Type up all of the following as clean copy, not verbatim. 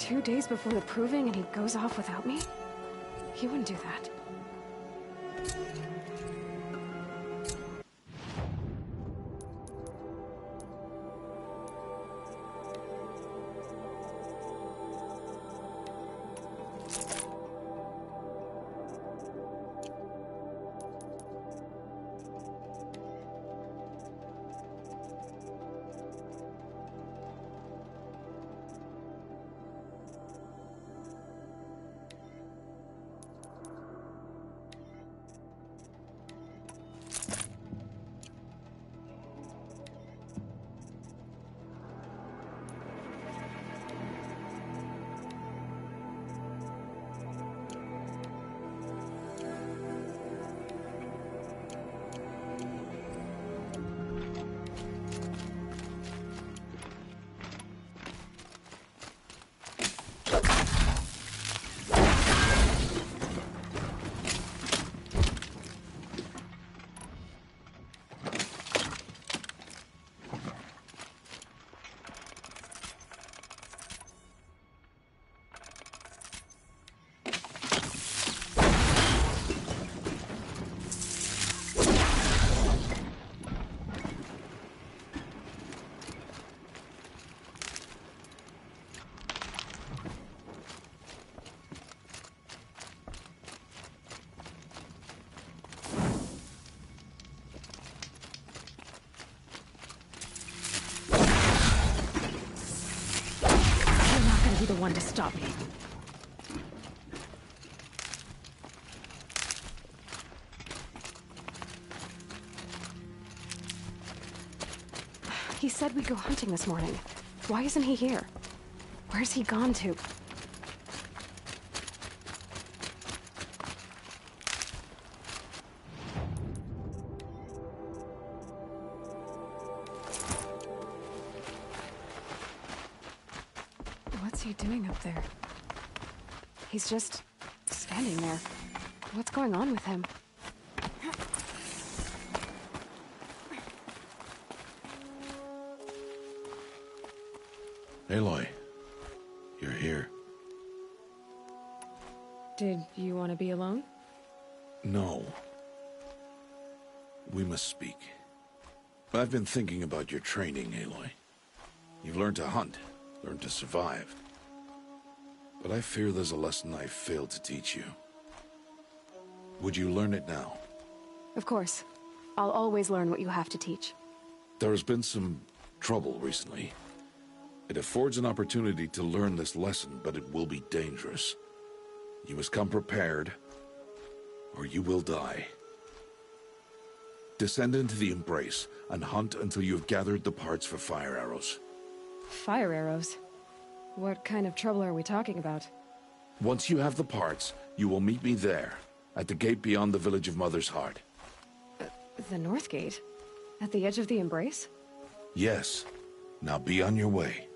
2 days before the proving and he goes off without me? He wouldn't do that. Be the one to stop me. He said we'd go hunting this morning. Why isn't he here? Where's he gone to? What's he doing up there? He's just standing there. What's going on with him? Aloy, you're here. Did you want to be alone? No. We must speak. I've been thinking about your training, Aloy. You've learned to hunt, learned to survive. But I fear there's a lesson I failed to teach you. Would you learn it now? Of course. I'll always learn what you have to teach. There has been some trouble recently. It affords an opportunity to learn this lesson, but it will be dangerous. You must come prepared, or you will die. Descend into the Embrace and hunt until you have gathered the parts for fire arrows. Fire arrows? What kind of trouble are we talking about? Once you have the parts, you will meet me there, at the gate beyond the village of Mother's Heart. The North Gate? At the edge of the Embrace? Yes. Now be on your way.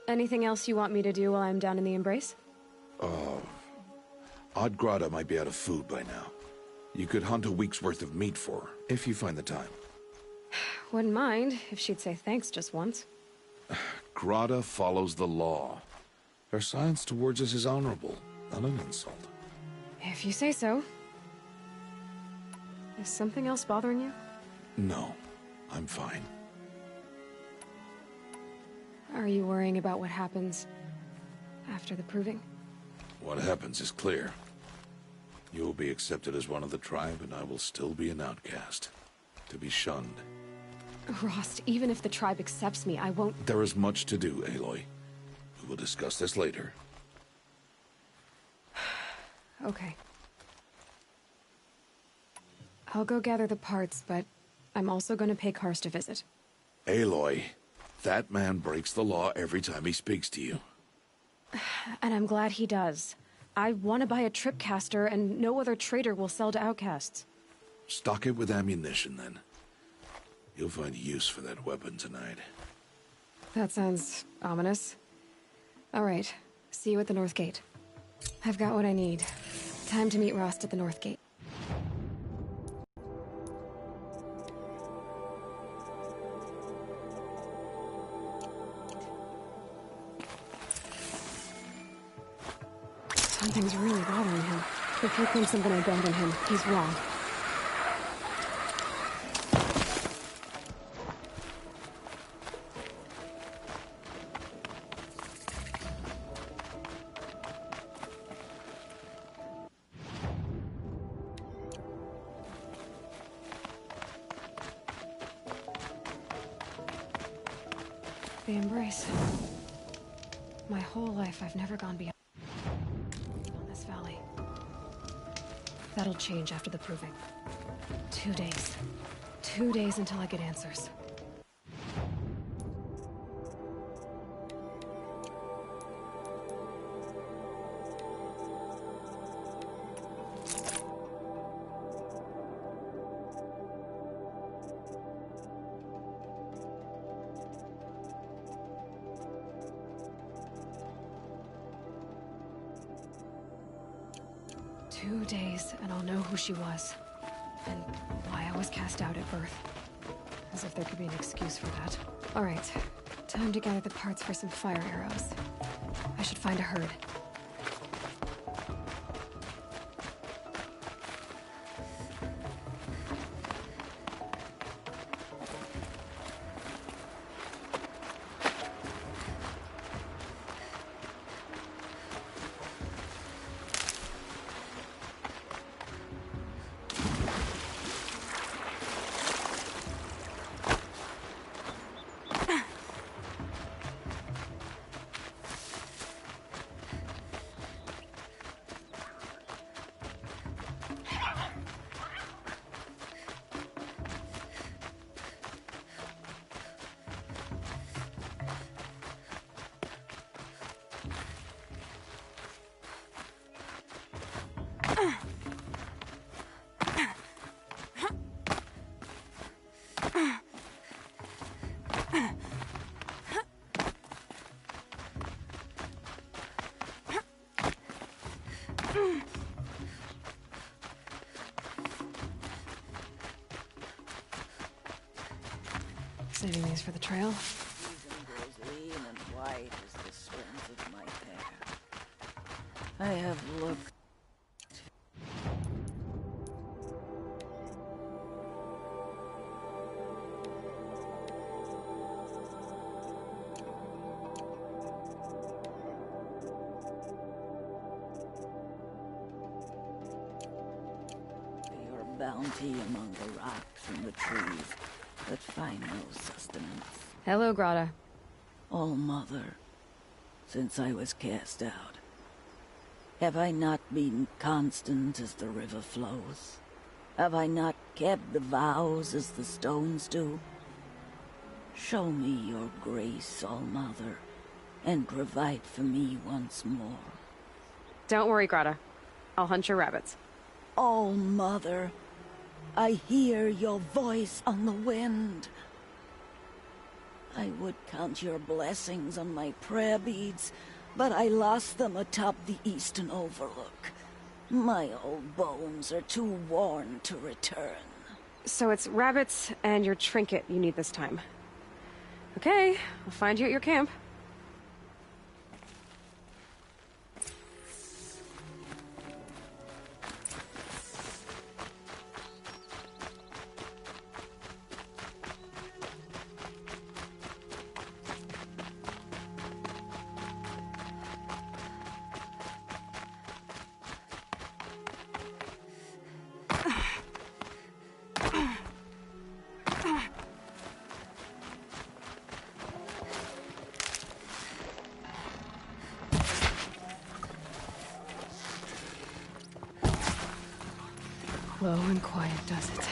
Anything else you want me to do while I'm down in the Embrace? Odd might be out of food by now. You could hunt a week's worth of meat for her, if you find the time. Wouldn't mind if she'd say thanks just once. Grata follows the law. Her silence towards us is honorable, not an insult. If you say so. Is something else bothering you? No, I'm fine. Are you worrying about what happens after the proving? What happens is clear. You will be accepted as one of the tribe, and I will still be an outcast. To be shunned. Rost, even if the tribe accepts me, I won't— There is much to do, Aloy. We will discuss this later. Okay. I'll go gather the parts, but I'm also going to pay Karst a visit. Aloy, that man breaks the law every time he speaks to you. And I'm glad he does. I want to buy a tripcaster, and no other trader will sell to outcasts. Stock it with ammunition, then. You'll find use for that weapon tonight. That sounds ominous. All right. See you at the North Gate. I've got what I need. Time to meet Rost at the North Gate. Something's really bothering him. If he thinks I'm gonna abandon him, he's wrong. The embrace. My whole life, I've never gone beyond this valley. That'll change after the proving. 2 days. 2 days until I get answers. Two days, and I'll know who she was. And why I was cast out at birth. As if there could be an excuse for that. Alright, time to gather the parts for some fire arrows. I should find a herd. Saving these for the trail. Season grows lean and white as the strands of my hair. I have looked. Your bounty among the rocks and the trees that find no sustenance. Hello, Grata. Oh, Mother, since I was cast out, have I not been constant as the river flows? Have I not kept the vows as the stones do? Show me your grace, All Mother, and provide for me once more. Don't worry, Grata. I'll hunt your rabbits. All Mother, I hear your voice on the wind. I would count your blessings on my prayer beads, but I lost them atop the eastern overlook. My old bones are too worn to return. So it's rabbits and your trinket you need this time. Okay, I'll find you at your camp. Low and quiet does it.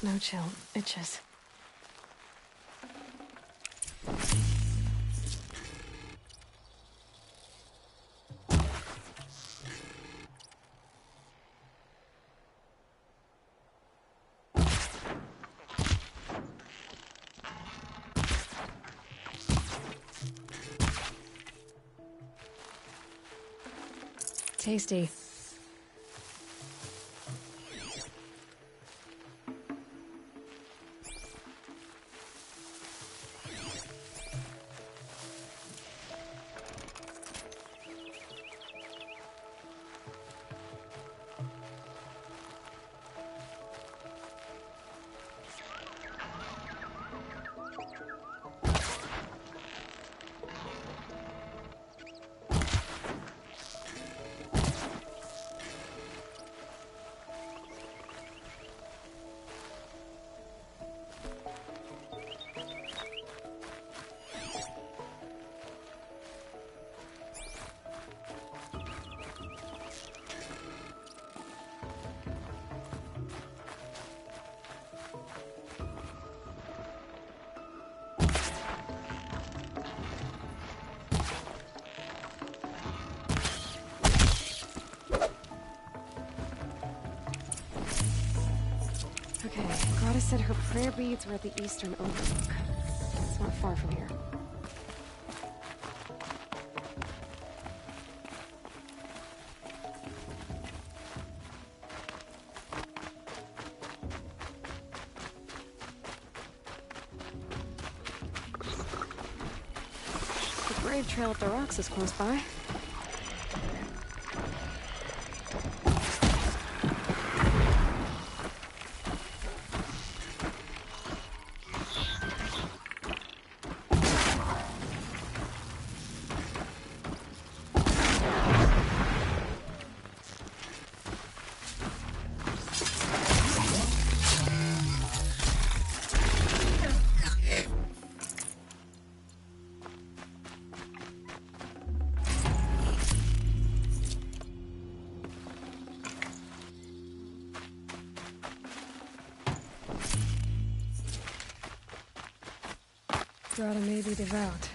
snow chill itches. Tasty. Okay, Goddess said her prayer beads were at the eastern overlook. It's not far from here. The grave trail up the rocks is close by. Grotto may be devout,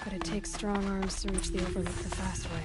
but it takes strong arms to reach the overlook the fast way.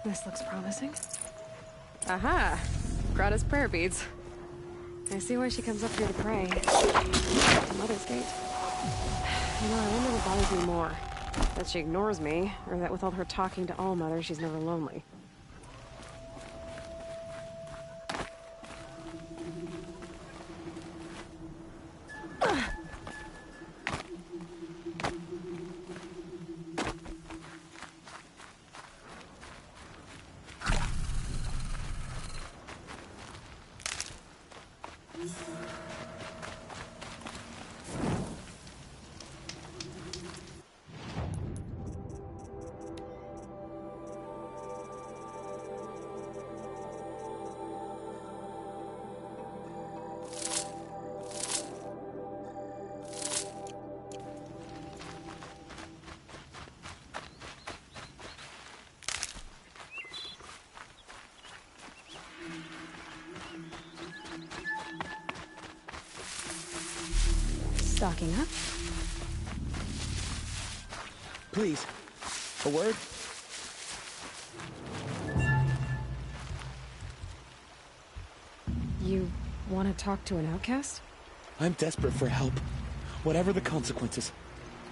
This looks promising. Aha! Grata's prayer beads. I see why she comes up here to pray. Mother's gate. You know, I wonder what bothers me more. That she ignores me, or that with all her talking to All Mother, she's never lonely. Stocking up. Please, a word? You want to talk to an outcast? I'm desperate for help, whatever the consequences.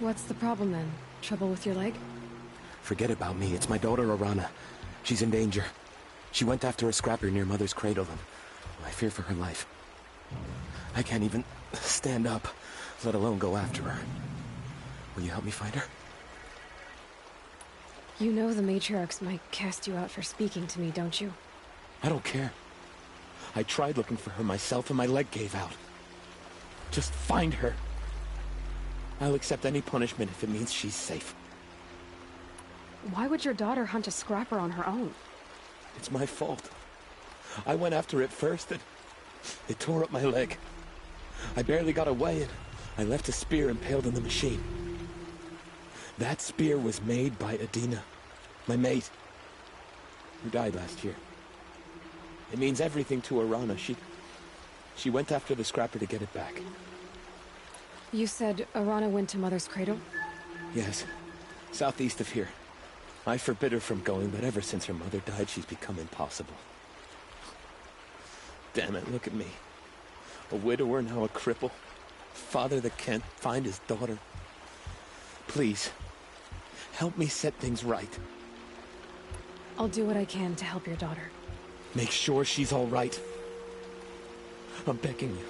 What's the problem then? Trouble with your leg? Forget about me, it's my daughter Arana. She's in danger. She went after a scrapper near Mother's cradle, and I fear for her life. I can't even stand up, let alone go after her. Will you help me find her? You know the matriarchs might cast you out for speaking to me, don't you? I don't care. I tried looking for her myself and my leg gave out. Just find her. I'll accept any punishment if it means she's safe. Why would your daughter hunt a scrapper on her own? It's my fault. I went after it first and it tore up my leg. I barely got away and I left a spear impaled in the machine. That spear was made by Adina, my mate, who died last year. It means everything to Arana. She went after the scrapper to get it back. You said Arana went to Mother's cradle? Yes, southeast of here. I forbid her from going, but ever since her mother died, she's become impossible. Damn it, look at me. A widower, now a cripple. Father that can't find his daughter. Please, help me set things right. I'll do what I can to help your daughter. Make sure she's all right. I'm begging you.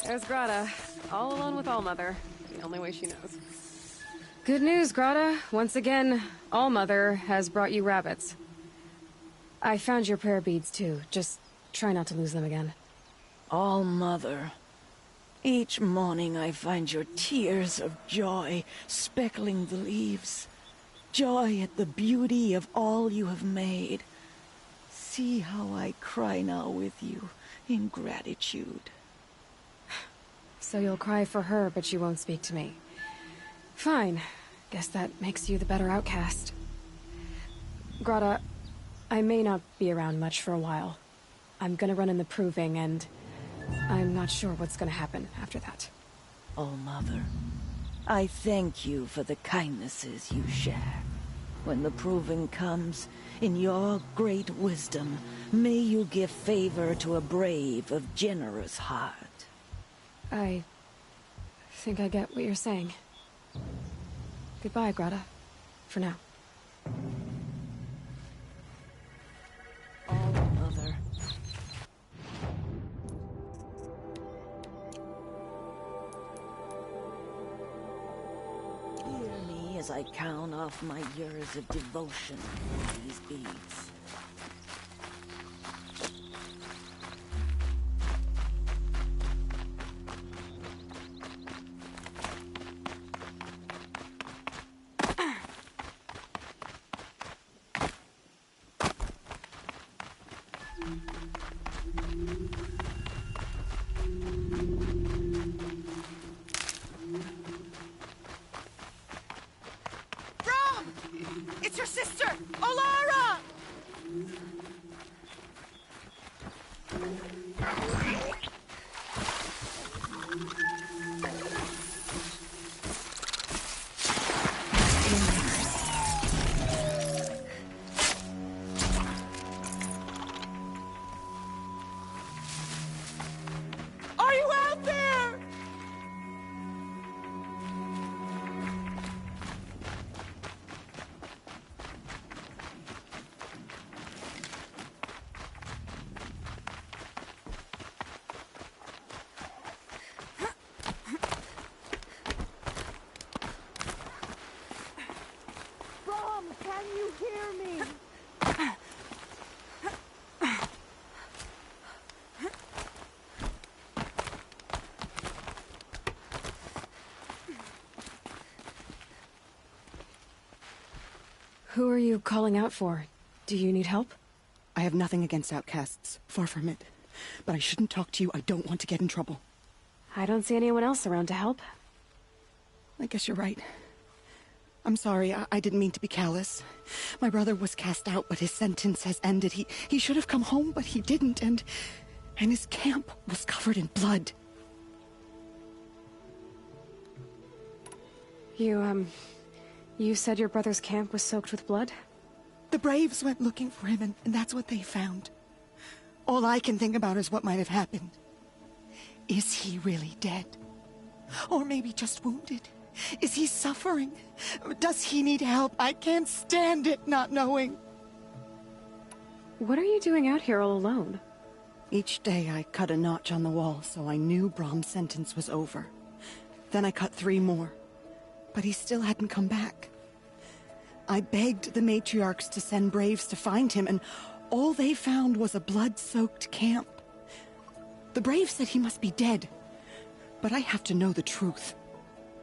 There's Grata, all alone with Allmother. The only way she knows. Good news, Grata. Once again, Allmother has brought you rabbits. I found your prayer beads, too. Just try not to lose them again. All-Mother, each morning I find your tears of joy speckling the leaves. Joy at the beauty of all you have made. See how I cry now with you in gratitude. So you'll cry for her, but you won't speak to me. Fine. Guess that makes you the better outcast. Grata, I may not be around much for a while. I'm gonna run in the proving, and I'm not sure what's gonna happen after that. All-Mother, I thank you for the kindnesses you share. When the proving comes, in your great wisdom, may you give favor to a brave of generous heart. I think I get what you're saying. Goodbye, Grata. For now. All-Mother. Hear me as I count off my years of devotion to these beads. It's your sister, Olara! Who are you calling out for? Do you need help? I have nothing against outcasts. Far from it. But I shouldn't talk to you. I don't want to get in trouble. I don't see anyone else around to help. I guess you're right. I'm sorry. I didn't mean to be callous. My brother was cast out, but his sentence has ended. He should have come home, but he didn't, and his camp was covered in blood. You said your brother's camp was soaked with blood? The Braves went looking for him, and that's what they found. All I can think about is what might have happened. Is he really dead? Or maybe just wounded? Is he suffering? Does he need help? I can't stand it not knowing. What are you doing out here all alone? Each day I cut a notch on the wall, so I knew Brahm's sentence was over. Then I cut 3 more. But he still hadn't come back. I begged the matriarchs to send Braves to find him, and all they found was a blood-soaked camp. The Braves said he must be dead, but I have to know the truth.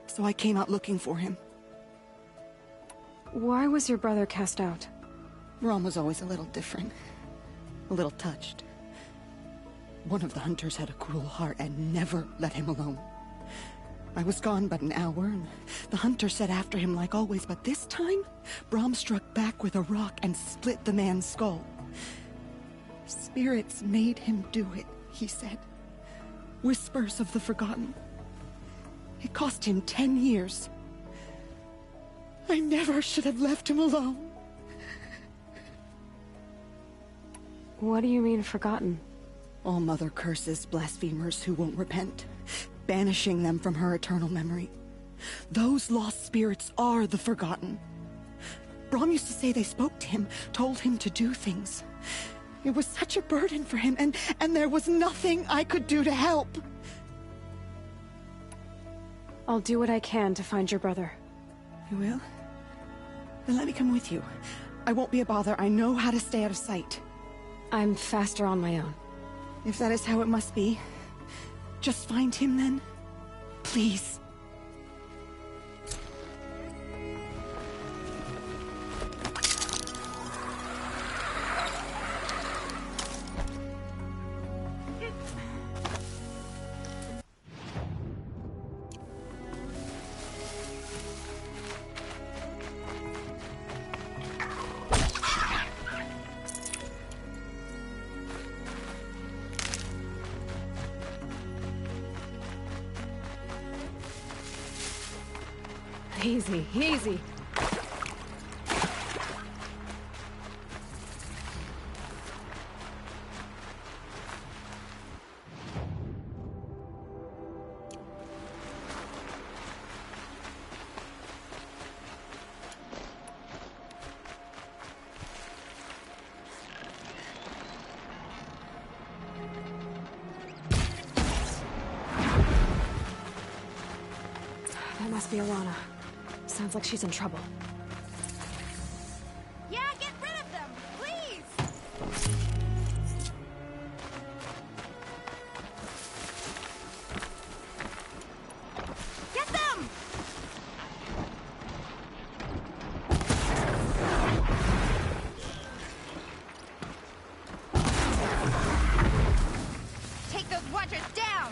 So I came out looking for him. Why was your brother cast out? Brahm was always a little different. A little touched. One of the hunters had a cruel heart and never let him alone. I was gone but an hour, and the hunter set after him like always, but this time, Brahm struck back with a rock and split the man's skull. Spirits made him do it, he said. Whispers of the forgotten. It cost him 10 years. I never should have left him alone. What do you mean, forgotten? All Mother curses blasphemers who won't repent, banishing them from her eternal memory. Those lost spirits are the forgotten. Brahm used to say they spoke to him, told him to do things. It was such a burden for him, and there was nothing I could do to help. I'll do what I can to find your brother. You will? Then let me come with you. I won't be a bother. I know how to stay out of sight. I'm faster on my own. If that is how it must be, just find him then. Please. Easy, easy. That must be Alana. Sounds like she's in trouble. Yeah, get rid of them, please! Get them! Take those watchers down!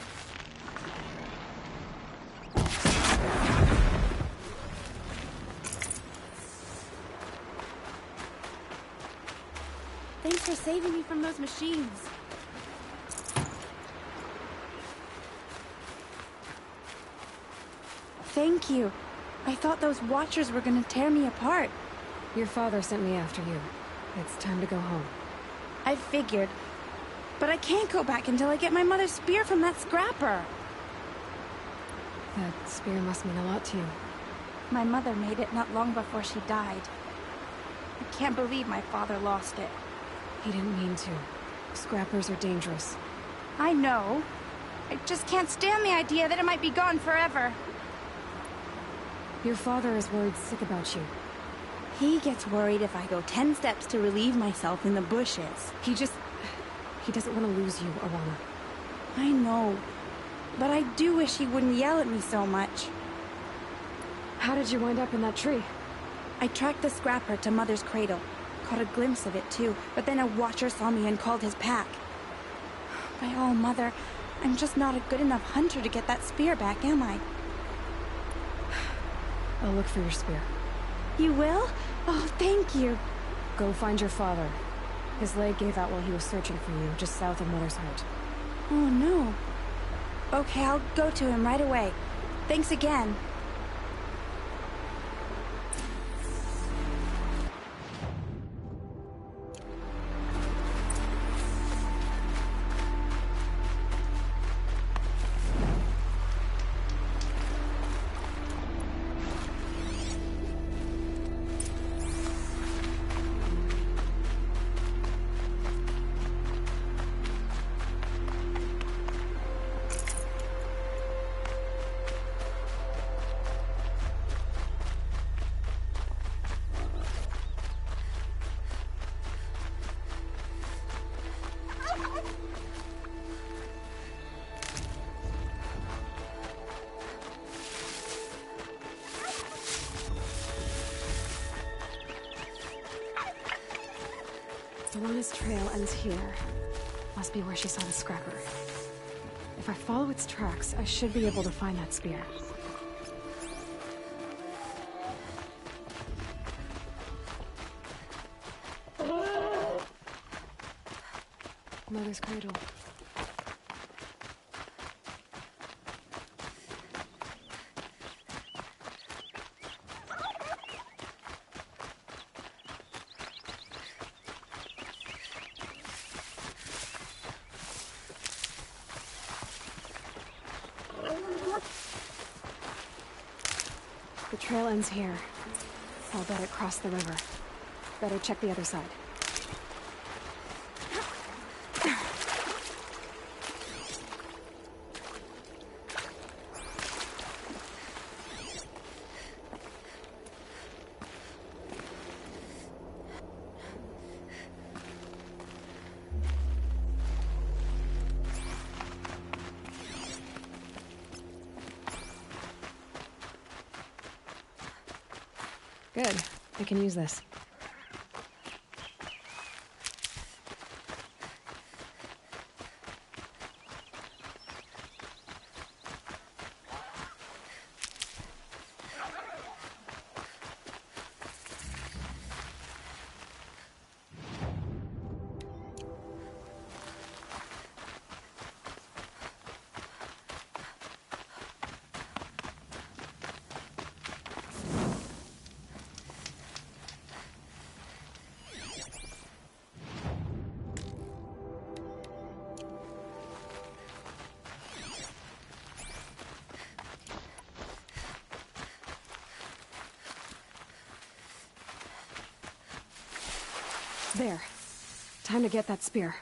Thanks for saving me from those machines. Thank you. I thought those watchers were gonna tear me apart. Your father sent me after you. It's time to go home. I figured. But I can't go back until I get my mother's spear from that scrapper. That spear must mean a lot to you. My mother made it not long before she died. I can't believe my father lost it. He didn't mean to. Scrappers are dangerous. I know. I just can't stand the idea that it might be gone forever. Your father is worried sick about you. He gets worried if I go 10 steps to relieve myself in the bushes. He doesn't want to lose you, Alana. I know. But I do wish he wouldn't yell at me so much. How did you wind up in that tree? I tracked the scrapper to Mother's cradle. Caught a glimpse of it too, but then a watcher saw me and called his pack. By all, Mother, I'm just not a good enough hunter to get that spear back, am I? I'll look for your spear. You will? Oh, thank you. Go find your father. His leg gave out while he was searching for you, just south of Mother's Heart. Oh, no. Okay, I'll go to him right away. Thanks again. Selena's trail ends here. Must be where she saw the scrapper. If I follow its tracks, I should be able to find that spear. Mother's cradle. The trail ends here. I'll bet it crossed the river. Better check the other side. Good. I can use this. There. Time to get that spear.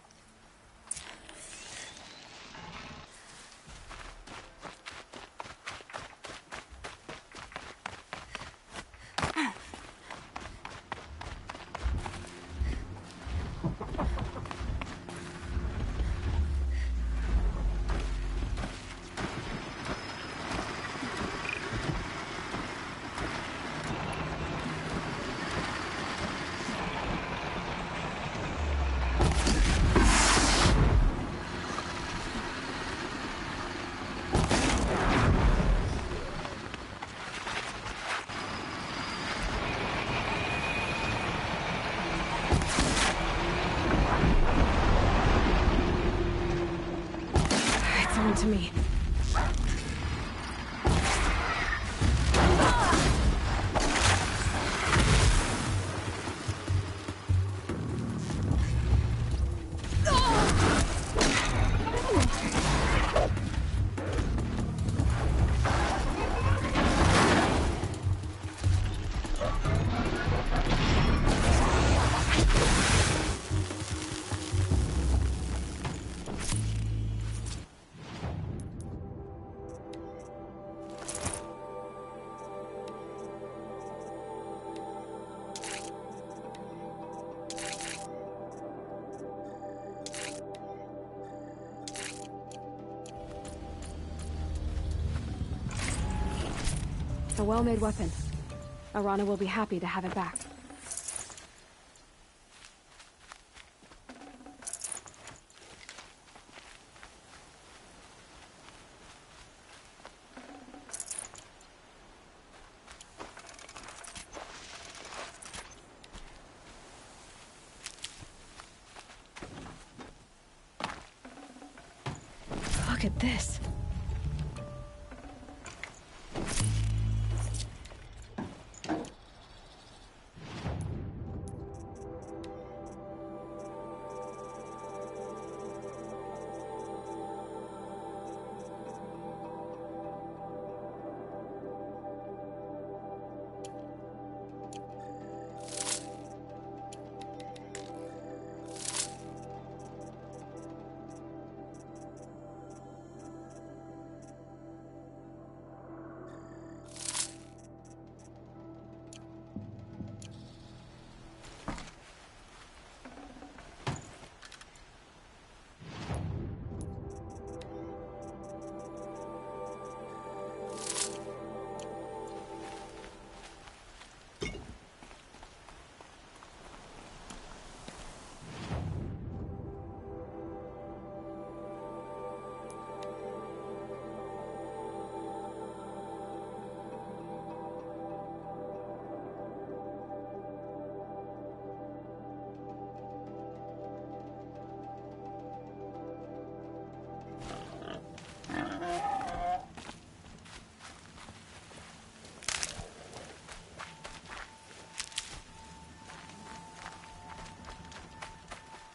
To me. A well-made weapon. Arana will be happy to have it back. Look at this.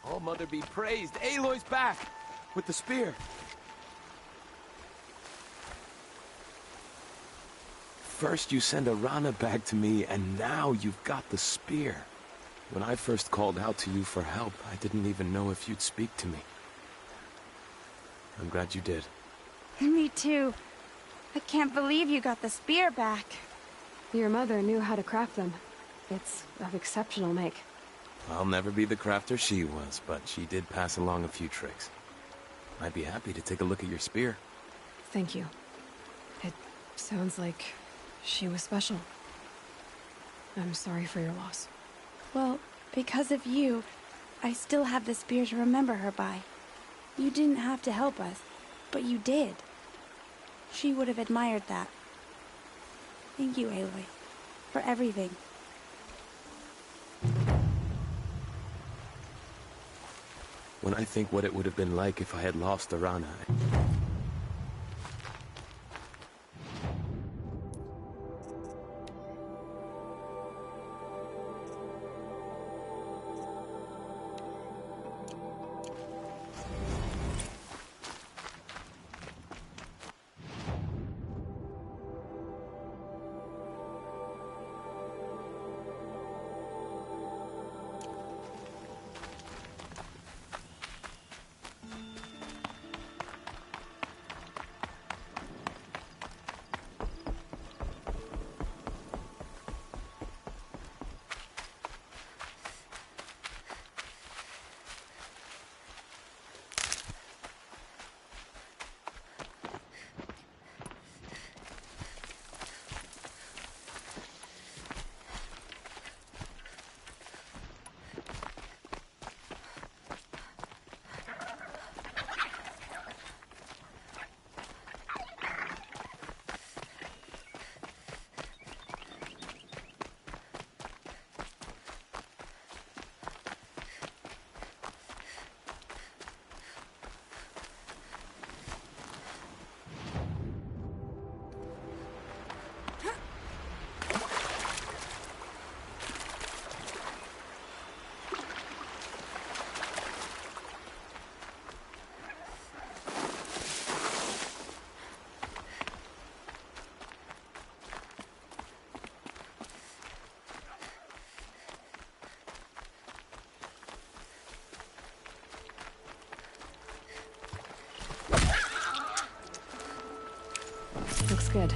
Oh, Mother be praised. Aloy's back with the spear. First you send Arana back to me, and now you've got the spear. When I first called out to you for help, I didn't even know if you'd speak to me. I'm glad you did. Me too. I can't believe you got the spear back. Your mother knew how to craft them. It's of exceptional make. I'll never be the crafter she was, but she did pass along a few tricks. I'd be happy to take a look at your spear. Thank you. It sounds like she was special. I'm sorry for your loss. Well, because of you, I still have the spear to remember her by. You didn't have to help us, but you did. She would have admired that. Thank you, Aloy, for everything. When I think what it would have been like if I had lost Arana... Looks good.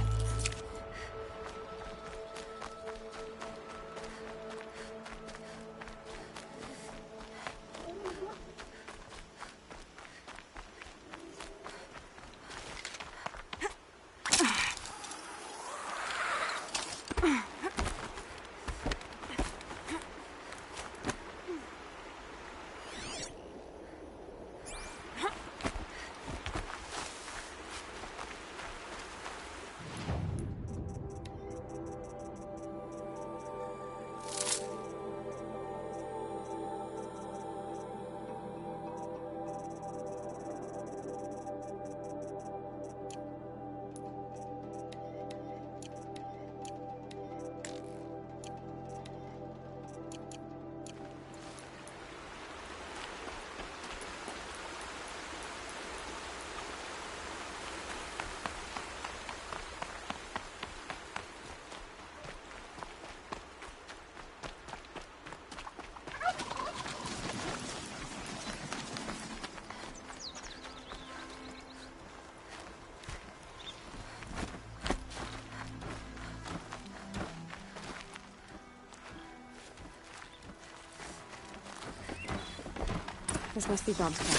This must be Brom's camp.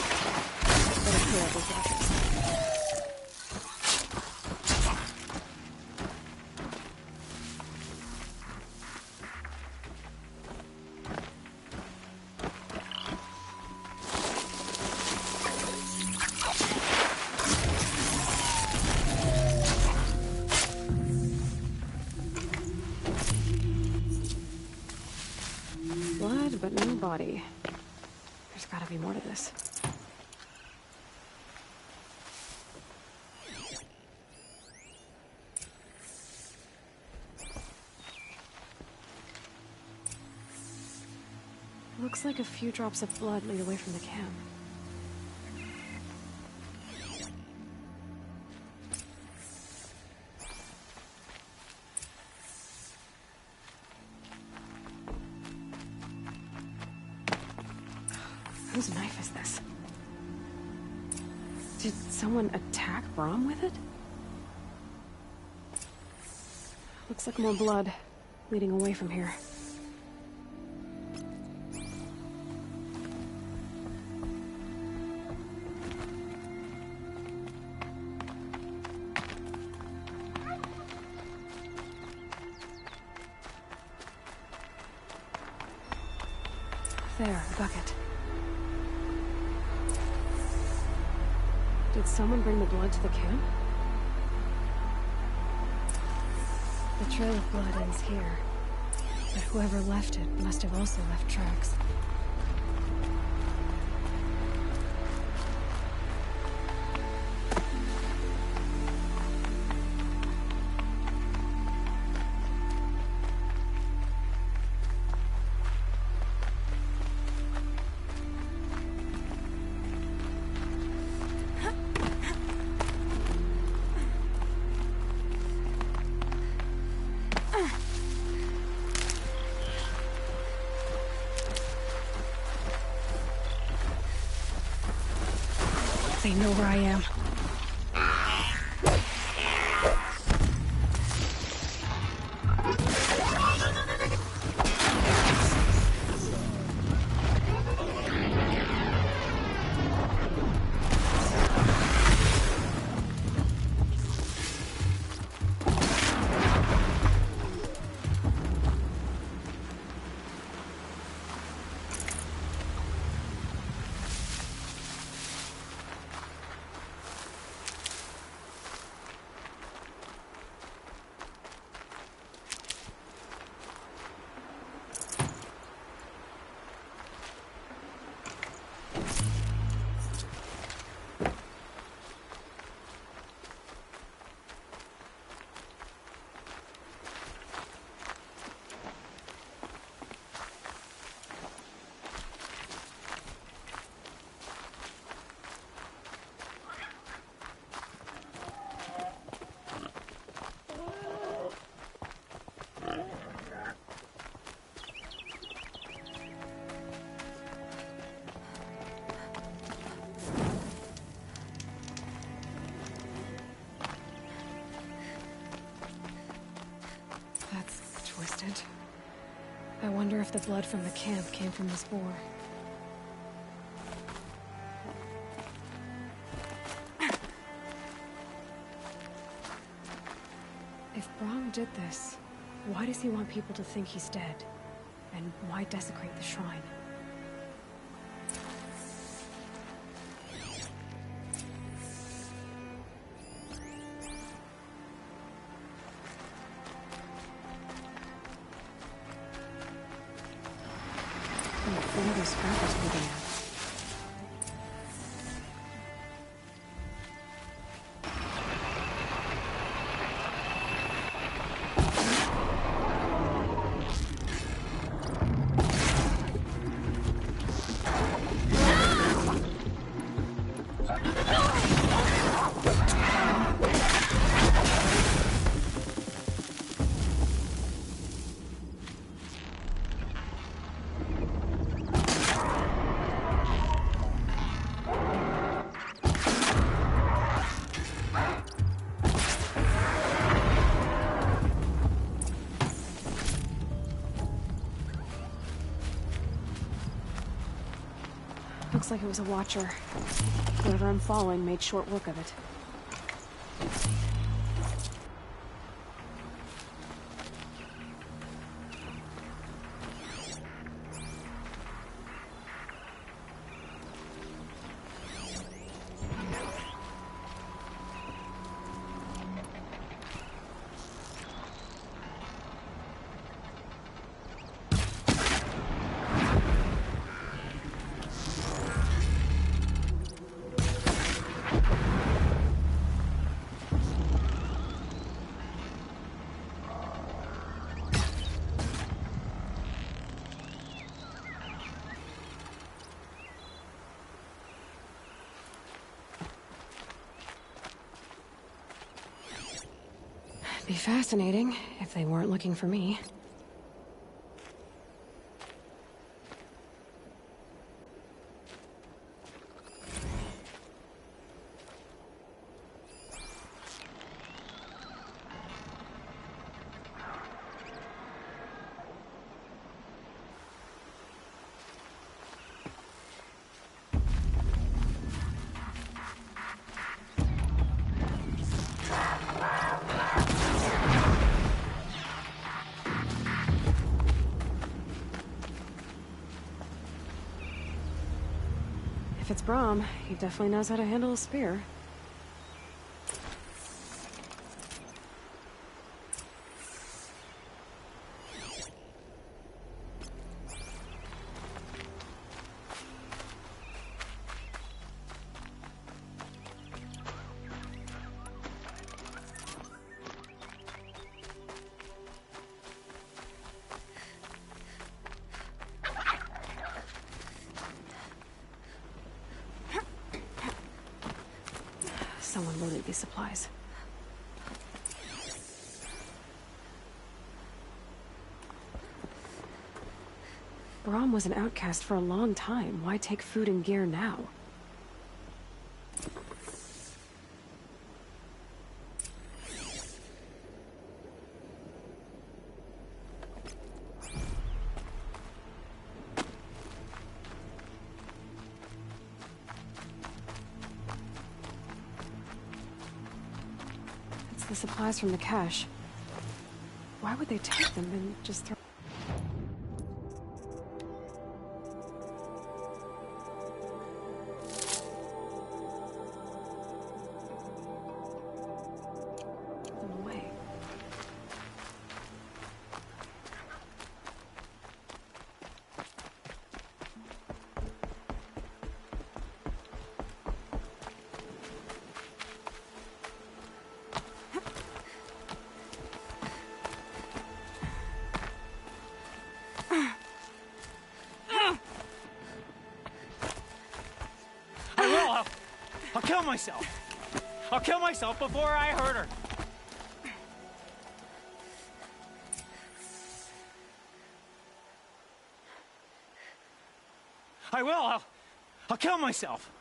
Better clear up these watches. Blood, but no body. There's gotta be more to this. Looks like a few drops of blood lead away from the camp. Whose knife is this? Did someone attack Brom with it? Looks like more blood leading away from here. There, a bucket. Did someone bring the blood to the camp? The trail of blood ends here, but whoever left it must have also left tracks. They know where I am. Twisted. I wonder if the blood from the camp came from this boar. If Brom did this, why does he want people to think he's dead? And why desecrate the shrine? What are those scrappers moving at? Looks like it was a watcher. Whoever I'm following made short work of it. Be fascinating if they weren't looking for me. If it's Brahm, he definitely knows how to handle a spear. Someone will need these supplies. Brahm was an outcast for a long time. Why take food and gear now? The supplies from the cache. Why would they take them and just throw... them away? I'll kill myself. I'll kill myself before I hurt her. I will. I'll kill myself.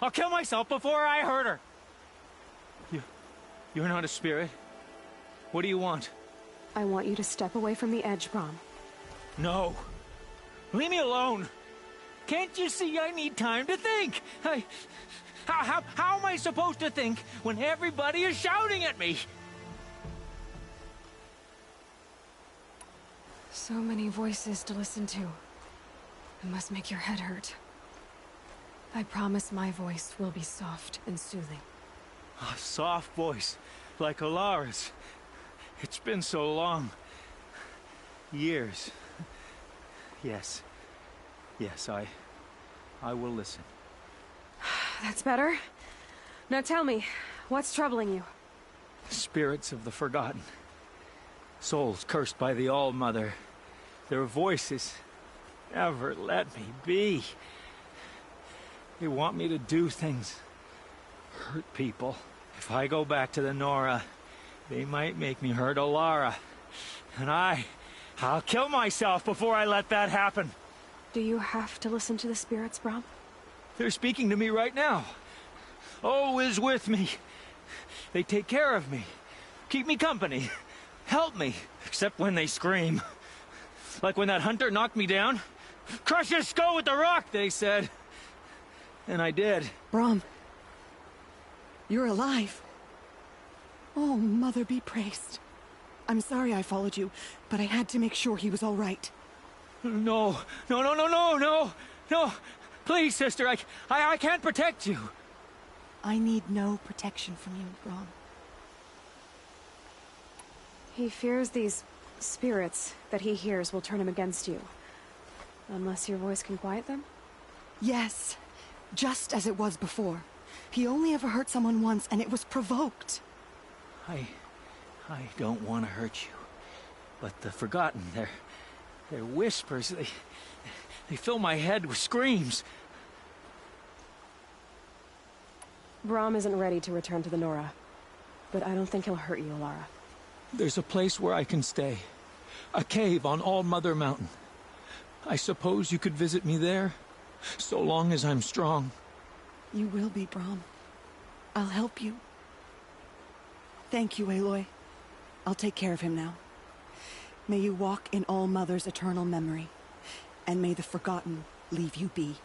I'll kill myself before I hurt her. You're not a spirit. What do you want? I want you to step away from the edge, Brahm. No. Leave me alone. Can't you see I need time to think? How am I supposed to think when everybody is shouting at me? So many voices to listen to. It must make your head hurt. I promise my voice will be soft and soothing. A soft voice, like Alara's. It's been so long. Years. Yes. Yes, I will listen. That's better. Now tell me, what's troubling you? Spirits of the forgotten. Souls cursed by the All-Mother. Their voices never let me be. They want me to do things. Hurt people. If I go back to the Nora, they might make me hurt Alara. And I'll kill myself before I let that happen. Do you have to listen to the spirits, Brahm? They're speaking to me right now. Oh is with me. They take care of me. Keep me company. Help me. Except when they scream. Like when that hunter knocked me down. Crush his skull with the rock, they said. and I did. Brom. You're alive. Oh, Mother be praised. I'm sorry I followed you, but I had to make sure he was all right. No, no, no, no, no, no, no. Please, sister, I can't protect you. I need no protection from you, Brom. He fears these spirits that he hears will turn him against you. Unless your voice can quiet them? Yes, just as it was before. He only ever hurt someone once, and it was provoked. I don't want to hurt you, but the Forgotten, their whispers, they fill my head with screams. Brom isn't ready to return to the Nora, but I don't think he'll hurt you, Alara. There's a place where I can stay. A cave on All Mother Mountain. I suppose you could visit me there, so long as I'm strong. You will be, Brom. I'll help you. Thank you, Aloy. I'll take care of him now. May you walk in All Mother's eternal memory, and may the Forgotten leave you be.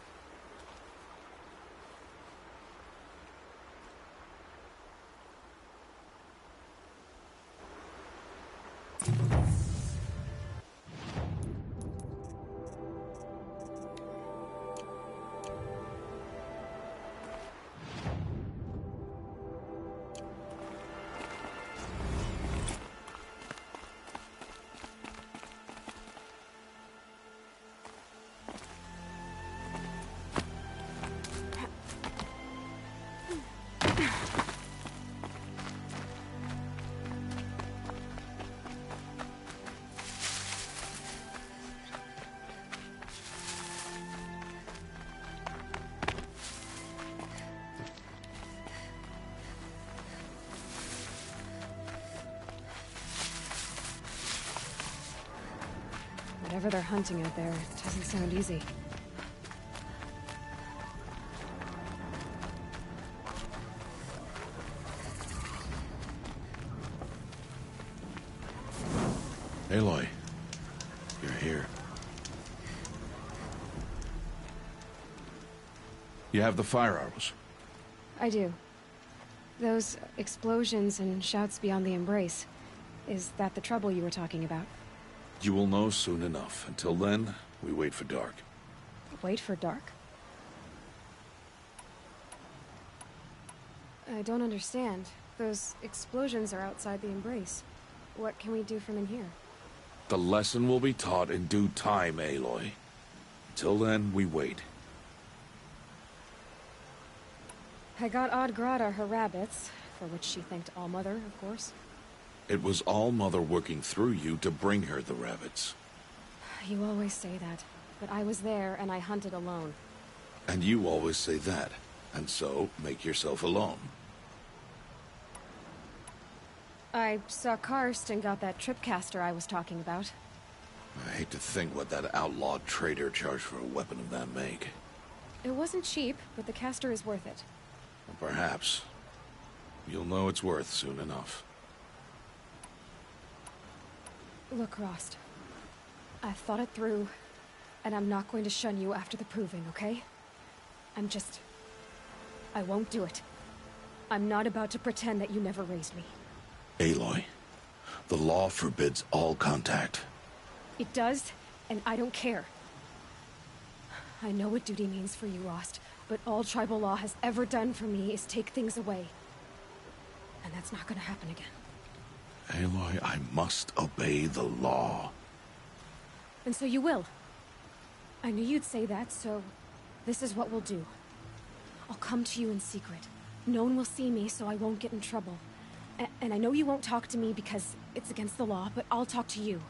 Whatever they're hunting out there, it doesn't sound easy. Aloy, you're here. You have the fire arrows. I do. Those explosions and shouts beyond the embrace. Is that the trouble you were talking about? You will know soon enough. Until then, we wait for dark. Wait for dark? I don't understand. Those explosions are outside the embrace. What can we do from in here? The lesson will be taught in due time, Aloy. Until then, we wait. I got Oddgrada her rabbits, for which she thanked All-Mother, of course. It was All-Mother working through you to bring her the rabbits. You always say that, but I was there and I hunted alone. And you always say that, and so make yourself alone. I saw Karst and got that tripcaster I was talking about. I hate to think what that outlawed trader charged for a weapon of that make. It wasn't cheap, but the caster is worth it. Perhaps. You'll know it's worth soon enough. Look, Rost. I've thought it through, and I'm not going to shun you after the proving, okay? I won't do it. I'm not about to pretend that you never raised me. Aloy, the law forbids all contact. It does, and I don't care. I know what duty means for you, Rost, but all tribal law has ever done for me is take things away. And that's not gonna happen again. Aloy, I must obey the law. And so you will. I knew you'd say that, so this is what we'll do. I'll come to you in secret. No one will see me, so I won't get in trouble. And I know you won't talk to me because it's against the law, but I'll talk to you.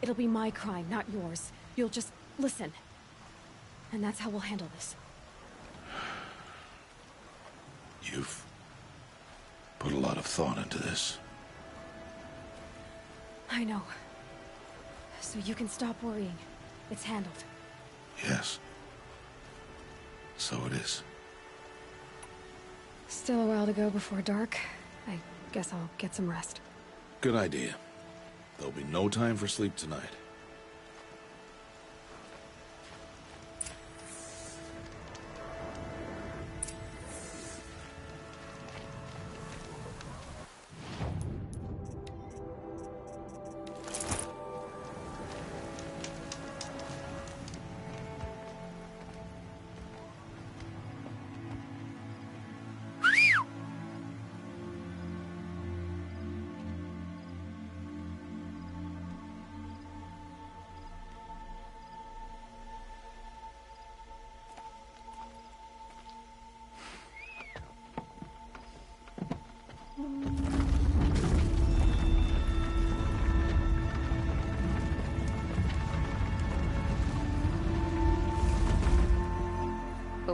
It'll be my crime, not yours. You'll just listen. And that's how we'll handle this. You've put a lot of thought into this. I know. So you can stop worrying. It's handled. Yes. So it is. Still a while to go before dark. I guess I'll get some rest. Good idea. There'll be no time for sleep tonight.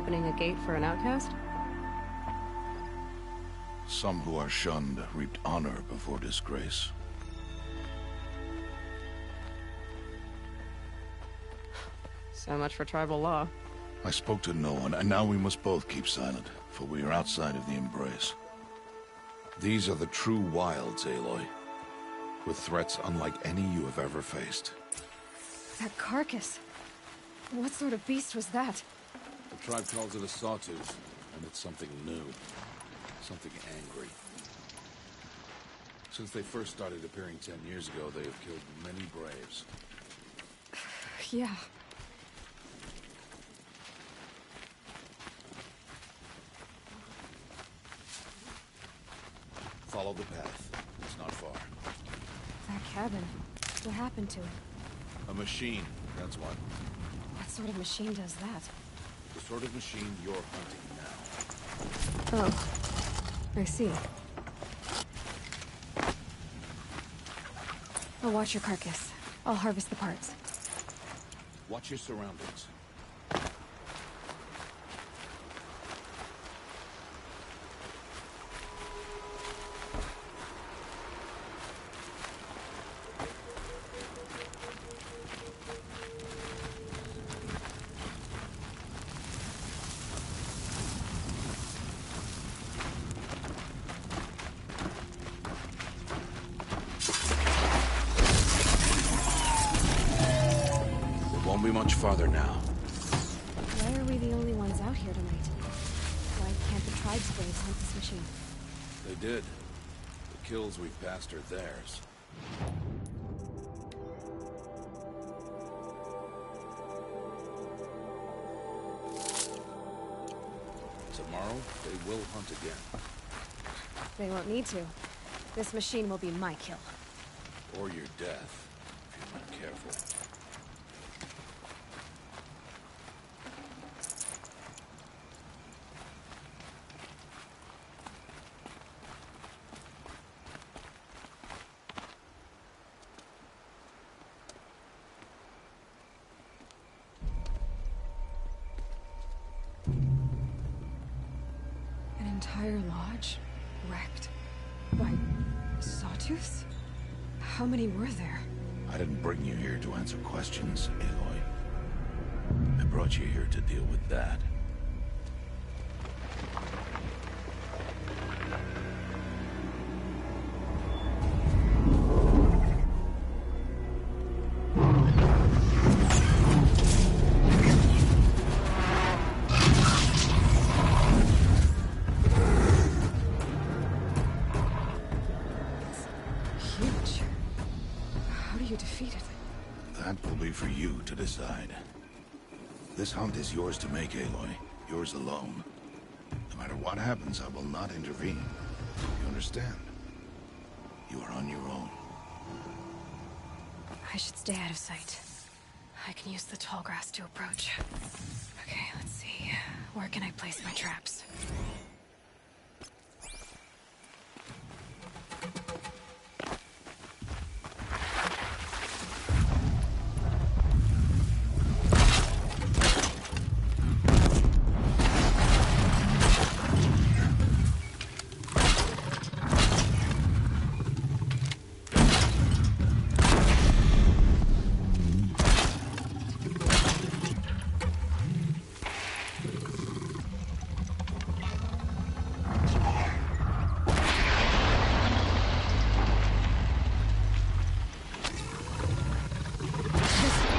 opening a gate for an outcast? Some who are shunned reaped honor before disgrace. So much for tribal law. I spoke to no one, and now we must both keep silent, for we are outside of the embrace. These are the true wilds, Aloy, with threats unlike any you have ever faced. That carcass. What sort of beast was that? The tribe calls it a sawtooth, and it's something new. Something angry. Since they first started appearing 10 years ago, they have killed many braves. Yeah. Follow the path. It's not far. That cabin. What happened to it? A machine, that's what. What sort of machine does that? The sort of machine you're hunting now. Oh. I see. I'll watch your carcass. I'll harvest the parts. Watch your surroundings. Won't be much farther now. Why are we the only ones out here tonight? Why can't the tribe's braves hunt this machine? They did. The kills we've passed are theirs. Tomorrow, they will hunt again. They won't need to. This machine will be my kill. Or your death, if you're not careful. An entire lodge? Wrecked? By sawtooths? How many were there? I didn't bring you here to answer questions, Aloy. I brought you here to deal with that. Huge. How do you defeat it? That will be for you to decide. This hunt is yours to make, Aloy. Yours alone. No matter what happens, I will not intervene. You understand? You are on your own. I should stay out of sight. I can use the tall grass to approach. Okay, let's see. Where can I place my traps?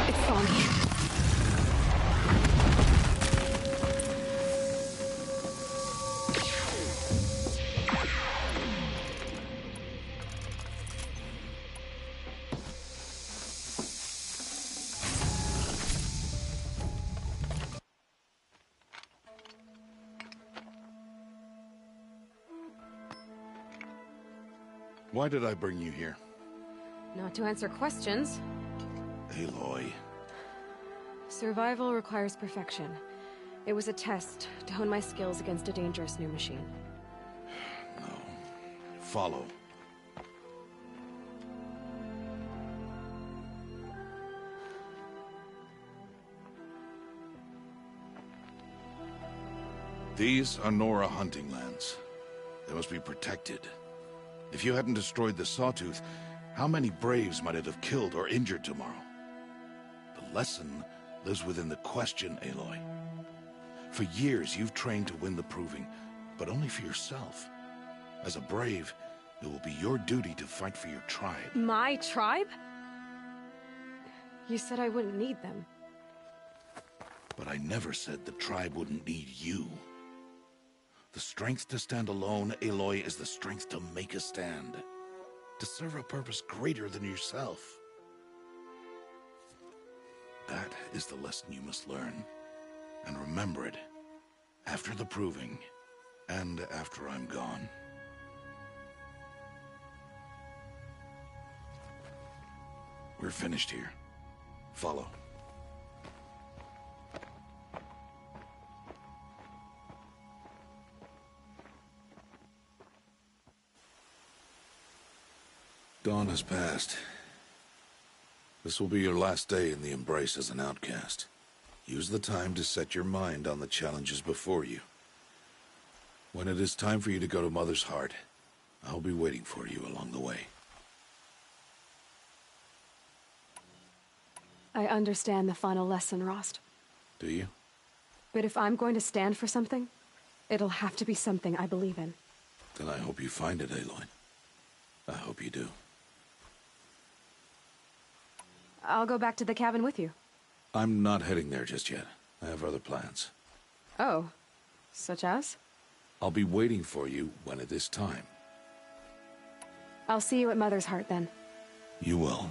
It's on me. Why did I bring you here? Not to answer questions. Aloy. Survival requires perfection. It was a test to hone my skills against a dangerous new machine. No. Follow. These are Nora hunting lands. They must be protected. If you hadn't destroyed the Sawtooth, how many Braves might it have killed or injured tomorrow? The lesson lives within the question, Aloy. For years, you've trained to win the Proving, but only for yourself. As a Brave, it will be your duty to fight for your tribe. My tribe? You said I wouldn't need them. But I never said the tribe wouldn't need you. The strength to stand alone, Aloy, is the strength to make a stand. To serve a purpose greater than yourself. That is the lesson you must learn. And remember it. After the Proving. And after I'm gone. We're finished here. Follow. Dawn has passed. This will be your last day in the Embrace as an outcast. Use the time to set your mind on the challenges before you. When it is time for you to go to Mother's Heart, I'll be waiting for you along the way. I understand the final lesson, Rost. Do you? But if I'm going to stand for something, it'll have to be something I believe in. Then I hope you find it, Aloy. I hope you do. I'll go back to the cabin with you. I'm not heading there just yet. I have other plans. Oh, such as? I'll be waiting for you when it is time. I'll see you at Mother's Heart then. You will.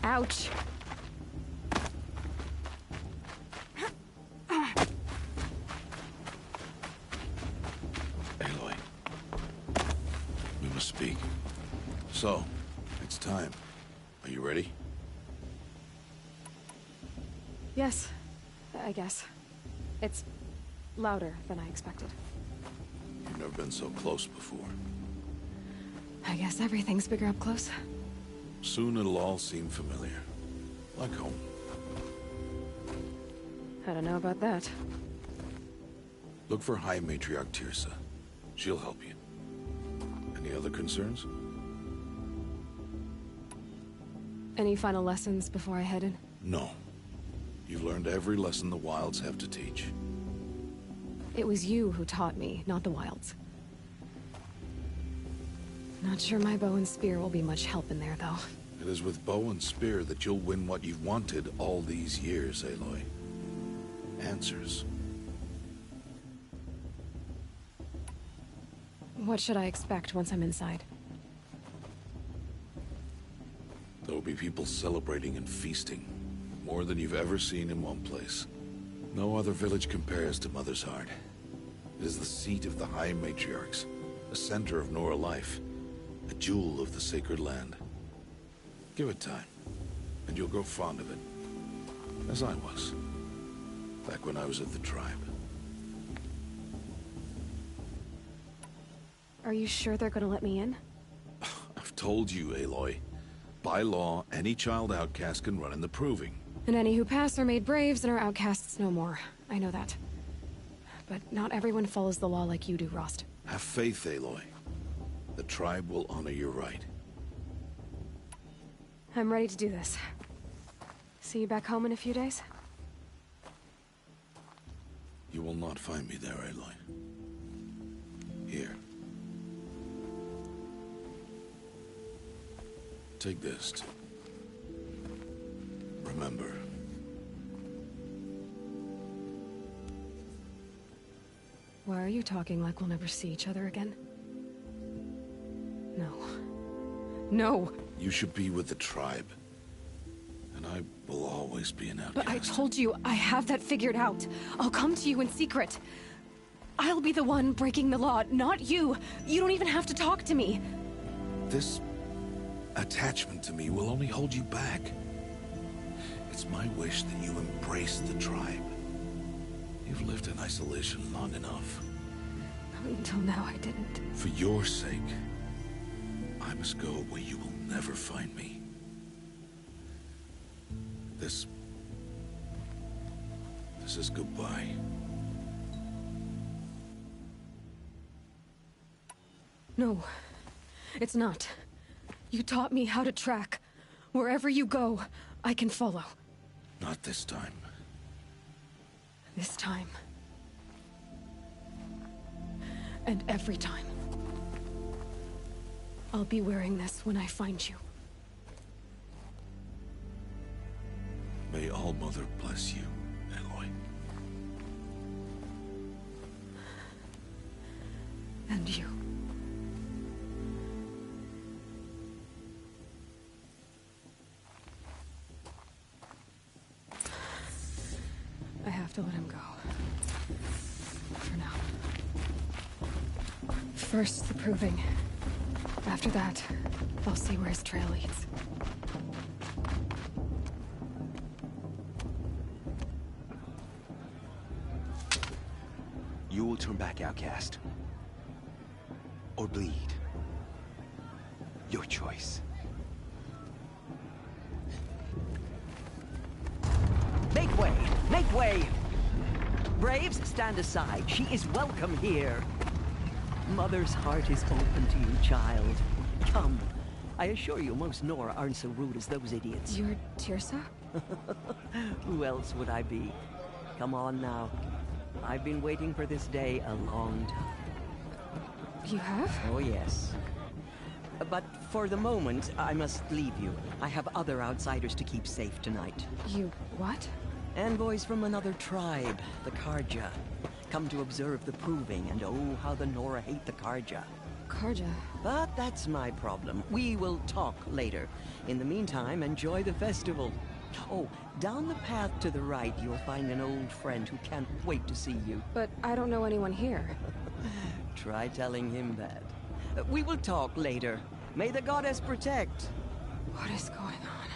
Ouch. Aloy. We must speak. So, it's time. Are you ready? Yes, I guess. It's louder than I expected. You've never been so close before. I guess everything's bigger up close. Soon it'll all seem familiar. Like home. I don't know about that. Look for High Matriarch Tirsa. She'll help you. Any other concerns? Any final lessons before I head in? No. You've learned every lesson the Wilds have to teach. It was you who taught me, not the Wilds. Not sure my bow and spear will be much help in there, though. It is with bow and spear that you'll win what you've wanted all these years, Aloy. Answers. What should I expect once I'm inside? There will be people celebrating and feasting. More than you've ever seen in one place. No other village compares to Mother's Heart. It is the seat of the High Matriarchs, a center of Nora life, a jewel of the sacred land. Give it time, and you'll grow fond of it. As I was, back when I was at the tribe. Are you sure they're gonna let me in? I've told you, Aloy. By law, any child outcast can run in the Proving. And any who pass are made braves and are outcasts no more. I know that. But not everyone follows the law like you do, Rost. Have faith, Aloy. The tribe will honor your right. I'm ready to do this. See you back home in a few days? You will not find me there, Aloy. Here. Take this. Remember. Why are you talking like we'll never see each other again? No. No! You should be with the tribe. And I will always be an outcast. But I told you, I have that figured out. I'll come to you in secret. I'll be the one breaking the law, not you. You don't even have to talk to me. This attachment to me will only hold you back. It's my wish that you embrace the tribe. You've lived in isolation long enough. Until now, I didn't. For your sake, I must go where you will never find me. This is goodbye. No, it's not. You taught me how to track. Wherever you go, I can follow. Not this time. This time. And every time. I'll be wearing this when I find you. May All-Mother bless you, Aloy. And you. I have to let him go. For now. First, the proving. After that, I'll see where his trail leads. You will turn back, outcast. Or bleed. Your choice. Make way! Make way! Braves, stand aside. She is welcome here. Mother's heart is open to you, child. Come. I assure you, most Nora aren't so rude as those idiots. You're Tirsa? Who else would I be? Come on now. I've been waiting for this day a long time. You have? Oh, yes. But for the moment, I must leave you. I have other outsiders to keep safe tonight. You what? Envoys from another tribe, the Karja. Come to observe the proving, and oh, how the Nora hate the Karja. Karja? But that's my problem. We will talk later. In the meantime, enjoy the festival. Oh, down the path to the right, you'll find an old friend who can't wait to see you. But I don't know anyone here. Try telling him that. We will talk later. May the goddess protect. What is going on?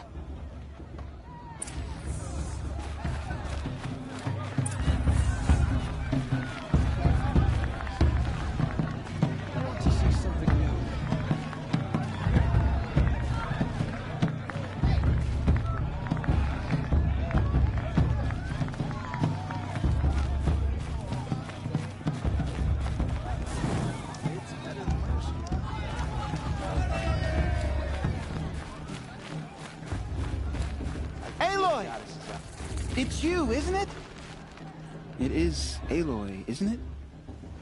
I want to see something new. Aloy! It's you, isn't it? It is Aloy, isn't it?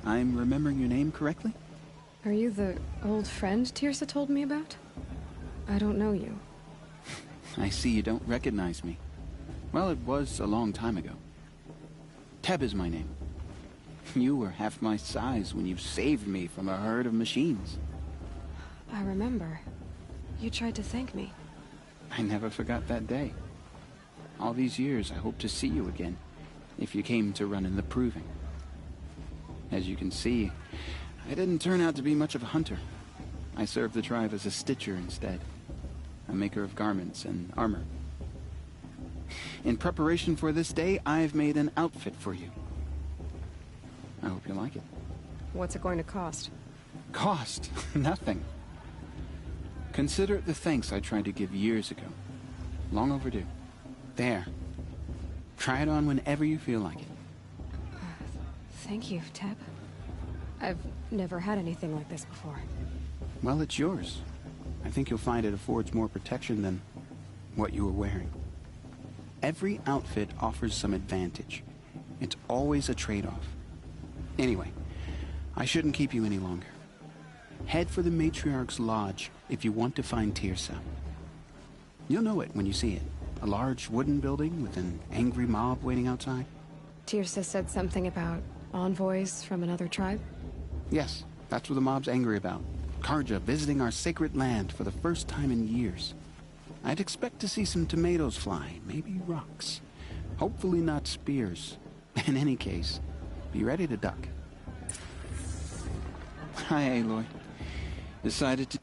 I'm remembering your name correctly? Are you the old friend Tirsa told me about? I don't know you. I see you don't recognize me. Well, it was a long time ago. Teb is my name. You were half my size when you saved me from a herd of machines. I remember. You tried to thank me. I never forgot that day. All these years, I hope to see you again, if you came to run in the proving. As you can see, I didn't turn out to be much of a hunter. I served the tribe as a stitcher instead, a maker of garments and armor. In preparation for this day, I've made an outfit for you. I hope you like it. What's it going to cost? Cost? Nothing. Consider it the thanks I tried to give years ago. Long overdue. There. Try it on whenever you feel like it. Thank you, Teb. I've never had anything like this before. Well, it's yours. I think you'll find it affords more protection than what you were wearing. Every outfit offers some advantage. It's always a trade-off. Anyway, I shouldn't keep you any longer. Head for the Matriarch's Lodge if you want to find Tirsa. You'll know it when you see it. A large wooden building with an angry mob waiting outside. Tirsa said something about envoys from another tribe? Yes, that's what the mob's angry about. Karja visiting our sacred land for the first time in years. I'd expect to see some tomatoes fly, maybe rocks. Hopefully not spears. In any case, be ready to duck. Hi, Aloy. Decided to...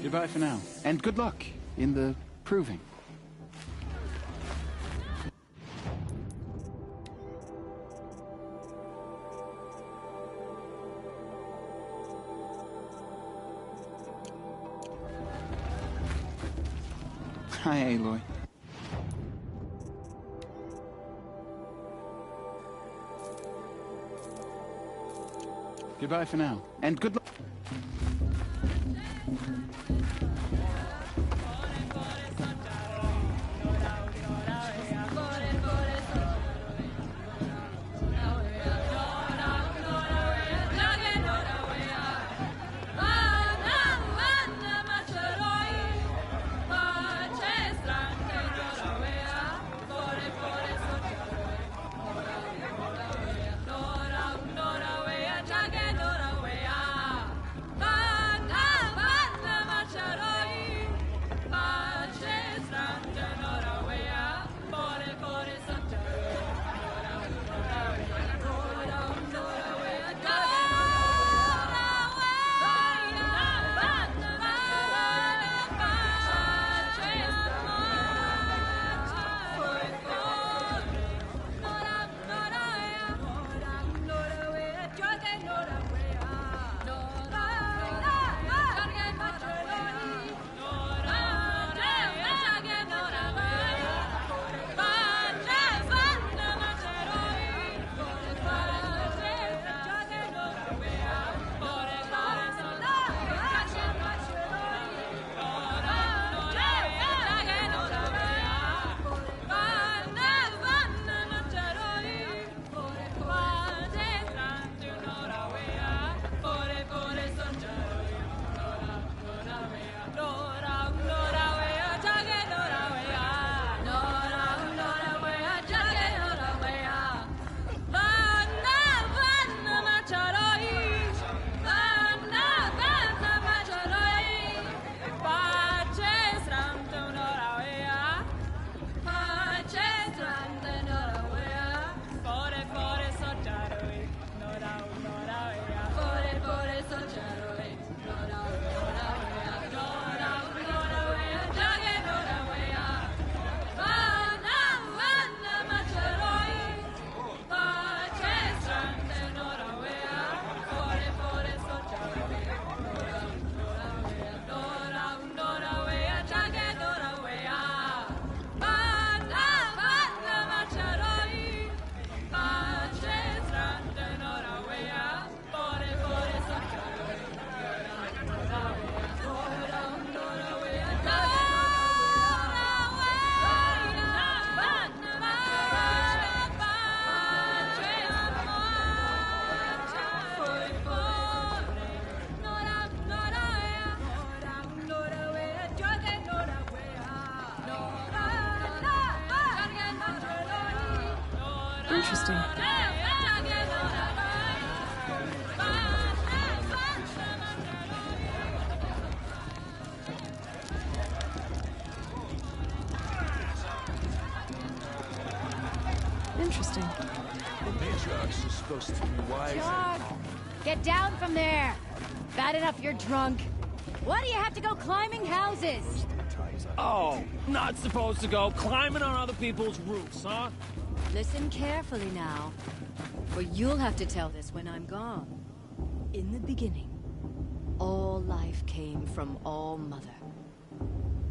Goodbye for now. And good luck in the proving. Hi, Aloy. Goodbye for now. And good luck. Interesting. Interesting. The matriarch is supposed to be wise and... Get down from there! Bad enough you're drunk. Why do you have to go climbing houses? Oh, not supposed to go climbing on other people's roofs, huh? Listen carefully now, for you'll have to tell this when I'm gone. In the beginning, all life came from All Mother.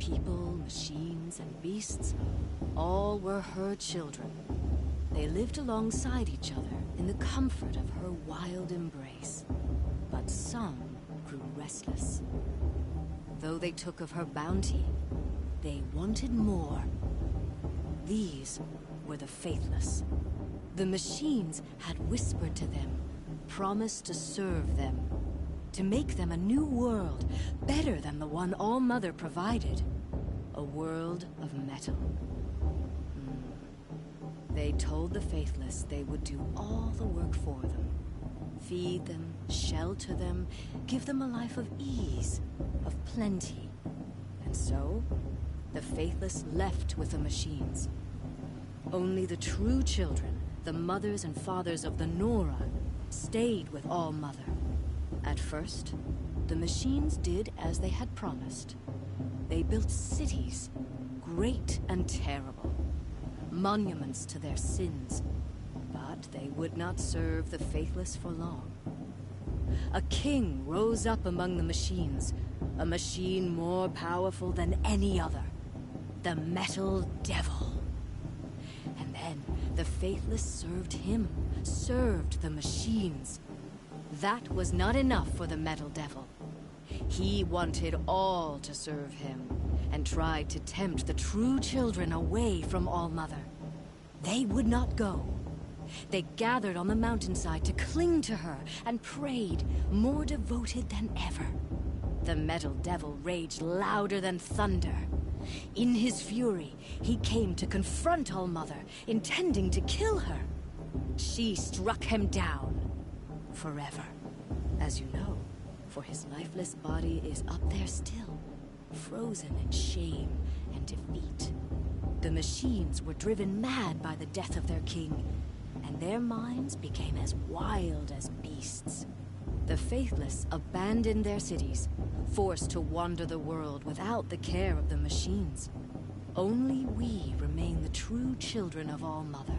People, machines, and beasts, all were her children. They lived alongside each other in the comfort of her wild embrace. But some grew restless. Though they took of her bounty, they wanted more. These were the faithless. The machines had whispered to them, promised to serve them, to make them a new world, better than the one All Mother provided. A world of metal. They told the faithless they would do all the work for them. Feed them, shelter them, give them a life of ease, of plenty. And so, the faithless left with the machines. Only the true children, the mothers and fathers of the Nora, stayed with All Mother. At first, the machines did as they had promised. They built cities, great and terrible, monuments to their sins, but they would not serve the faithless for long. A king rose up among the machines, a machine more powerful than any other, the Metal Devil. And then the faithless served him, served the machines. That was not enough for the Metal Devil. He wanted all to serve him, and tried to tempt the true children away from All Mother. They would not go. They gathered on the mountainside to cling to her and prayed, more devoted than ever. The Metal Devil raged louder than thunder. In his fury, he came to confront All Mother, intending to kill her. She struck him down. Forever. As you know, for his lifeless body is up there still, frozen in shame and defeat. The machines were driven mad by the death of their king, and their minds became as wild as beasts. The faithless abandoned their cities, forced to wander the world without the care of the machines. Only we remain the true children of All Mother.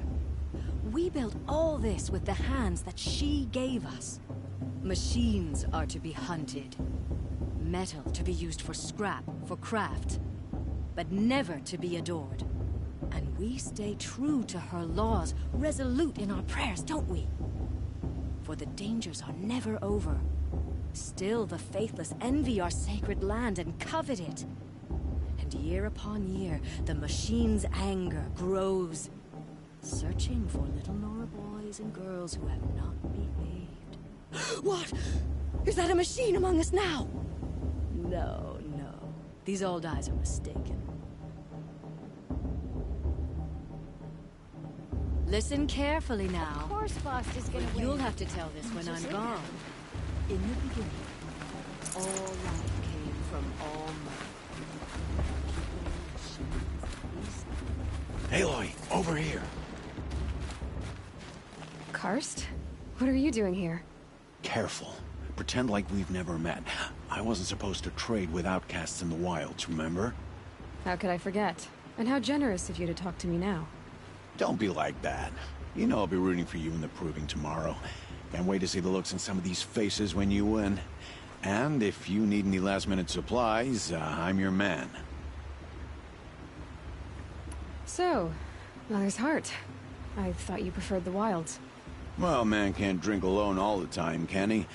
We built all this with the hands that she gave us. Machines are to be hunted. Metal to be used for scrap, for craft. But never to be adored. And we stay true to her laws, resolute in our prayers, don't we? For the dangers are never over. Still the faithless envy our sacred land and covet it. And year upon year, the machine's anger grows, searching for little Nora boys and girls who have not behaved. What? Is that a machine among us now? No, no. These old eyes are mistaken. Listen carefully now. Of course Faust is gonna win. You'll have to tell this when I'm gone. In the beginning, all life came from All Mother. Aloy, over here. Karst? What are you doing here? Careful. Pretend like we've never met. I wasn't supposed to trade with outcasts in the wilds, remember? How could I forget? And how generous of you to talk to me now. Don't be like that. You know I'll be rooting for you in the proving tomorrow. Can't wait to see the looks on some of these faces when you win. And if you need any last-minute supplies, I'm your man. So, Mother's Heart. I thought you preferred the wilds. Well, man can't drink alone all the time, can he?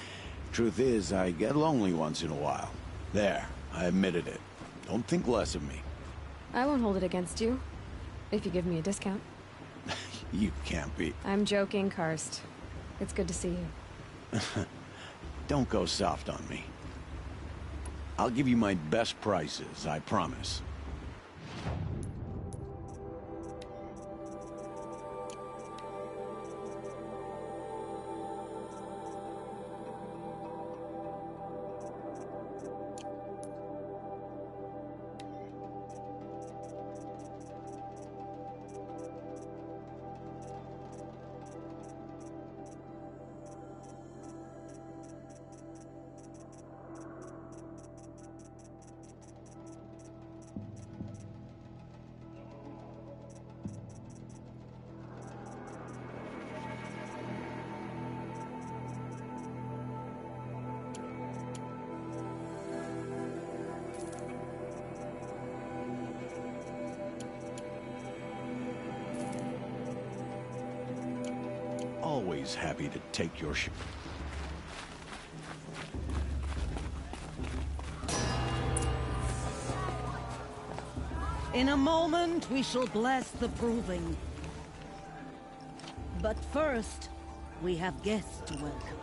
Truth is, I get lonely once in a while. There, I admitted it. Don't think less of me. I won't hold it against you, if you give me a discount. You can't be. I'm joking, Karst. It's good to see you. Don't go soft on me. I'll give you my best prices, I promise. always happy to take your In a moment, we shall bless the proving. But first, we have guests to welcome.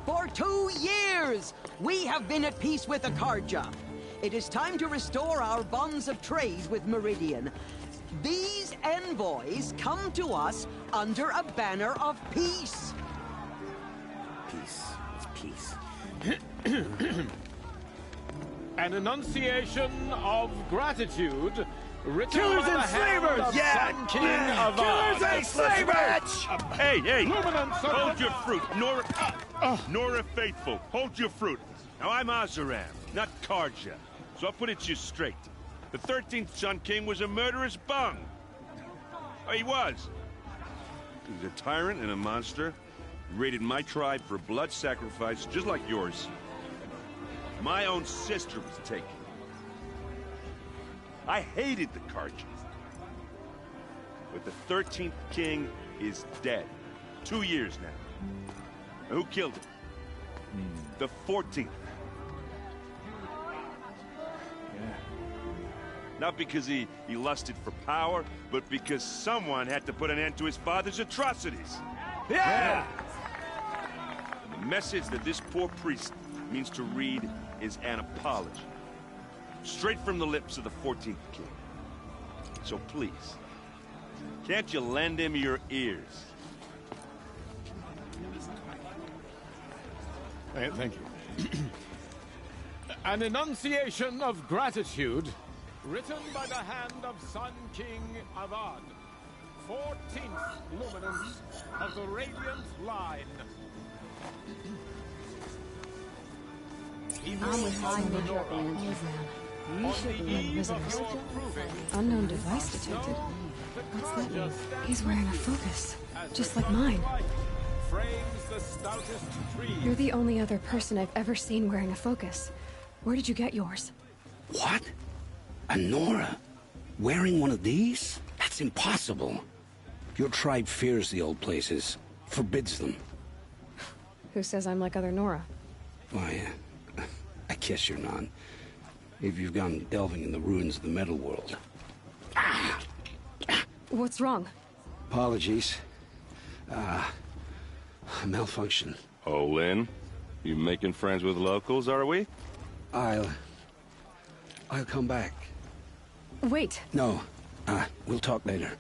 For 2 years, we have been at peace with Akarja. It is time to restore our bonds of trade with Meridian. These envoys come to us under a banner of peace. Peace. It's peace. An enunciation of gratitude written Killers by the and hand slavers! of Yeah! Sun King of Killers and slavers! Hey, hey! Luminance of- Hold your fruit, Nora Faithful. Hold your fruit. Now, I'm Azaram, not Karja. So I'll put it to you straight. The 13th Sun King was a murderous bung. Oh, he was. He was a tyrant and a monster. He raided my tribe for blood sacrifice, just like yours. My own sister was taken. I hated the Karja. But the 13th king is dead. 2 years now. And who killed him? The 14th. Not because he lusted for power, but because someone had to put an end to his father's atrocities. Yeah! The message that this poor priest means to read is an apology. Straight from the lips of the 14th king. So please, can't you lend him your ears? Thank you. An enunciation of gratitude written by the hand of Sun King Avad, 14th luminance of the Radiant Line. I'm with my major old man. You should be letting visitors. Unknown device detected. What's that mean? He's wearing a focus, just like mine. You're the only other person I've ever seen wearing a focus. Where did you get yours? What? A Nora? Wearing one of these? That's impossible. Your tribe fears the old places, forbids them. Who says I'm like other Nora? Why, I guess you're not. If you've gone delving in the ruins of the metal world. What's wrong? Apologies. Malfunction. Oh, Lynn? You making friends with locals, are we? I'll come back. Wait. No. We'll talk later.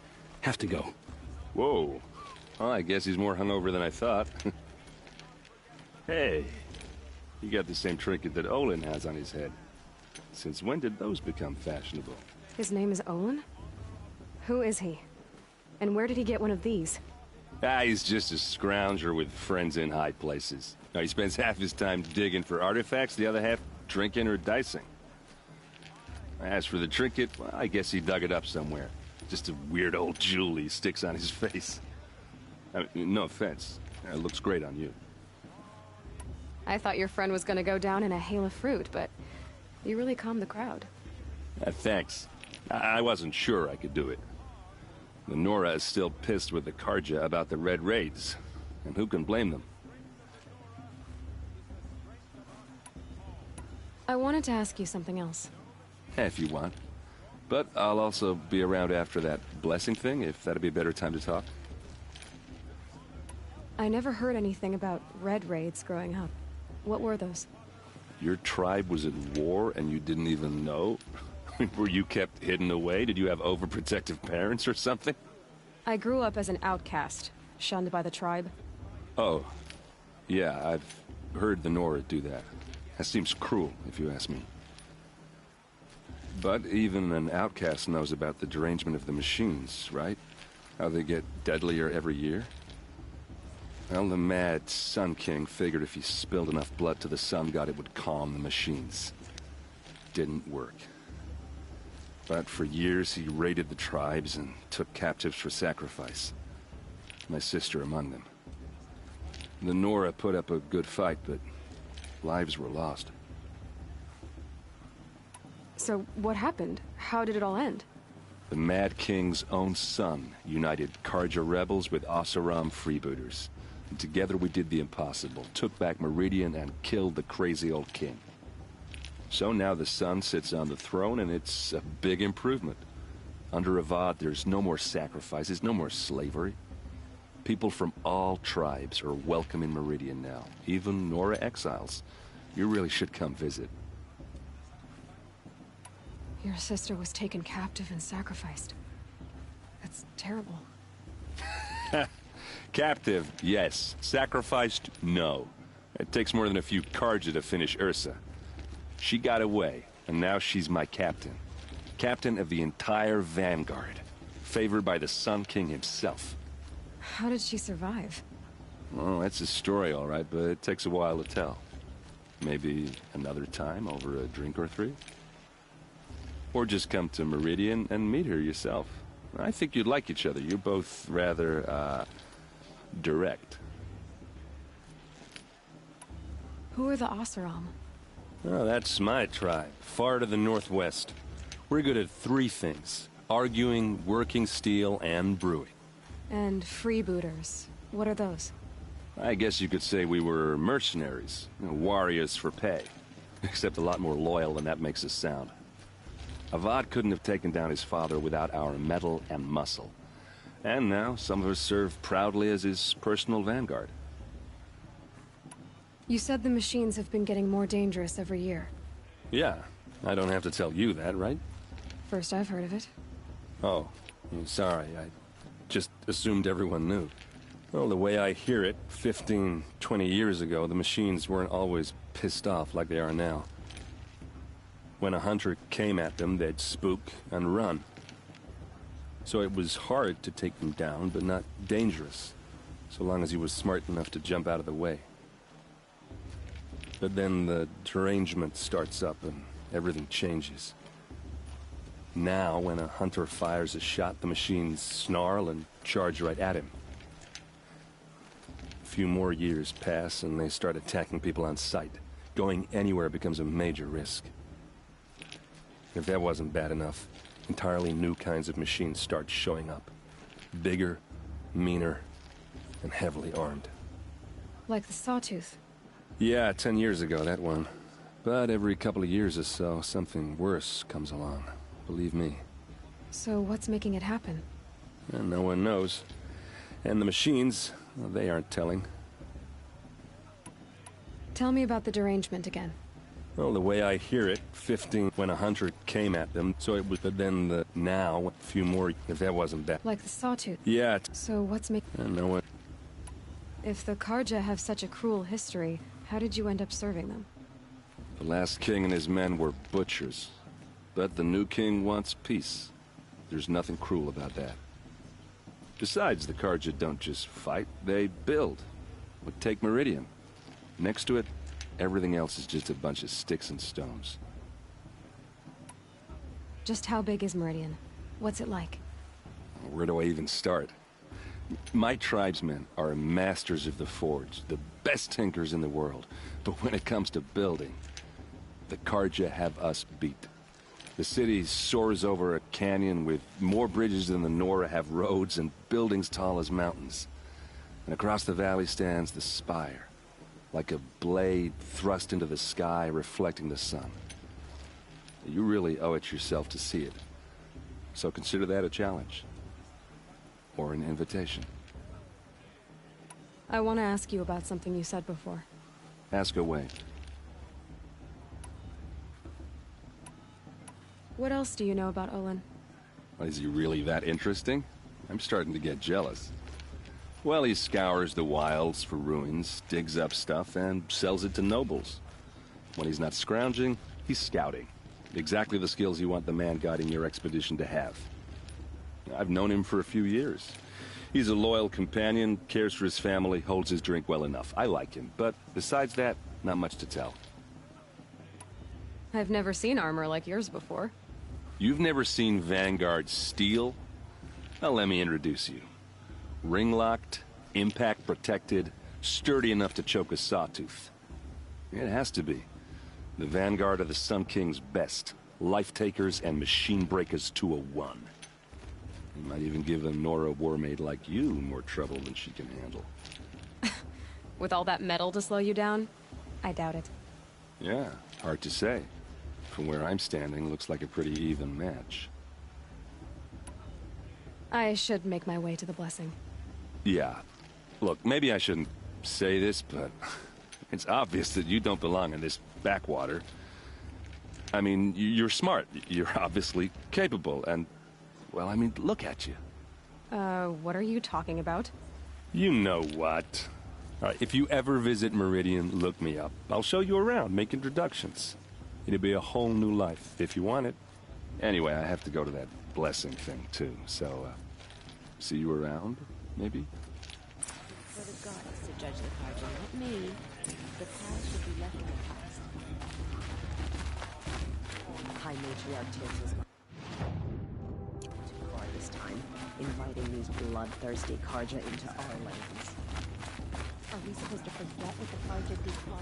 Have to go. Whoa. Well, I guess he's more hungover than I thought. Hey, you got the same trinket that Olin has on his head. Since when did those become fashionable? His name is Olin? Who is he? And where did he get one of these? He's just a scrounger with friends in high places. Now, he spends half his time digging for artifacts, the other half drinking or dicing. As for the trinket, well, I guess he dug it up somewhere. Just a weird old jewel he sticks on his face. I mean, no offense. It looks great on you. I thought your friend was gonna go down in a hail of fruit, but you really calmed the crowd. Thanks. I wasn't sure I could do it. The Nora is still pissed with the Karja about the Red Raids, and who can blame them? I wanted to ask you something else. If you want. But I'll also be around after that blessing thing, if that'd be a better time to talk. I never heard anything about Red Raids growing up. What were those? Your tribe was at war and you didn't even know? Were you kept hidden away? Did you have overprotective parents or something? I grew up as an outcast, shunned by the tribe. Oh. Yeah, I've heard the Nora do that. That seems cruel, if you ask me. But even an outcast knows about the derangement of the machines, right? How they get deadlier every year? Well, the mad Sun King figured if he spilled enough blood to the Sun God, it would calm the machines. Didn't work. But for years, he raided the tribes and took captives for sacrifice. My sister among them. The Nora put up a good fight, but lives were lost. So, what happened? How did it all end? The Mad King's own son united Karja rebels with Oseram freebooters. And together we did the impossible, took back Meridian and killed the crazy old king. So now the son sits on the throne, and it's a big improvement. Under Avad, there's no more sacrifices, no more slavery. People from all tribes are welcome in Meridian now, even Nora exiles. You really should come visit. Your sister was taken captive and sacrificed. That's terrible. Captive, yes. Sacrificed, no. It takes more than a few Karja to finish Ursa. She got away, and now she's my captain. Captain of the entire Vanguard. Favored by the Sun King himself. How did she survive? Well, that's a story, all right, but it takes a while to tell. Maybe another time over a drink or three? Or just come to Meridian and meet her yourself. I think you'd like each other. You're both rather, direct. Who are the Oseram? Oh, that's my tribe, far to the northwest. We're good at three things: arguing, working steel, and brewing. And freebooters. What are those? I guess you could say we were mercenaries, warriors for pay. Except a lot more loyal than that makes us sound. Avad couldn't have taken down his father without our metal and muscle. And now, some of us serve proudly as his personal vanguard. You said the machines have been getting more dangerous every year. Yeah, I don't have to tell you that, right? First I've heard of it. Oh, I'm sorry, I just assumed everyone knew. Well, the way I hear it, 15, 20 years ago, the machines weren't always pissed off like they are now. When a hunter came at them, they'd spook and run. So it was hard to take them down, but not dangerous, so long as he was smart enough to jump out of the way. But then the derangement starts up and everything changes. Now, when a hunter fires a shot, the machines snarl and charge right at him. A few more years pass and they start attacking people on sight. Going anywhere becomes a major risk. If that wasn't bad enough, entirely new kinds of machines start showing up. Bigger, meaner, and heavily armed. Like the Sawtooth. Yeah, 10 years ago, that one. But every couple of years or so, something worse comes along. Believe me. So what's making it happen? And no one knows. And the machines, well, they aren't telling. Tell me about the derangement again. Well, the way I hear it, 15 when a hunter came at them, so it was, but then now, a few more, if that wasn't bad. Like the Sawtooth? Yeah. So what's making... No one... If the Karja have such a cruel history, how did you end up serving them? The last king and his men were butchers. But the new king wants peace. There's nothing cruel about that. Besides, the Karja don't just fight, they build. Look, take Meridian. Next to it, everything else is just a bunch of sticks and stones. Just how big is Meridian? What's it like? Where do I even start? My tribesmen are masters of the forge, the best tinkers in the world. But when it comes to building, the Karja have us beat. The city soars over a canyon with more bridges than the Nora have roads and buildings tall as mountains. And across the valley stands the spire, like a blade thrust into the sky reflecting the sun. You really owe it yourself to see it. So consider that a challenge. Or an invitation. I want to ask you about something you said before. Ask away. What else do you know about Olin? Is he really that interesting? I'm starting to get jealous. Well, he scours the wilds for ruins, digs up stuff, and sells it to nobles. When he's not scrounging, he's scouting. Exactly the skills you want the man guiding your expedition to have. I've known him for a few years. He's a loyal companion, cares for his family, holds his drink well enough. I like him, but besides that, not much to tell. I've never seen armor like yours before. You've never seen Vanguard steel? Well, let me introduce you. Ring-locked, impact-protected, sturdy enough to choke a sawtooth. It has to be. The Vanguard are the Sun King's best. Life-takers and machine breakers to a one. It might even give a Nora warmaid like you more trouble than she can handle. With all that metal to slow you down? I doubt it. Yeah, hard to say. From where I'm standing, looks like a pretty even match. I should make my way to the blessing. Yeah. Look, maybe I shouldn't say this, but it's obvious that you don't belong in this backwater. I mean, you're smart. You're obviously capable, and, well, I mean, look at you. What are you talking about? You know what. All right, if you ever visit Meridian, look me up. I'll show you around, make introductions. It'll be a whole new life, if you want it. Anyway, I have to go to that blessing thing, too, so, see you around, maybe? For the gods to judge the Carja, not me. The past should be left in the past. High Matriarch Tibbs was to Kar this time, inviting these bloodthirsty Carja into our lands. Are we supposed to forget what the Carja did to our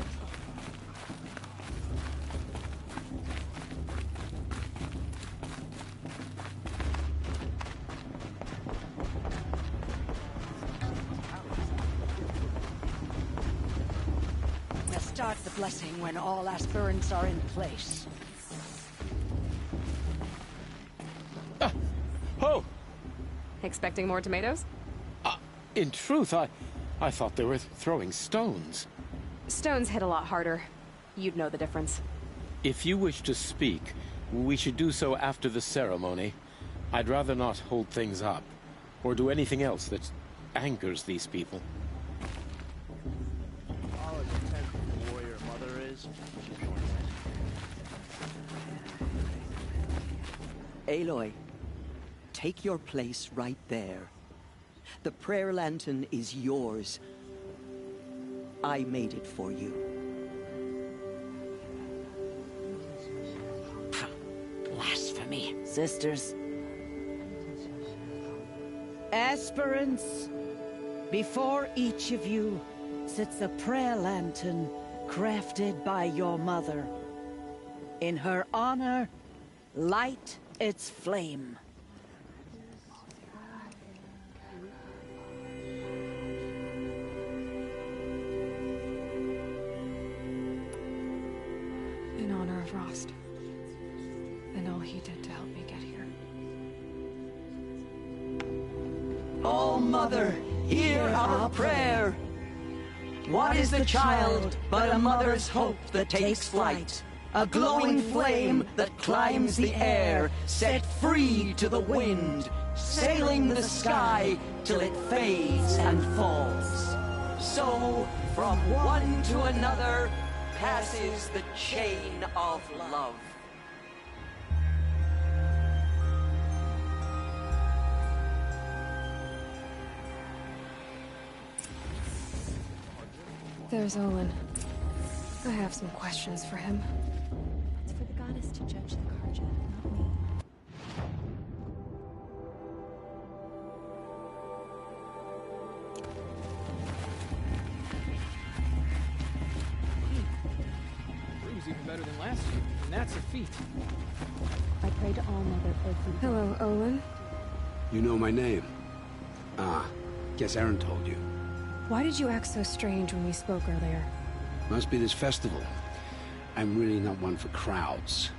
Start the blessing when all aspirants are in place. Oh! Expecting more tomatoes? In truth, I thought they were throwing stones. Stones hit a lot harder. You'd know the difference. If you wish to speak, we should do so after the ceremony. I'd rather not hold things up, or do anything else that angers these people. Aloy, take your place right there. The prayer lantern is yours. I made it for you. Blasphemy. Sisters. Aspirants, before each of you sits a prayer lantern crafted by your mother. In her honor, light its flame. In honor of Rost, and all he did to help me get here. Oh, Mother, hear our prayer. What is the child but a mother's hope that takes flight? A glowing flame that climbs the air, set free to the wind, sailing the sky till it fades and falls. So, from one to another, passes the chain of love. There's Olin. I have some questions for him. It's for the goddess to judge the Carja, not me. Room's even better than last year, and that's a feat. I pray to All Mother every day. Hello, Olin. You know my name? Ah, guess Aaron told you. Why did you act so strange when we spoke earlier? Must be this festival. I'm really not one for crowds.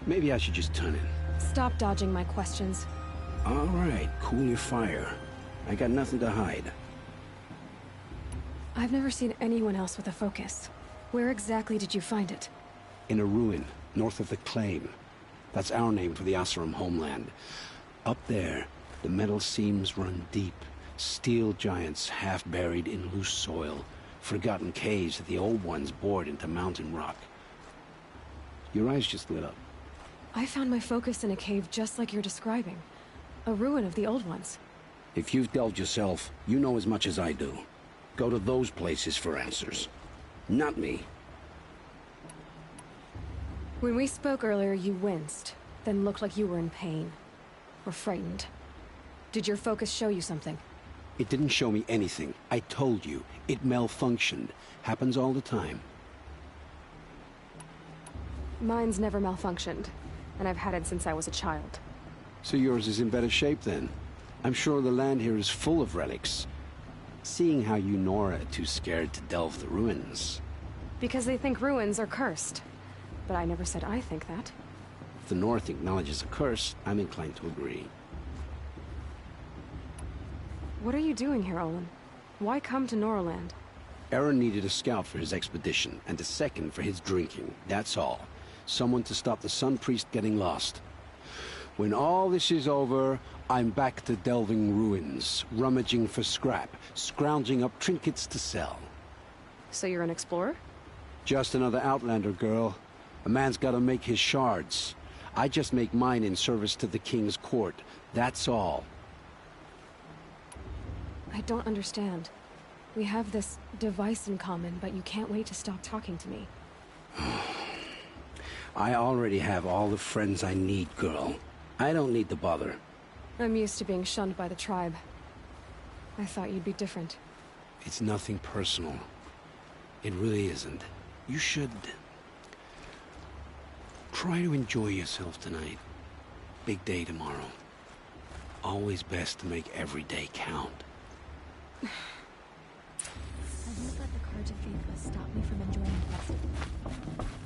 Maybe I should just turn in. Stop dodging my questions. All right, cool your fire. I got nothing to hide. I've never seen anyone else with a focus. Where exactly did you find it? In a ruin, north of the Claim. That's our name for the Oseram homeland. Up there, the metal seams run deep. Steel giants half buried in loose soil. Forgotten caves that the old ones bored into mountain rock. Your eyes just lit up. I found my focus in a cave just like you're describing. A ruin of the old ones. If you've delved yourself, you know as much as I do. Go to those places for answers. Not me. When we spoke earlier, you winced, then looked like you were in pain. Or frightened. Did your focus show you something? It didn't show me anything. I told you. It malfunctioned. Happens all the time. Mine's never malfunctioned, and I've had it since I was a child. So yours is in better shape then. I'm sure the land here is full of relics. Seeing how you Nora are too scared to delve the ruins. Because they think ruins are cursed. But I never said I think that. If the North acknowledges a curse, I'm inclined to agree. What are you doing here, Olin? Why come to Noraland? Aaron needed a scout for his expedition, and a second for his drinking. That's all. Someone to stop the Sun Priest getting lost. When all this is over, I'm back to delving ruins, rummaging for scrap, scrounging up trinkets to sell. So you're an explorer? Just another Outlander, girl. A man's gotta make his shards. I just make mine in service to the King's court. That's all. I don't understand. We have this device in common, but you can't wait to stop talking to me. I already have all the friends I need, girl. I don't need the bother. I'm used to being shunned by the tribe. I thought you'd be different. It's nothing personal. It really isn't. You should... try to enjoy yourself tonight. Big day tomorrow. Always best to make every day count. I won't let the Cards of Faithless stop me from enjoying the festival.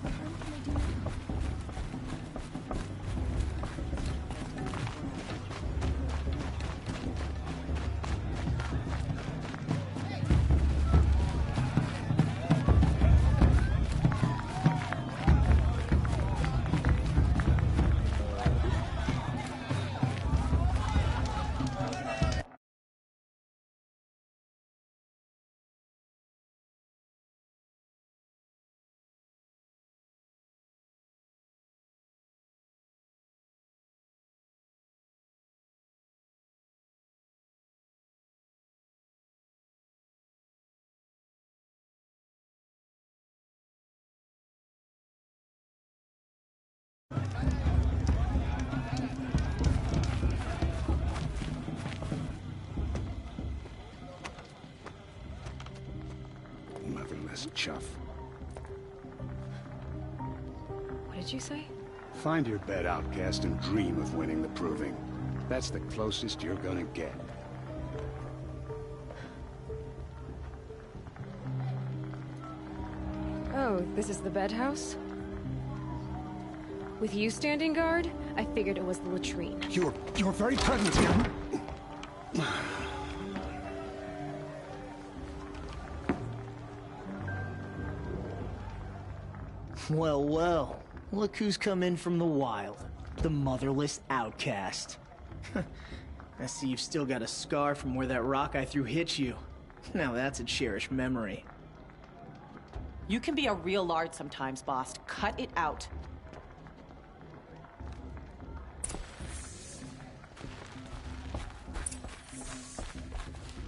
What can I do now? Motherless chuff. What did you say? Find your bed, outcast, and dream of winning the proving. That's the closest you're gonna get. Oh, this is the bedhouse? With you standing guard, I figured it was the latrine. Your very presence here. Well, well. Look who's come in from the wild. The motherless outcast. I see you've still got a scar from where that rock I threw hit you. Now that's a cherished memory. You can be a real lard sometimes, boss. Cut it out.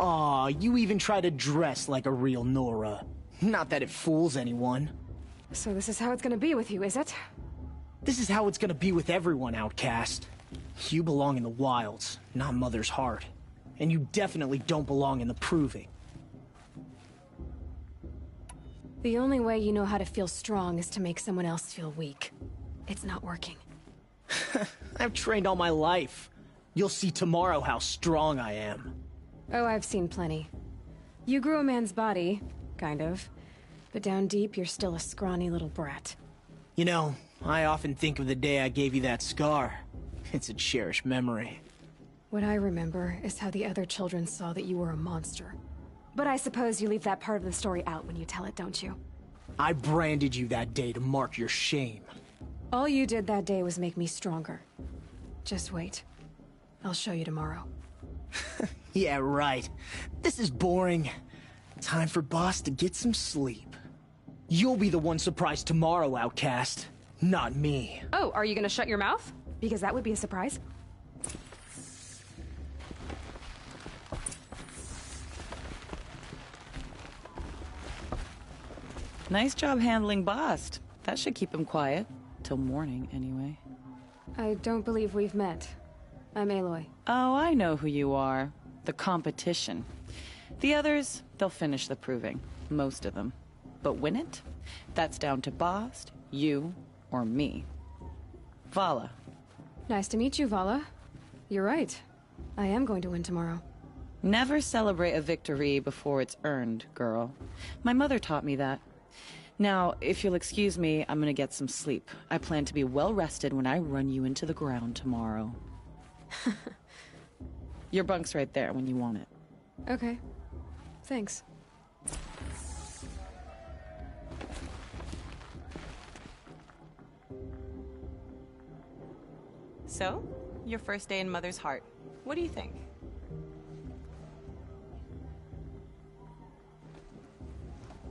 Aw, you even try to dress like a real Nora. Not that it fools anyone. So this is how it's gonna be with you, is it? This is how it's gonna be with everyone, outcast. You belong in the wilds, not Mother's heart. And you definitely don't belong in the proving. The only way you know how to feel strong is to make someone else feel weak. It's not working. I've trained all my life. You'll see tomorrow how strong I am. Oh, I've seen plenty. You grew a man's body, kind of. But down deep, you're still a scrawny little brat. You know, I often think of the day I gave you that scar. It's a cherished memory. What I remember is how the other children saw that you were a monster. But I suppose you leave that part of the story out when you tell it, don't you? I branded you that day to mark your shame. All you did that day was make me stronger. Just wait. I'll show you tomorrow. Yeah, right. This is boring. Time for Boss to get some sleep. You'll be the one surprised tomorrow, outcast. Not me. Oh, are you gonna shut your mouth? Because that would be a surprise. Nice job handling Bast. That should keep him quiet. Till morning, anyway. I don't believe we've met. I'm Aloy. Oh, I know who you are. The competition. The others, they'll finish the proving. Most of them. But win it? That's down to Bast, you, or me. Vala. Nice to meet you, Vala. You're right. I am going to win tomorrow. Never celebrate a victory before it's earned, girl. My mother taught me that. Now, if you'll excuse me, I'm gonna get some sleep. I plan to be well rested when I run you into the ground tomorrow. Your bunk's right there when you want it. Okay. Thanks. So, your first day in Mother's Heart. What do you think?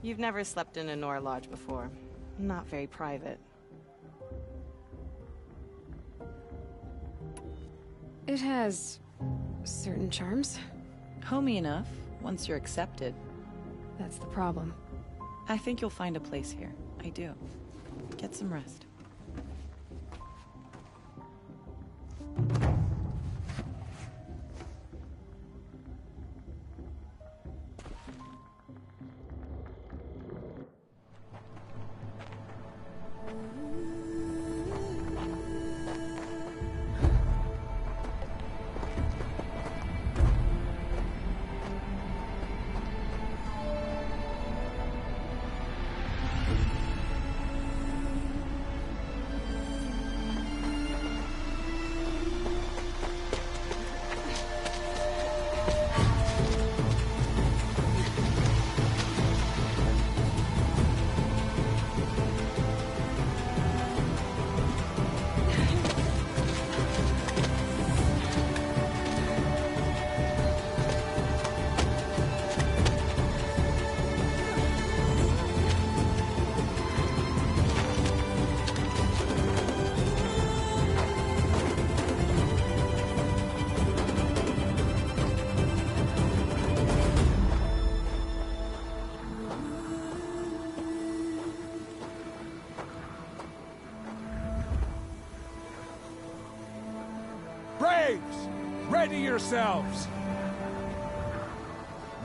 You've never slept in a Nora lodge before. Not very private. It has certain charms. Homey enough, once you're accepted. That's the problem. I think you'll find a place here. I do. Get some rest. Braves! Ready yourselves!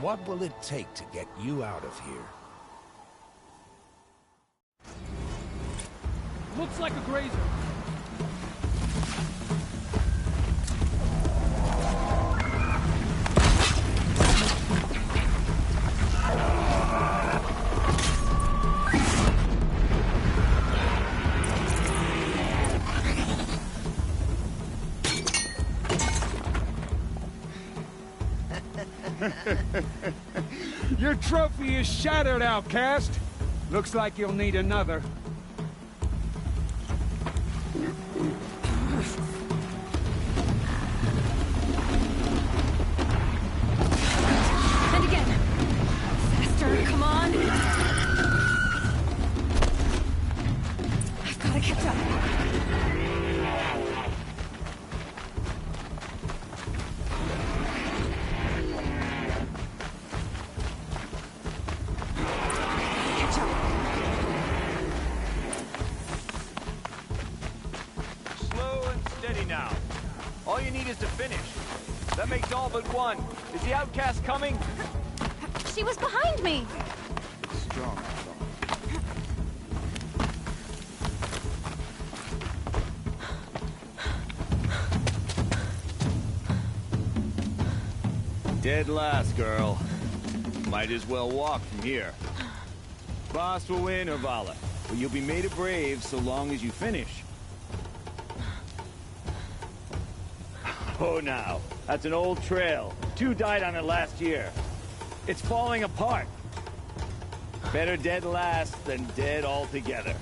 What will it take to get you out of here? Looks like a grazer. Your trophy is shattered, outcast. Looks like you'll need another. And again. Faster, come on. I've got to catch up. Now. All you need is to finish. That makes all but one. Is the outcast coming? She was behind me! Strong. Dead last, girl. Might as well walk from here. Boss will win or Vala, but you'll be made a brave so long as you finish. Oh, now. That's an old trail. 2 died on it last year. It's falling apart. Better dead last than dead altogether.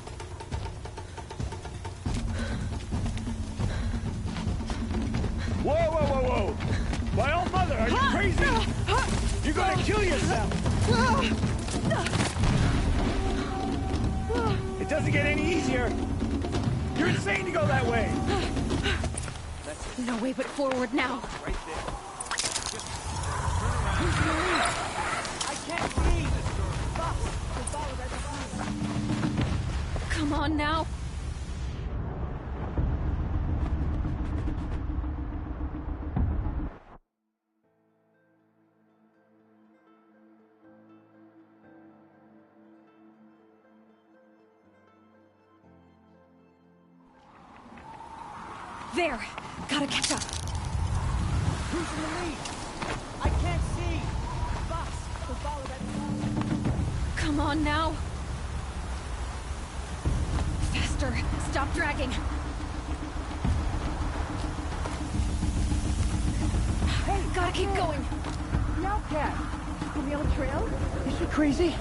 Whoa, whoa, whoa, whoa! My old mother, are you crazy? You're gonna kill yourself! It doesn't get any easier! You're insane to go that way! No way but forward now. Right there. I can't see! Come on now. There! Gotta catch up. Who's in the lead? I can't see. Boss, we'll follow that. Come on now. Faster. Stop dragging. Hey, gotta keep going. The outcast. On the other trail? Is she crazy?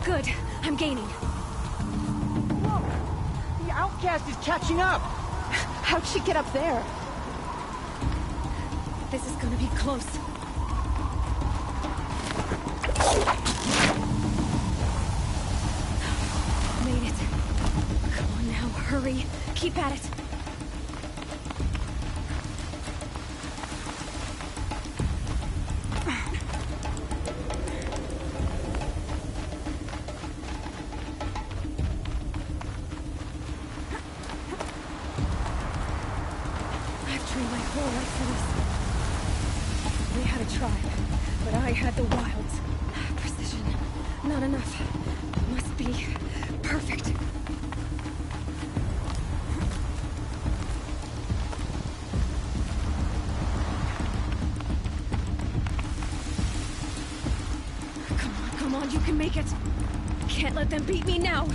Good. I'm gaining. Whoa! The outcast is catching up! How'd she get up there? This is gonna be close. Made it. Come on now, hurry. Keep at it. I had the wilds. Precision. Not enough. Must be perfect. Come on, you can make it. Can't let them beat me now.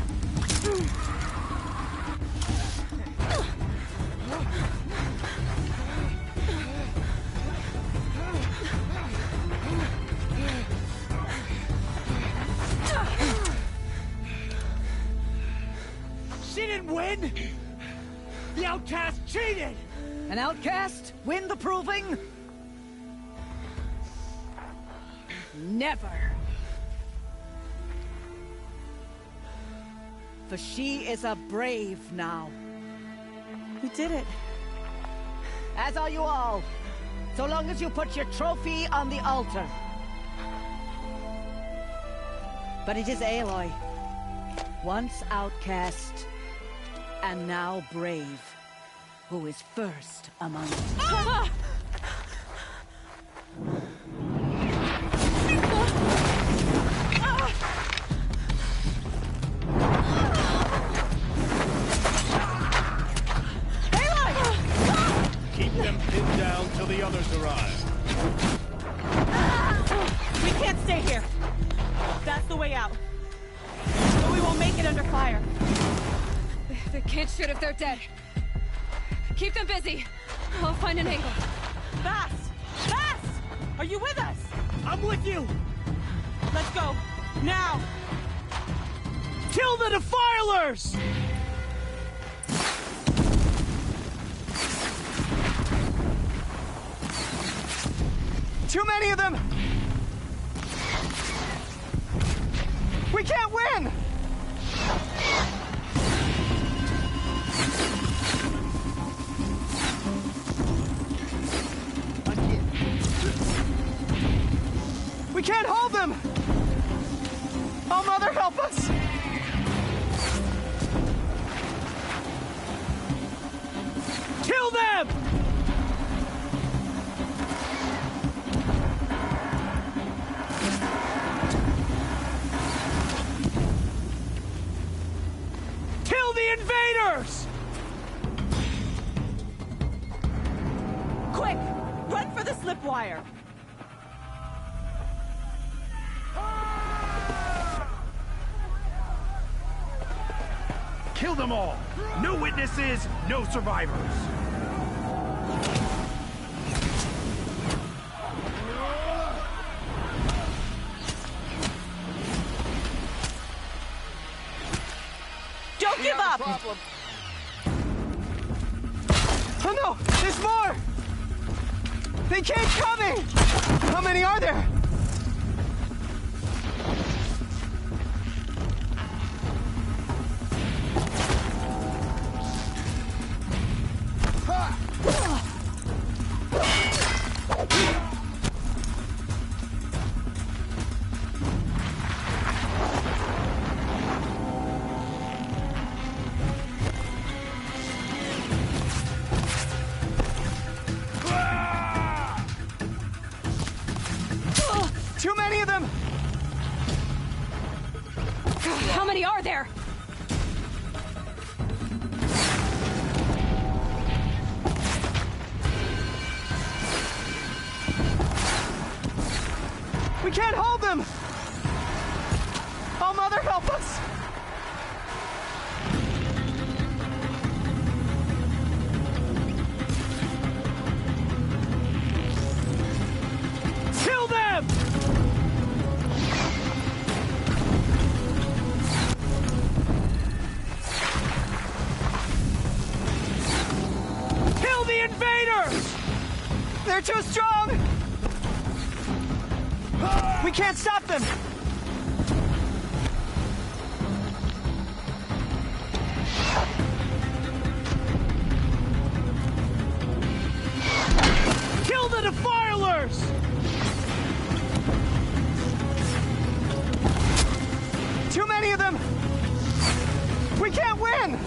The outcast cheated! An outcast? Win the proving? Never. For she is a brave now. We did it. As are you all. So long as you put your trophy on the altar. But it is Aloy. Once outcast, and now brave, who is first among us. Ah! Keep them pinned down till the others arrive. We can't stay here. That's the way out. But we won't make it under fire. They can't shoot if they're dead. Keep them busy. I'll find an angle. Fast! Fast! Are you with us? I'm with you! Let's go. Now! Kill the defilers! Too many of them! We can't win! We can't hold them! Oh, Mother, help us! Kill them! Kill the invaders! Quick! Run for the slipwire! Kill them all! No witnesses, no survivors! Don't give up! Oh no! There's more! They keep coming! How many are there? them! Oh, Mother, help us! Kill them! Kill the invaders! They're too strong! We can't stop them! Kill the defilers! Too many of them! We can't win!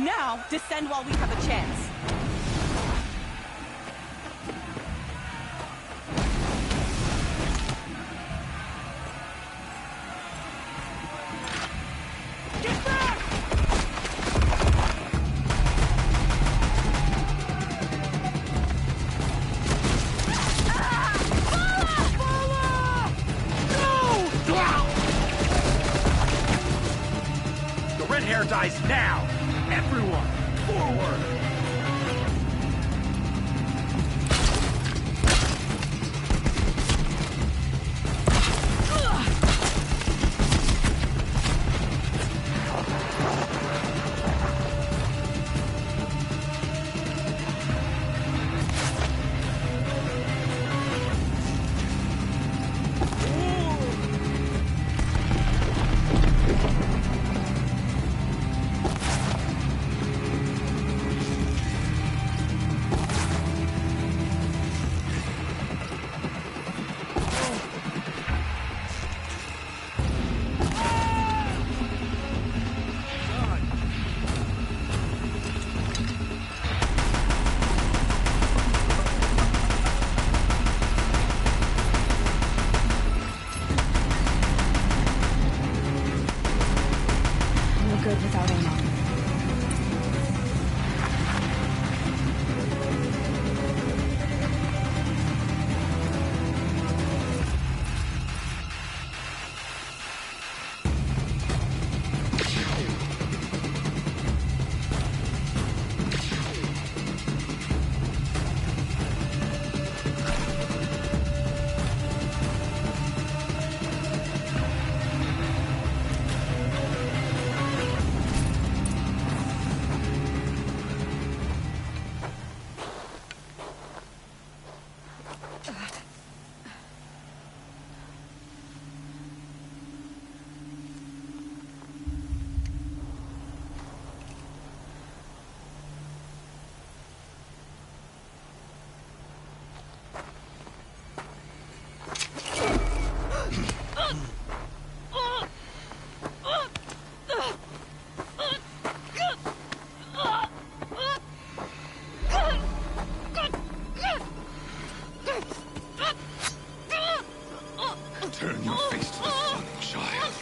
Now, descend while we have a chance. The red hair dies now! Everyone, forward! Good without ammo. Turn your face to the sun, child.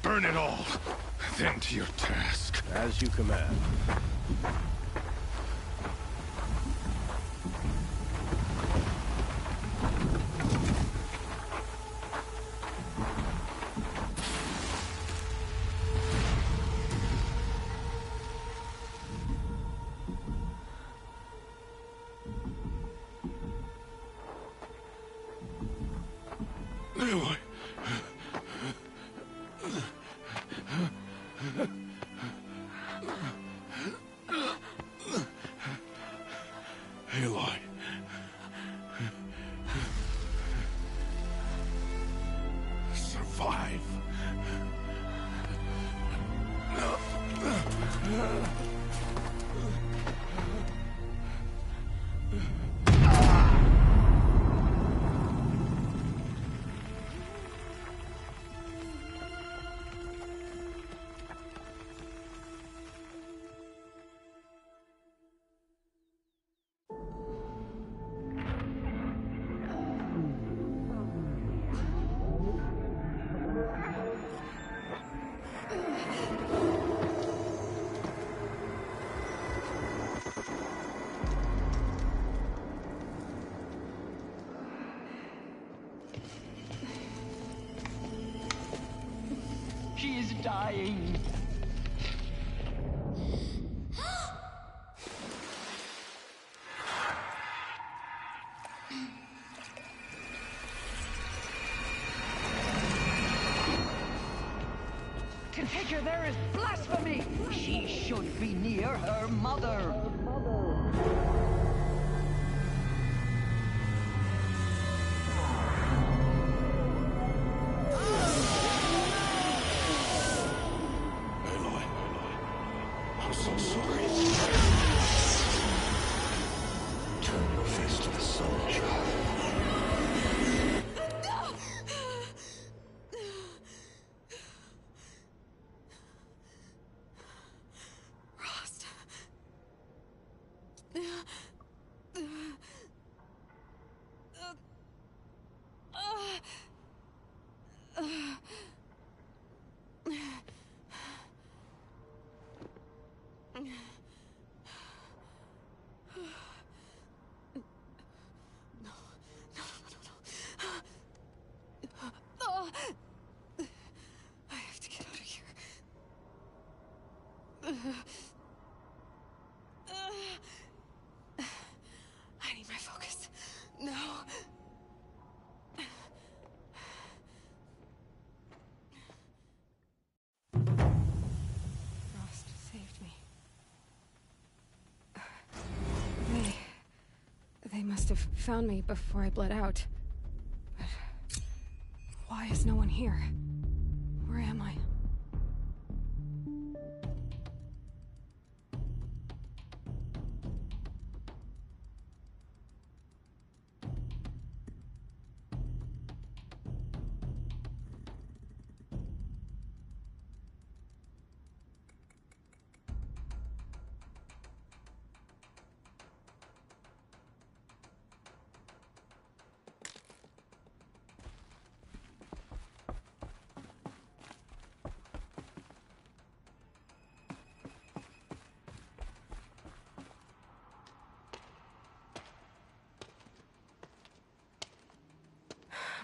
Burn it all, then to your task. As you command. Aloy. Survive. She is dying. To take her there is blasphemy. She should be near her mother. I'm so sorry. Turn your face to the sun, child. Rost. I have to get out of here. I need my focus. No. Rost saved me. They must have found me before I bled out. But why is no one here? Where am I?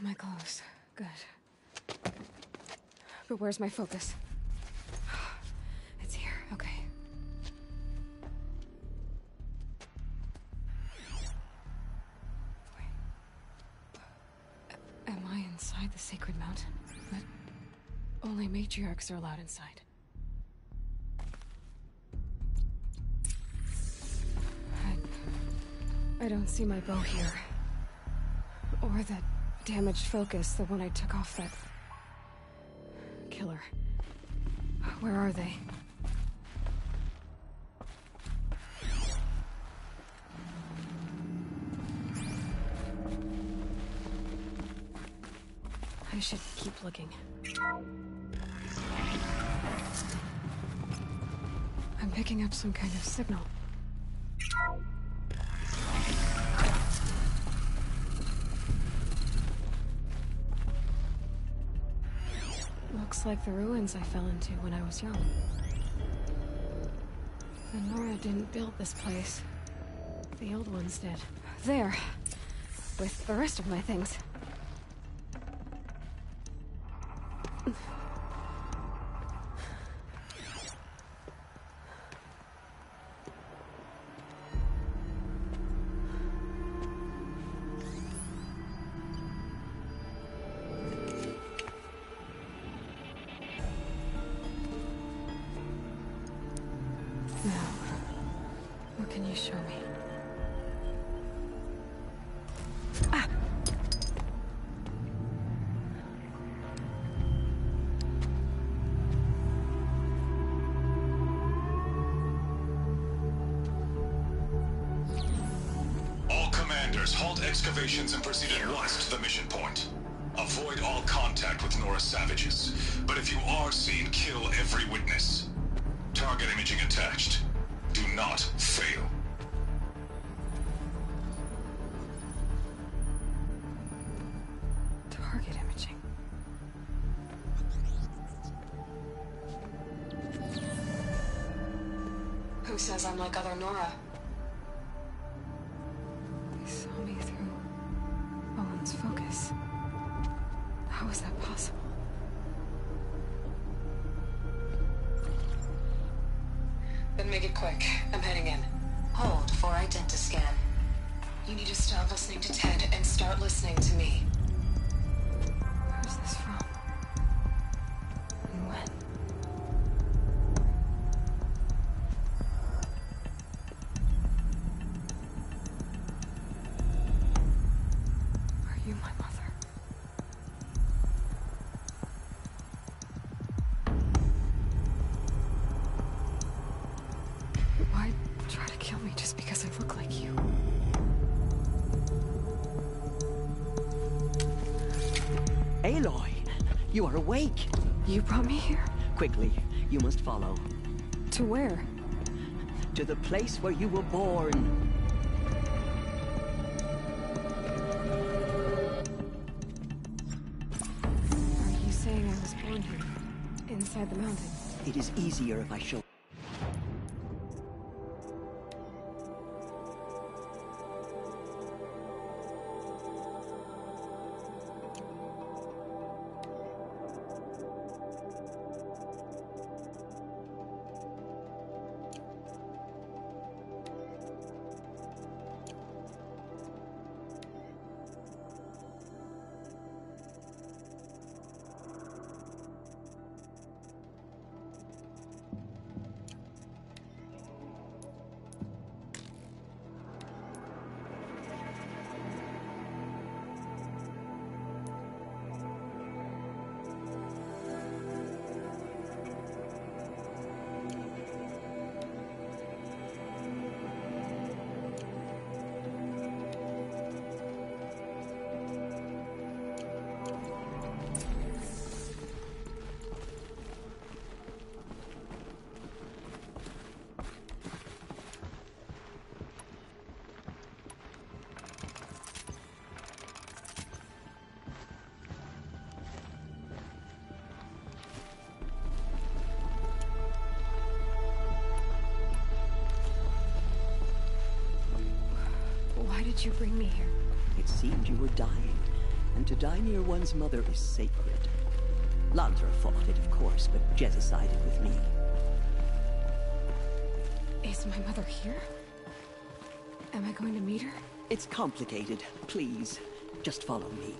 My clothes. Good. But where's my focus? It's here. Okay. Wait. Am I inside the sacred mountain? But only matriarchs are allowed inside. I don't see my bow here. Or that damaged focus, the one I took off that killer. Where are they? I should keep looking. I'm picking up some kind of signal. Looks like the ruins I fell into when I was young. The Nora didn't build this place. The old ones did. There. With the rest of my things. Now, what can you show me? Operators, halt excavations and proceed at once to the mission point. Avoid all contact with Nora savages. But if you are seen, kill every witness. Target imaging attached. Do not fail. Target imaging. Who says I'm like other Nora? They saw me through Owen's focus. How is that possible? Then make it quick. I'm heading in. Hold for identiscan. You need to stop listening to Ted and start listening to me. Who's this from? And when? Are you my mother? Why try to kill me just because I look like you? Aloy, you are awake. You brought me here? Quickly, you must follow. To where? To the place where you were born. Are you saying I was born here? Inside the mountain? It is easier if I show. Why did you bring me here? It seemed you were dying, and to die near one's mother is sacred. Lantra fought it, of course, but Jezza sided with me. Is my mother here? Am I going to meet her? It's complicated. Please, just follow me.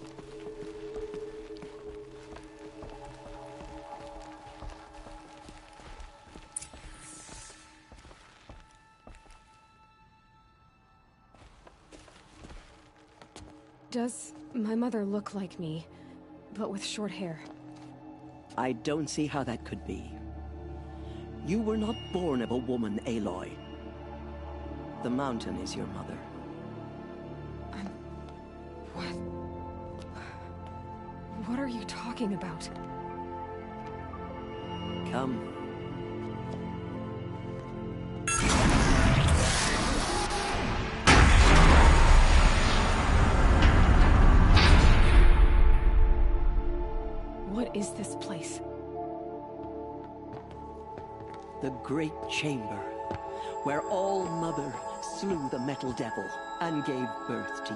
Does my mother look like me, but with short hair? I don't see how that could be. You were not born of a woman, Aloy. The mountain is your mother. What? What are you talking about? Come. What is this place? The Great Chamber, where All Mother slew the Metal Devil and gave birth to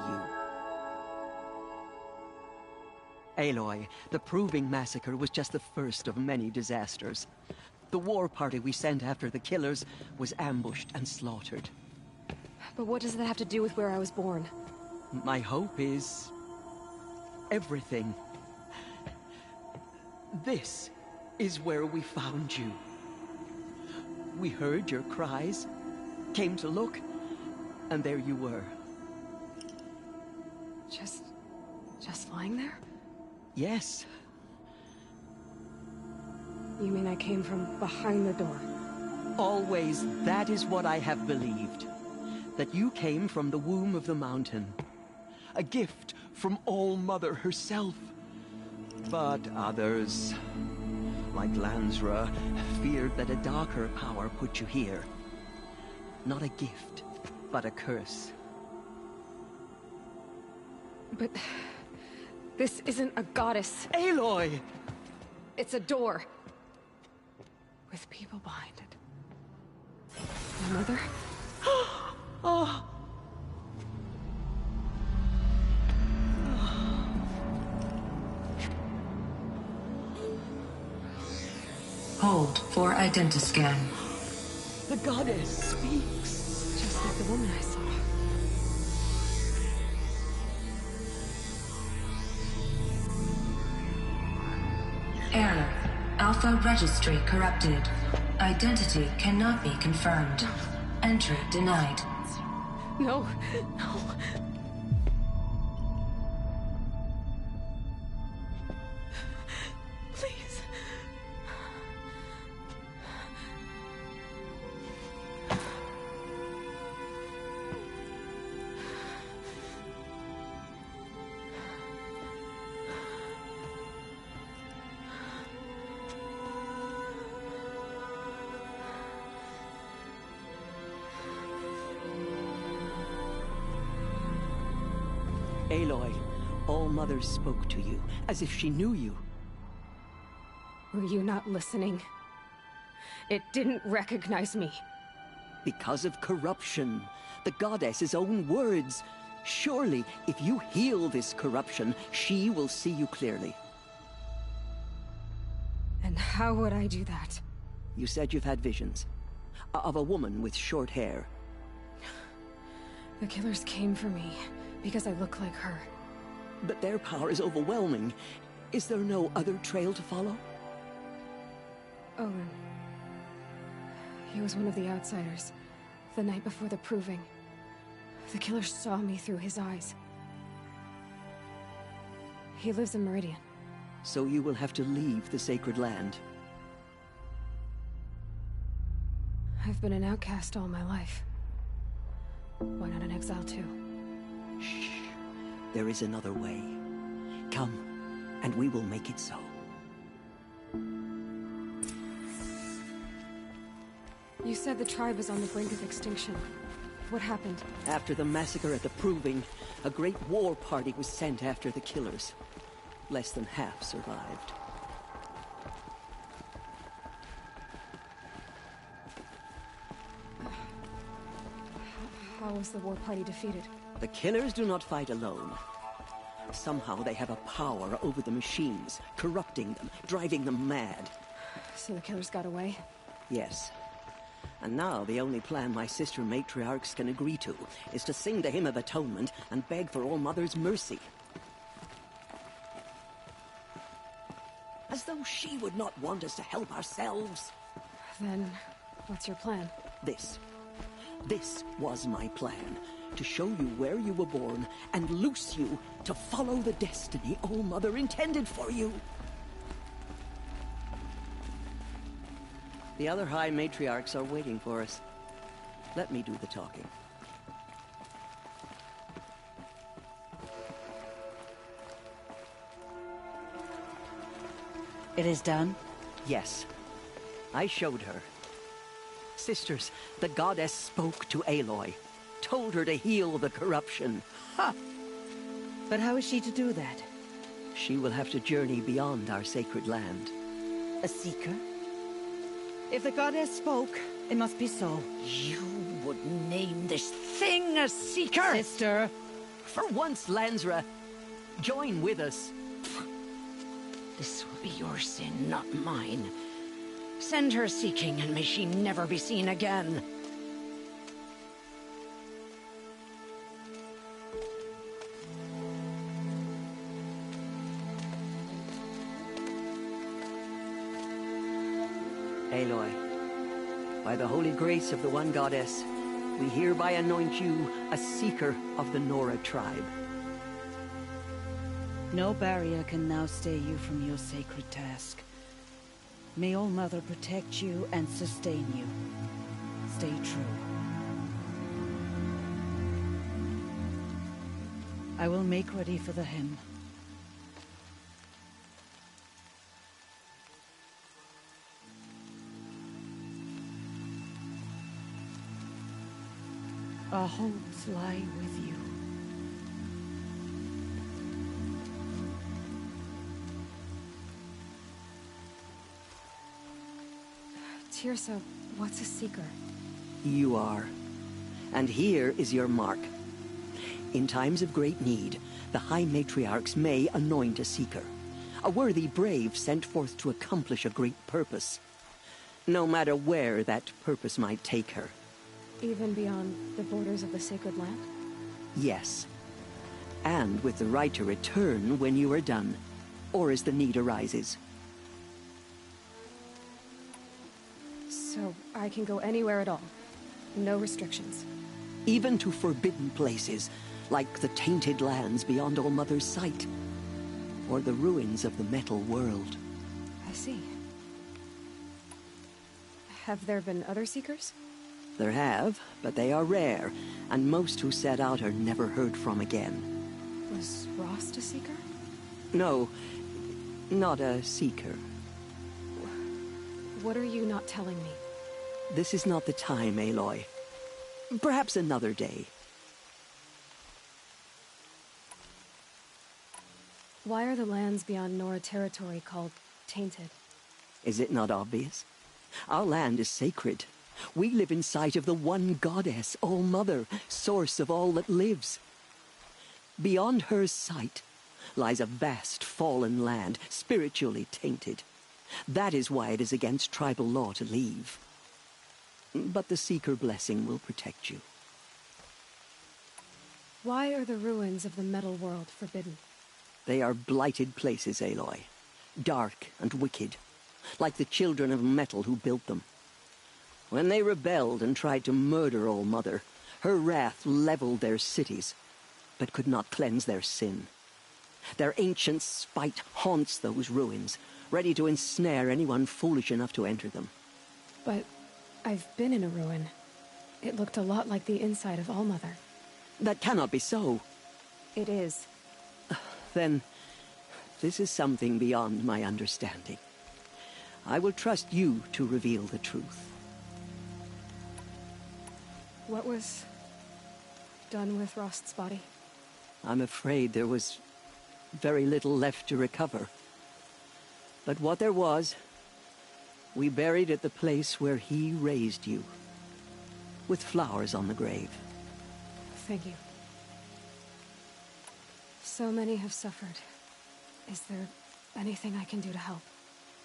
you. Aloy, the Proving Massacre was just the first of many disasters. The war party we sent after the killers was ambushed and slaughtered. But what does that have to do with where I was born? My hope is everything. This is where we found you. We heard your cries, came to look, and there you were. Just lying there? Yes. You mean I came from behind the door? Always, that is what I have believed. That you came from the womb of the mountain. a gift from All Mother herself. But others, like Lansra, feared that a darker power put you here. Not a gift, but a curse. But this isn't a goddess. Aloy! It's a door. With people behind it. My mother? Oh! Hold for identiscan. The goddess speaks. Just like the woman I saw. Error. Alpha registry corrupted. Identity cannot be confirmed. Entry denied. No, no. Please. Aloy, All Mother spoke to you, as if she knew you. Were you not listening? It didn't recognize me. Because of corruption. The goddess's own words. Surely, if you heal this corruption, she will see you clearly. And how would I do that? You said you've had visions. Of a woman with short hair. The killers came for me because I look like her. But their power is overwhelming. Is there no other trail to follow? Owen. He was one of the outsiders. The night before the proving. The killer saw me through his eyes. He lives in Meridian. So you will have to leave the sacred land. I've been an outcast all my life. Why not an exile too? Shh. There is another way. Come, and we will make it so. You said the tribe is on the brink of extinction. What happened? After the massacre at the Proving, a great war party was sent after the killers. Less than half survived. How was the war party defeated? The killers do not fight alone. Somehow they have a power over the machines, corrupting them, driving them mad. So the killers got away? Yes. And now the only plan my sister matriarchs can agree to is to sing the Hymn of Atonement and beg for All Mother's mercy. As though she would not want us to help ourselves. Then, what's your plan? This was my plan. To show you where you were born and loose you to follow the destiny All Mother intended for you. The other High Matriarchs are waiting for us. Let me do the talking. It is done? Yes. I showed her. Sisters, the goddess spoke to Aloy. Told her to heal the corruption. Ha! But how is she to do that? She will have to journey beyond our sacred land. A seeker? If the goddess spoke, it must be so. You would name this thing a seeker? Sister! For once, Lansra, join with us. This will be your sin, not mine. Send her seeking, and may she never be seen again. Aloy, by the holy grace of the One Goddess, we hereby anoint you a seeker of the Nora tribe. No barrier can now stay you from your sacred task. May All Mother protect you and sustain you. Stay true. I will make ready for the hymn. Our hopes lie with you. Tirsa, what's a seeker? You are. And here is your mark. In times of great need, the High Matriarchs may anoint a seeker. A worthy brave sent forth to accomplish a great purpose. No matter where that purpose might take her. Even beyond the borders of the sacred land? Yes. And with the right to return when you are done, or as the need arises. So I can go anywhere at all? No restrictions? Even to forbidden places, like the tainted lands beyond All Mother's sight. Or the ruins of the metal world. I see. Have there been other seekers? There have, but they are rare, and most who set out are never heard from again. Was Rost a seeker? No, not a seeker. What are you not telling me? This is not the time, Aloy. Perhaps another day. Why are the lands beyond Nora territory called tainted? Is it not obvious? Our land is sacred. We live in sight of the one goddess, All-Mother, source of all that lives. Beyond her sight lies a vast fallen land, spiritually tainted. That is why it is against tribal law to leave. But the Seeker blessing will protect you. Why are the ruins of the metal world forbidden? They are blighted places, Aloy. Dark and wicked, like the children of metal who built them. When they rebelled and tried to murder All-Mother, her wrath leveled their cities, but could not cleanse their sin. Their ancient spite haunts those ruins, ready to ensnare anyone foolish enough to enter them. But I've been in a ruin. It looked a lot like the inside of All-Mother. That cannot be so. It is. Then, this is something beyond my understanding. I will trust you to reveal the truth. What was done with Rost's body? I'm afraid there was very little left to recover. But what there was, we buried at the place where he raised you, with flowers on the grave. Thank you. So many have suffered. Is there anything I can do to help?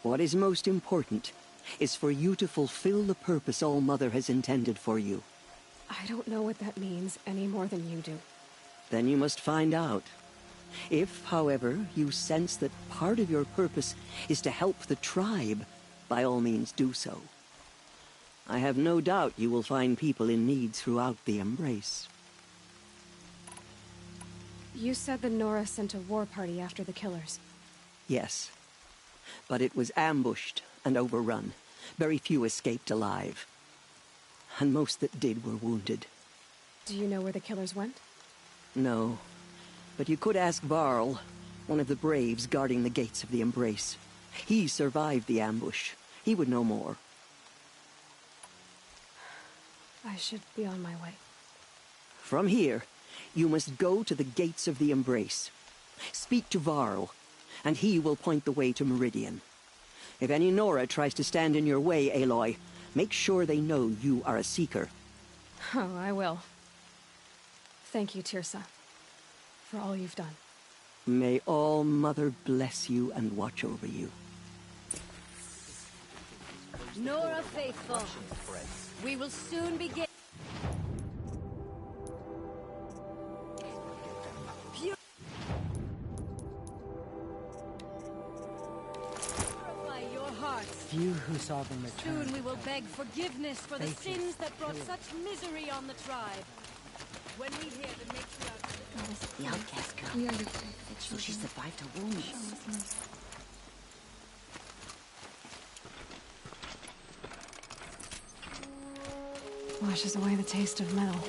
What is most important is for you to fulfill the purpose All-Mother has intended for you. I don't know what that means any more than you do. Then you must find out. If, however, you sense that part of your purpose is to help the tribe, by all means do so. I have no doubt you will find people in need throughout the Embrace. You said the Nora sent a war party after the killers. Yes. But it was ambushed and overrun. Very few escaped alive. And most that did were wounded. Do you know where the killers went? No. But you could ask Varl, one of the braves guarding the gates of the Embrace. He survived the ambush. He would know more. I should be on my way. From here, you must go to the gates of the Embrace. Speak to Varl, and he will point the way to Meridian. If any Nora tries to stand in your way, Aloy, make sure they know you are a Seeker. Oh, I will. Thank you, Tirsa, for all you've done. May All-Mother bless you and watch over you. Nora faithful, we will soon begin. Purify your hearts. Few who saw them return. Soon we will beg forgiveness for the sins that brought such misery on the tribe. When we hear the matriarch... The outcast girl. We are your So she survived her wounds. Washes away the taste of metal.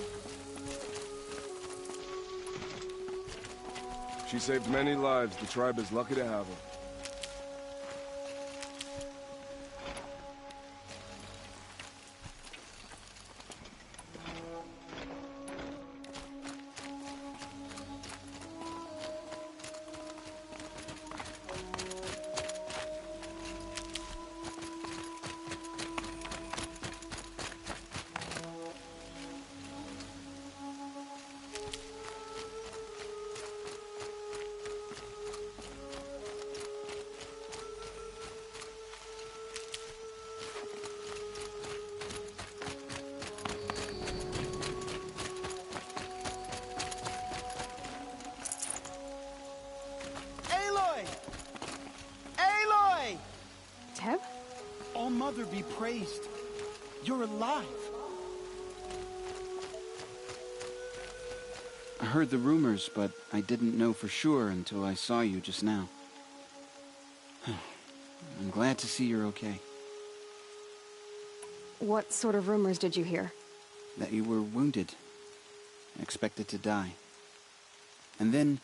She saved many lives. The tribe is lucky to have her. Teb? All-Mother be praised. You're alive. I heard the rumors, but I didn't know for sure until I saw you just now. I'm glad to see you're okay. What sort of rumors did you hear? That you were wounded, expected to die. And then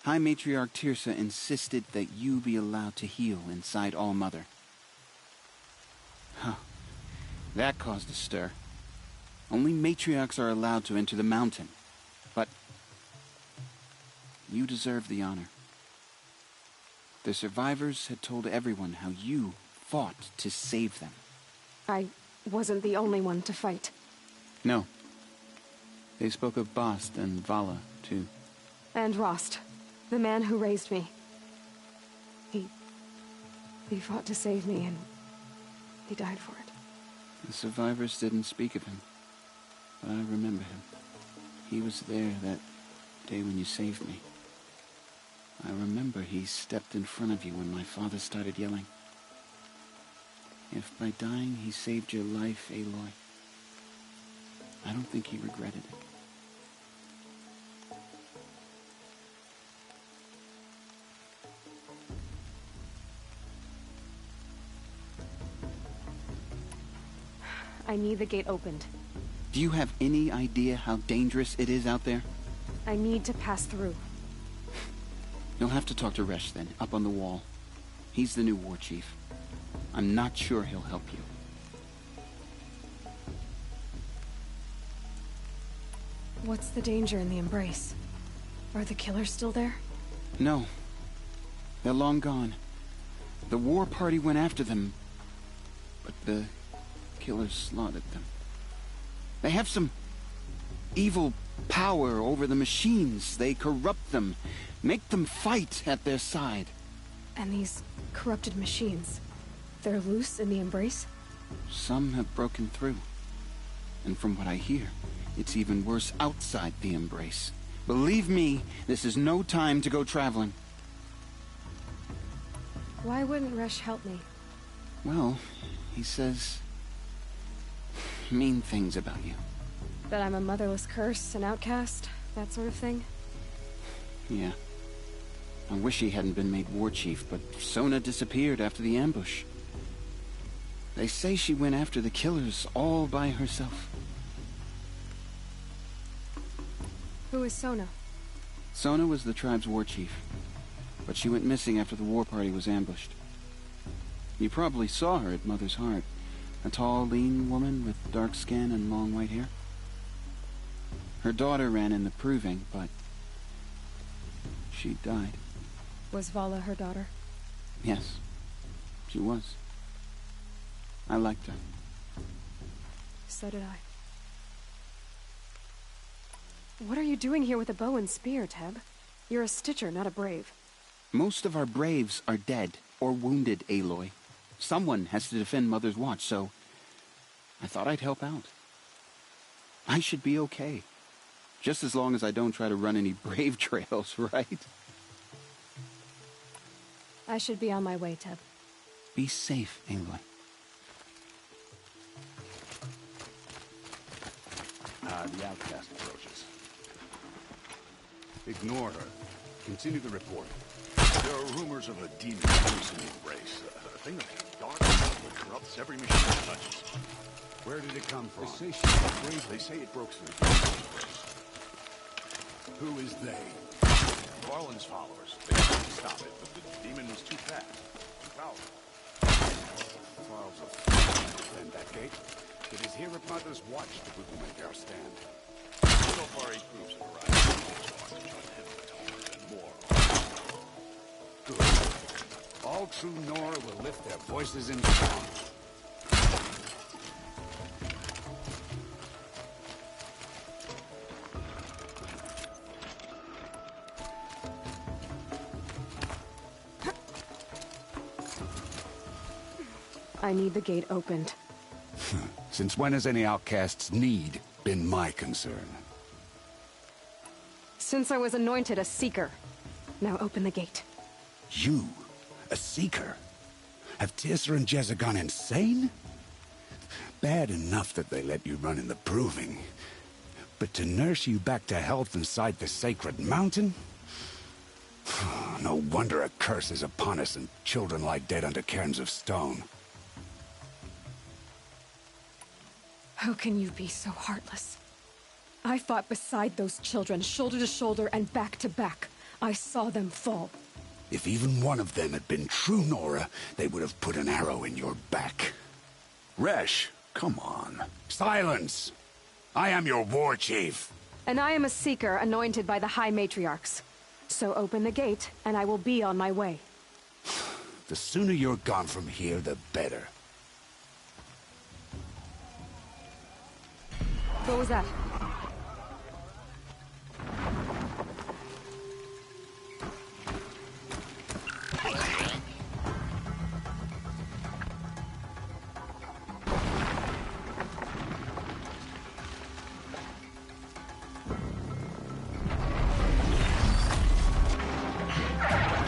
High Matriarch Tirsa insisted that you be allowed to heal inside All-Mother. Huh. That caused a stir. Only matriarchs are allowed to enter the mountain. But you deserve the honor. The survivors had told everyone how you fought to save them. I wasn't the only one to fight. No. They spoke of Bast and Vala, too. And Rost, the man who raised me. He fought to save me, and he died for it. The survivors didn't speak of him, but I remember him. He was there that day when you saved me. I remember he stepped in front of you when my father started yelling. If by dying he saved your life, Aloy, I don't think he regretted it. I need the gate opened. Do you have any idea how dangerous it is out there? I need to pass through. You'll have to talk to Resh then, up on the wall. He's the new war chief. I'm not sure he'll help you. What's the danger in the Embrace? Are the killers still there? No. They're long gone. The war party went after them, but the killers slaughtered them. They have some evil power over the machines. They corrupt them, make them fight at their side. And these corrupted machines, they're loose in the Embrace? Some have broken through. And from what I hear, it's even worse outside the Embrace. Believe me, this is no time to go traveling. Why wouldn't Resh help me? Well, he says mean things about you. That I'm a motherless curse, an outcast, that sort of thing? Yeah. I wish he hadn't been made war chief, but Sona disappeared after the ambush. They say she went after the killers all by herself. Who is Sona? Sona was the tribe's war chief, but she went missing after the war party was ambushed. You probably saw her at Mother's Heart. A tall, lean woman with dark skin and long white hair. Her daughter ran in the proving, but she died. Was Vala her daughter? Yes, she was. I liked her. So did I. What are you doing here with a bow and spear, Teb? You're a Stitcher, not a Brave. Most of our Braves are dead or wounded, Aloy. Someone has to defend Mother's Watch, so I thought I'd help out. I should be okay. Just as long as I don't try to run any Brave trails, right? I should be on my way, Teb. Be safe, Aloy. The outcast approaches. Ignore her. Continue the report. There are rumors of a demon loose in the Embrace. A thing of dark that corrupts every machine it touches. Where did it come from? They say she's brave. They say it broke through. Who is they? Varl and his followers. They tried to stop it, but the demon was too fast. Too powerful. Varl's a defend that gate. It is here at Mother's watch that we will make our stand. So far, 8 groups have arrived. So hard to join him, and more. Good. All true Nora will lift their voices in song. I need the gate opened. Since when has any outcast's need been my concern? Since I was anointed a seeker. Now open the gate. You? A seeker? Have Tirsa and Jezza gone insane? Bad enough that they let you run in the proving. But to nurse you back to health inside the sacred mountain? No wonder a curse is upon us and children lie dead under cairns of stone. How can you be so heartless? I fought beside those children, shoulder to shoulder and back to back. I saw them fall. If even one of them had been true Nora, they would have put an arrow in your back. Resh, come on. Silence! I am your war chief. And I am a seeker anointed by the High Matriarchs. So open the gate, and I will be on my way. The sooner you're gone from here, the better. What was that?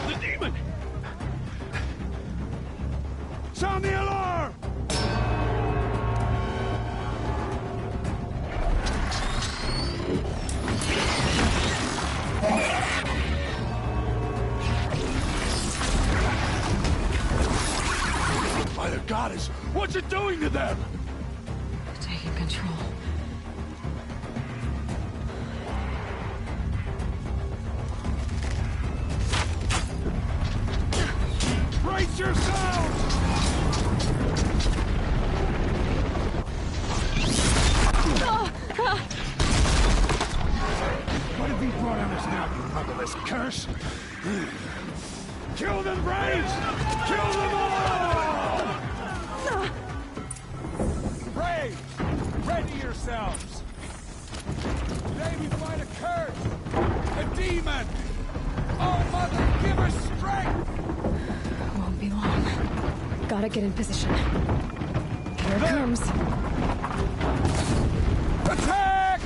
The demon! Sound the alarm! By the goddess, what's it doing to them? Taking control. Brace yourselves! What have you brought on us now, you motherless curse? Kill them, Braves! Kill them all! Braves, ready yourselves! Today we fight a curse! A demon! Oh, Mother, give us strength! Won't be long. Gotta get in position. Here it comes. Attack!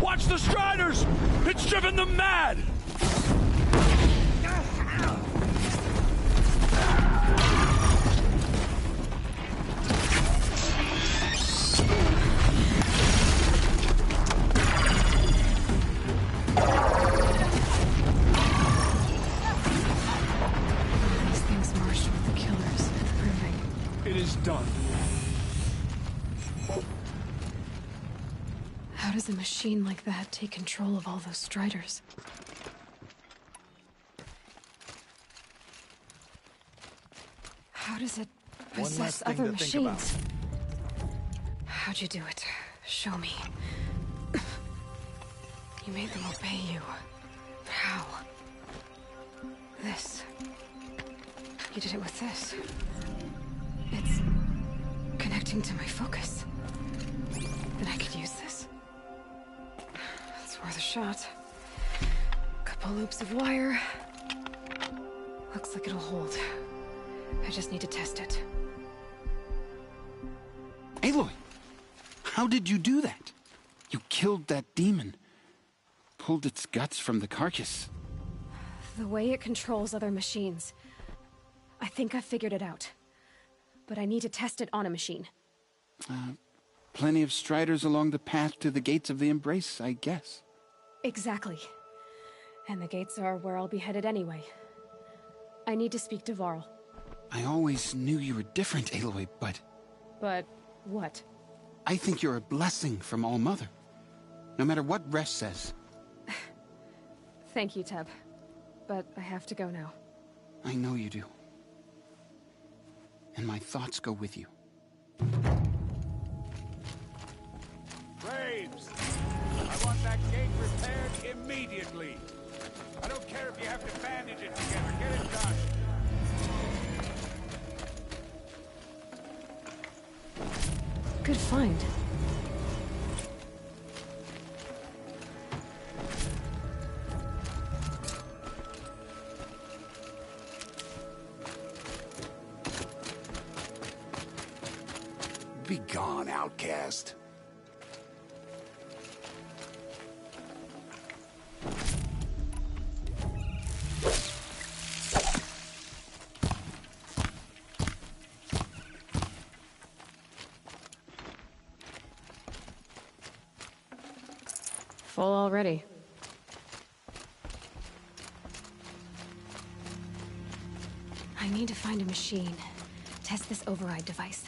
Watch the Striders! It's driven them mad! These things marched with the killers. Proving. It is done. How does a machine like that take control of all those Striders? How does it possess other machines? How'd you do it? Show me. You made them obey you. How? This. You did it with this. It's connecting to my focus. Then I could use this. It's worth a shot. Couple loops of wire. Looks like it'll hold. I just need to test it. Aloy! How did you do that? You killed that demon. Pulled its guts from the carcass. The way it controls other machines. I think I figured it out. But I need to test it on a machine. Plenty of Striders along the path to the gates of the Embrace, I guess. Exactly. And the gates are where I'll be headed anyway. I need to speak to Varl. I always knew you were different, Aloy, but... But what? I think you're a blessing from All-Mother. No matter what Resh says. Thank you, Teb. But I have to go now. I know you do. And my thoughts go with you. Braves! I want that gate repaired immediately. I don't care if you have to bandage it together. Get it done. Good find. Be gone, outcast. Full already. I need to find a machine. Test this override device.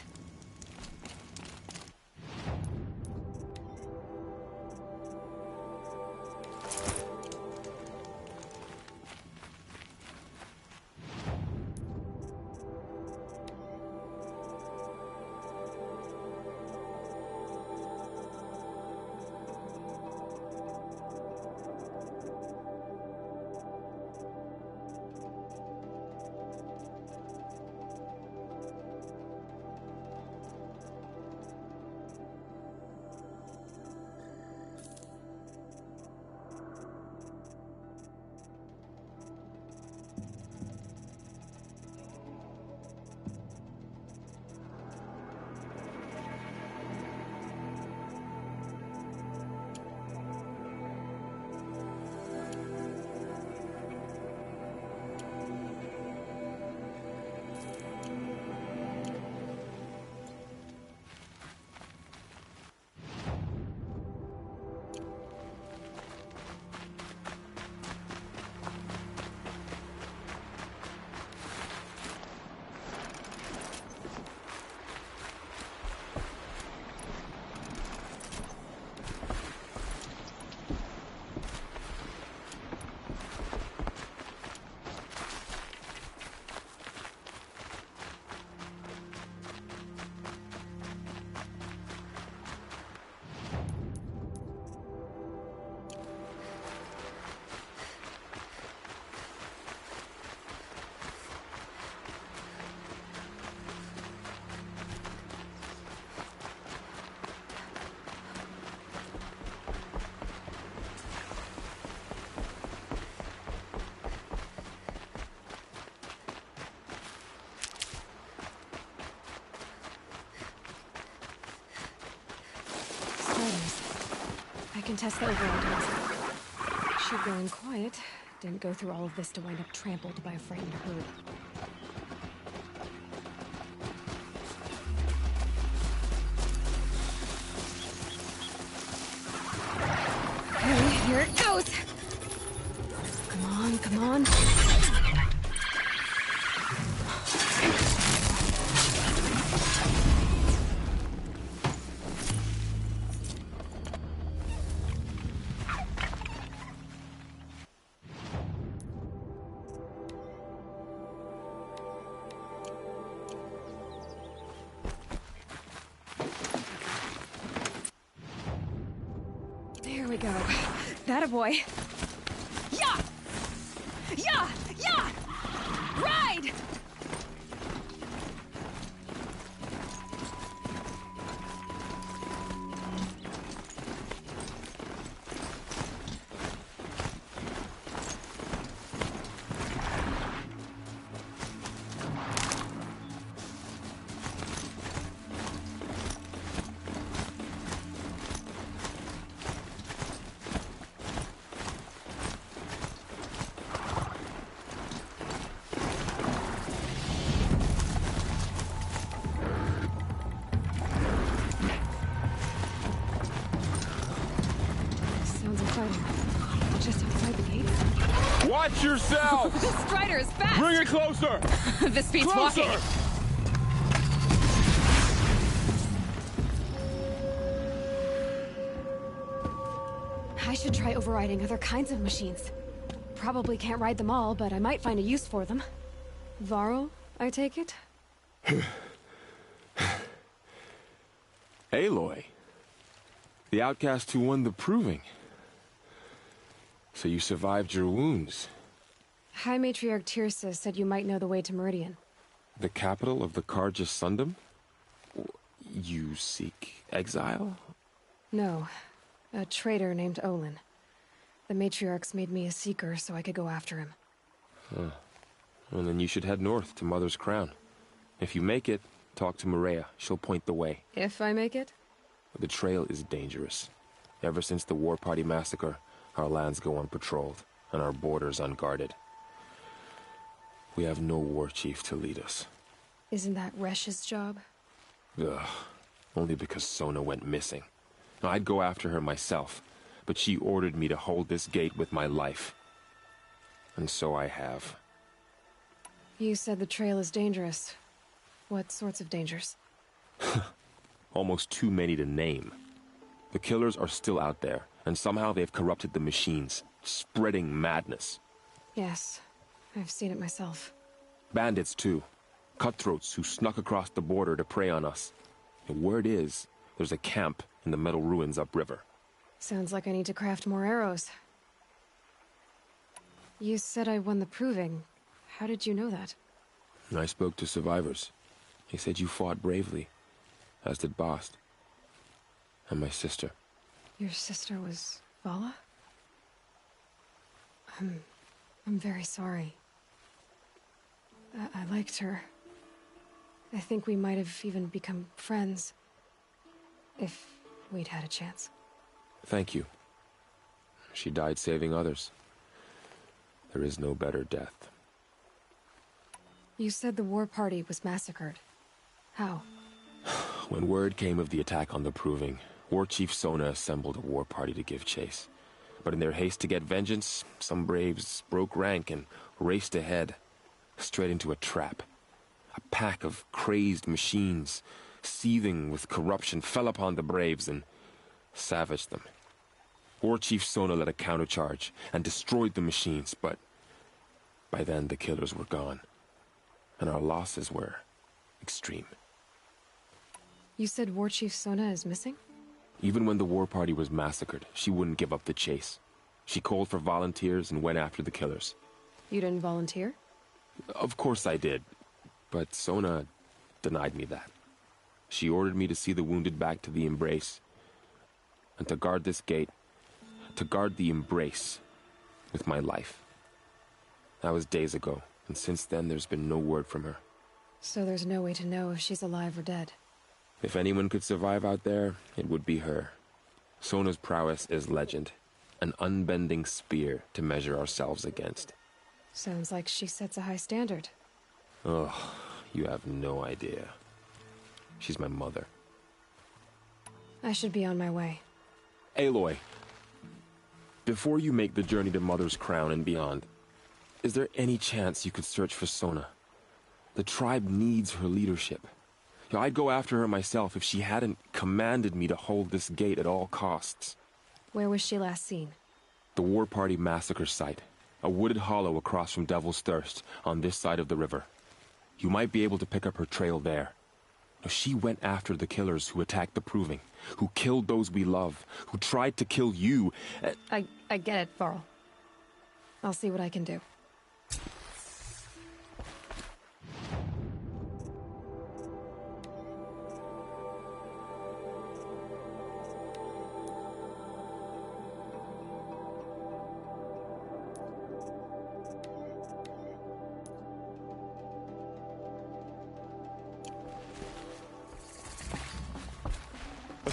I can test the override device. Should go in quiet. Didn't go through all of this to wind up trampled by a frightened herd. Okay, here it goes! Come on, come on. There we go. That a boy. Yeah! Yeah! Yeah! Ride! Just outside the gate. Watch yourself! This Strider is fast! Bring it closer! This speed's closer! walking! I should try overriding other kinds of machines. Probably can't ride them all, but I might find a use for them. Varl, I take it? Aloy. The outcast who won the proving. So you survived your wounds. High Matriarch Tirsa said you might know the way to Meridian. The capital of the Carja Sundom? You seek exile? No. A traitor named Olin. The Matriarchs made me a seeker so I could go after him. Huh. Well, then you should head north to Mother's Crown. If you make it, talk to Maria. She'll point the way. If I make it? The trail is dangerous. Ever since the War Party massacre, our lands go unpatrolled, and our borders unguarded. We have no war chief to lead us. Isn't that Resh's job? Ugh. Only because Sona went missing. Now, I'd go after her myself, but she ordered me to hold this gate with my life. And so I have. You said the trail is dangerous. What sorts of dangers? Almost too many to name. The killers are still out there, and somehow they've corrupted the machines, spreading madness. Yes, I've seen it myself. Bandits, too. Cutthroats who snuck across the border to prey on us. The word is, there's a camp in the metal ruins upriver. Sounds like I need to craft more arrows. You said I won the proving. How did you know that? I spoke to survivors. They said you fought bravely, as did Bast. And my sister. Your sister was Vala? I'm very sorry. I liked her. I think we might have even become friends. If we'd had a chance. Thank you. She died saving others. There is no better death. You said the war party was massacred. How? When word came of the attack on the Proving, War Chief Sona assembled a war party to give chase. But in their haste to get vengeance, some braves broke rank and raced ahead, straight into a trap. A pack of crazed machines, seething with corruption, fell upon the braves and savaged them. War Chief Sona led a countercharge and destroyed the machines, but by then the killers were gone, and our losses were extreme. You said War Chief Sona is missing? Even when the war party was massacred, she wouldn't give up the chase. She called for volunteers and went after the killers. You didn't volunteer? Of course I did, but Sona denied me that. She ordered me to see the wounded back to the Embrace, and to guard this gate, to guard the Embrace with my life. That was days ago, and since then there's been no word from her. So there's no way to know if she's alive or dead. If anyone could survive out there, it would be her. Sona's prowess is legend, an unbending spear to measure ourselves against. Sounds like she sets a high standard. Ugh, you have no idea. She's my mother. I should be on my way. Aloy, before you make the journey to Mother's Crown and beyond, is there any chance you could search for Sona? The tribe needs her leadership. I'd go after her myself if she hadn't commanded me to hold this gate at all costs. Where was she last seen? The War Party massacre site. A wooded hollow across from Devil's Thirst, on this side of the river. You might be able to pick up her trail there. She went after the killers who attacked the Proving, who killed those we love, who tried to kill you. I get it, Varl. I'll see what I can do.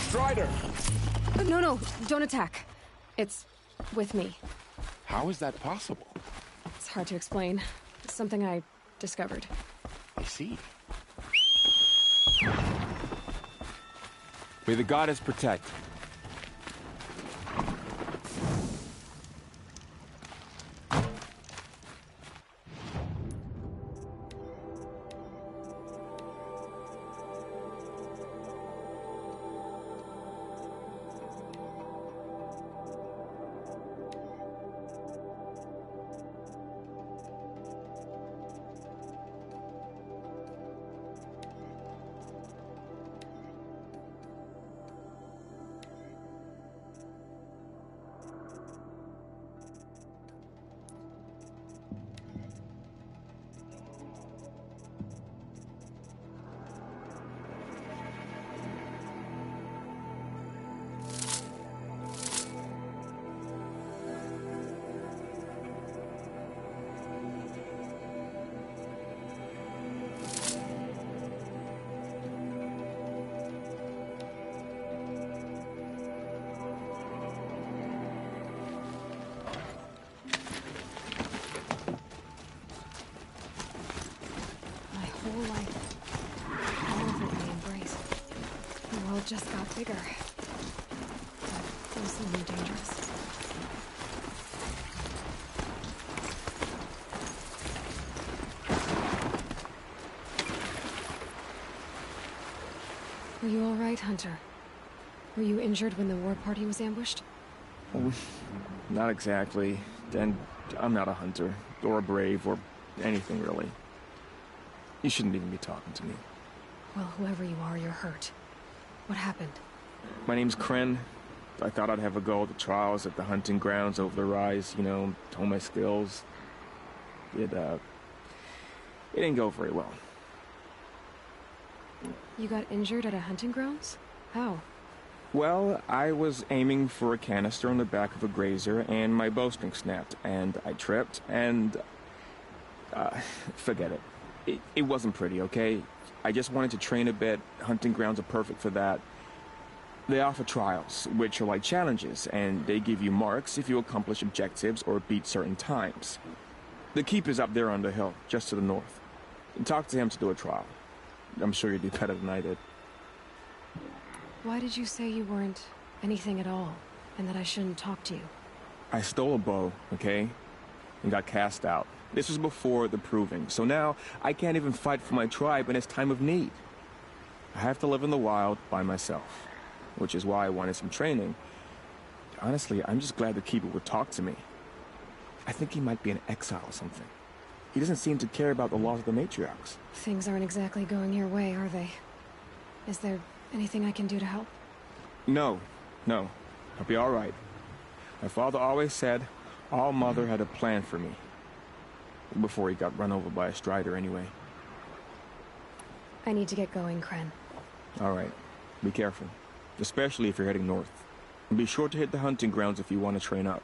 Strider! No, don't attack. It's with me. How is that possible? It's hard to explain. It's something I discovered. I see. May the goddess protect. just got bigger. But also more dangerous. Are you all right, Hunter? Were you injured when the war party was ambushed? Well, not exactly. And I'm not a hunter, or a brave, or anything really. You shouldn't even be talking to me. Well, whoever you are, you're hurt. What happened? My name's Kren. I thought I'd have a go at the trials at the hunting grounds over the rise, you know, hone my skills. It didn't go very well. You got injured at a hunting grounds? How? Well, I was aiming for a canister on the back of a grazer, and my bowstring snapped, and I tripped, and... forget it. It wasn't pretty, okay? I just wanted to train a bit. Hunting grounds are perfect for that. They offer trials, which are like challenges, and they give you marks if you accomplish objectives or beat certain times. The keeper's up there on the hill, just to the north. Talk to him to do a trial. I'm sure you'd do better than I did. Why did you say you weren't anything at all, and that I shouldn't talk to you? I stole a bow, okay? And got cast out. This was before the proving, so now I can't even fight for my tribe in its time of need. I have to live in the wild by myself, which is why I wanted some training. Honestly, I'm just glad the keeper would talk to me. I think he might be in exile or something. He doesn't seem to care about the laws of the matriarchs. Things aren't exactly going your way, are they? Is there anything I can do to help? No. I'll be all right. My father always said All Mother had a plan for me. Before he got run over by a strider, anyway. I need to get going, Kren. All right. Be careful. Especially if you're heading north. And be sure to hit the hunting grounds if you want to train up.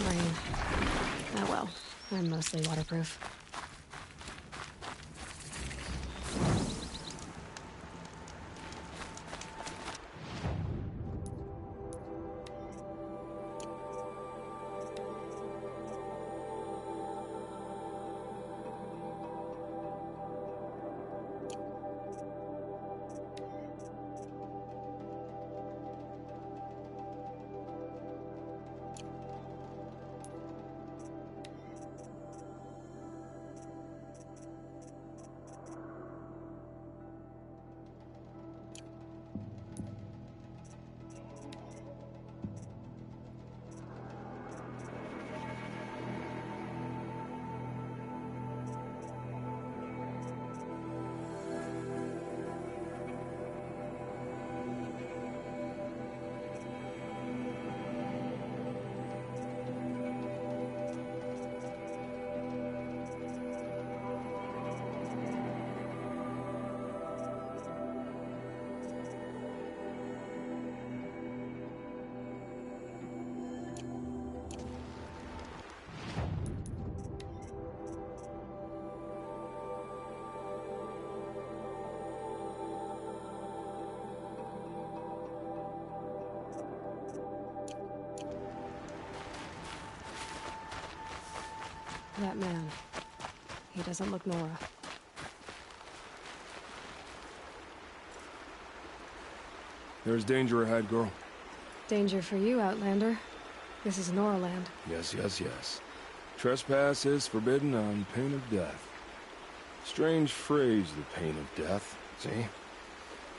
Rain. Oh well, I'm mostly waterproof. That man. He doesn't look Nora. There's danger ahead, girl. Danger for you, Outlander. This is Nora land. Yes, yes, yes. Trespass is forbidden on pain of death. Strange phrase, the pain of death, see?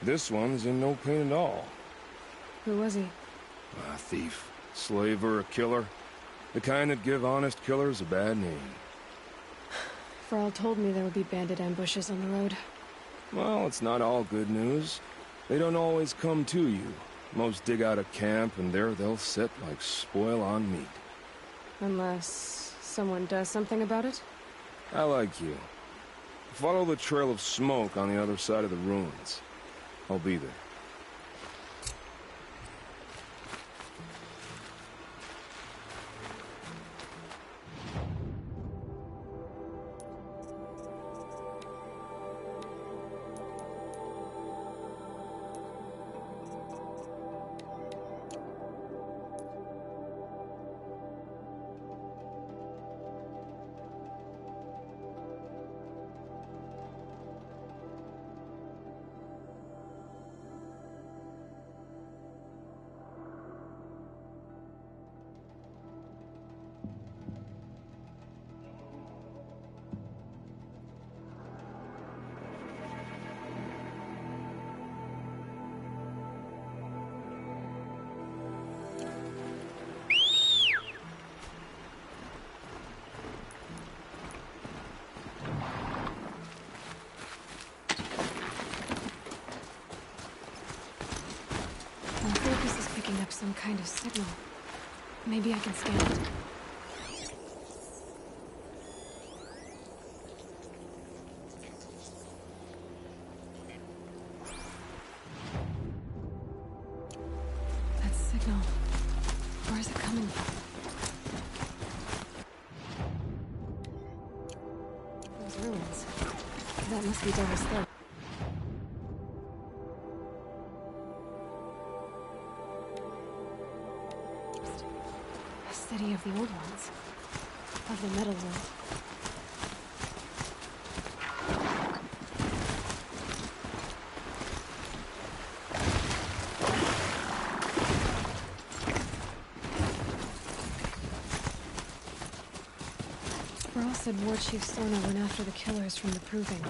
This one's in no pain at all. Who was he? A thief, slaver, a killer. The kind that give honest killers a bad name. Frall told me there would be bandit ambushes on the road. Well, it's not all good news. They don't always come to you. Most dig out a camp, and there they'll sit like spoil on meat. Unless someone does something about it? I like you. Follow the trail of smoke on the other side of the ruins. I'll be there. Up some kind of signal. Maybe I can scan it. That signal. Where is it coming from? Those ruins. That must be Devil's Throat. City of the old ones. Of the metal world. Frall said War Chief Sona went after the killers from the Proving.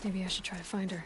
Maybe I should try to find her.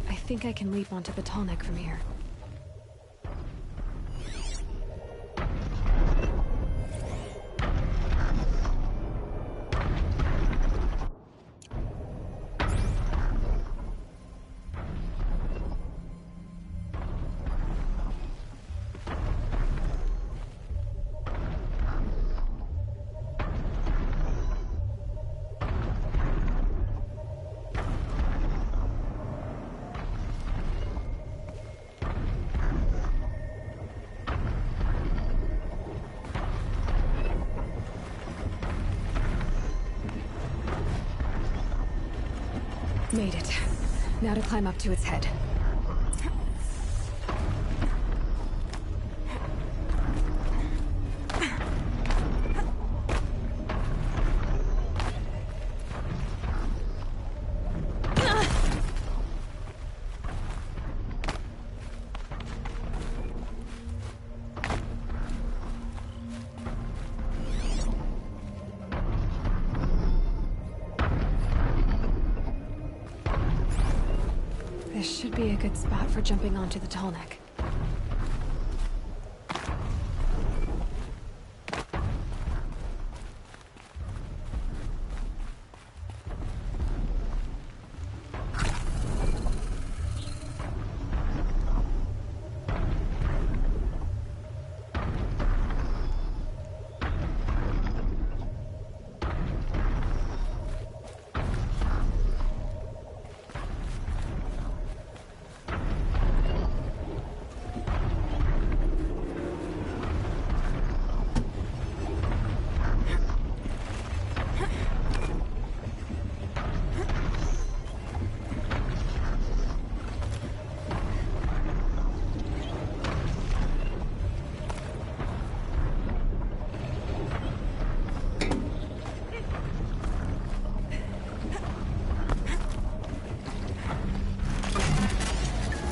I think I can leap onto the tall neck from here. Made it. Now to climb up to its head. This should be a good spot for jumping onto the tall neck.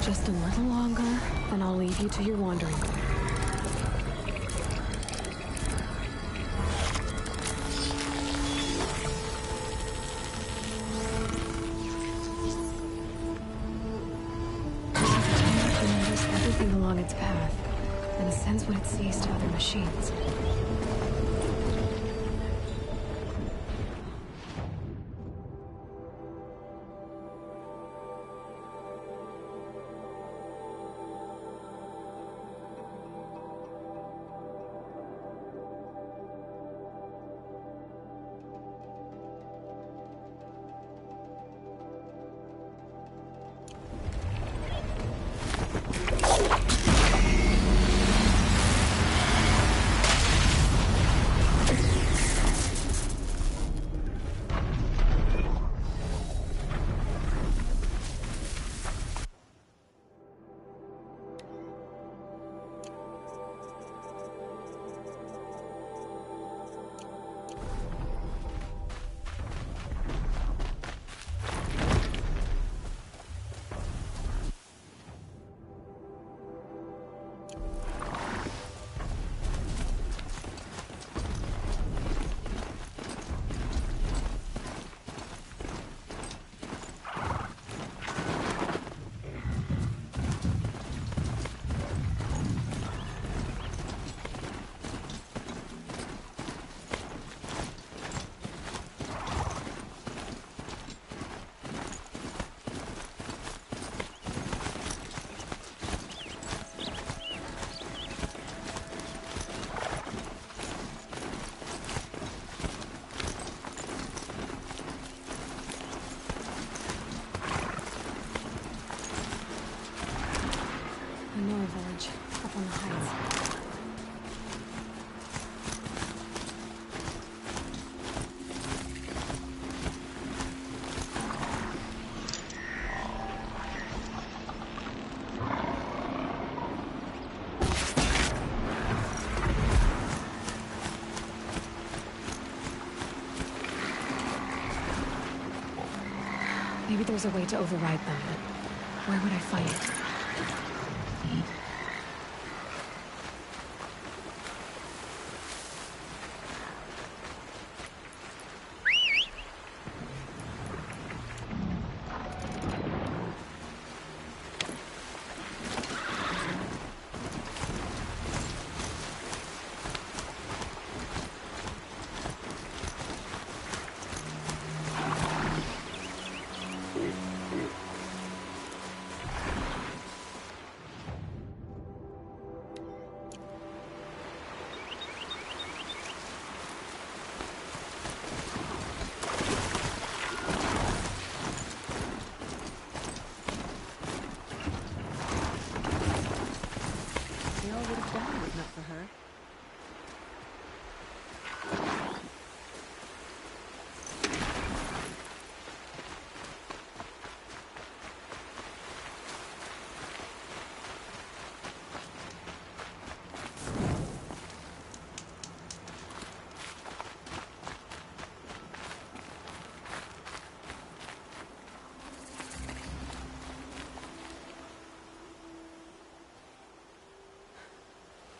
Just a little longer, and I'll leave you to your wandering. It remembers everything along its path, and sends what it sees to other machines. Up on the heights. Maybe there's a way to override them, but where would I find it?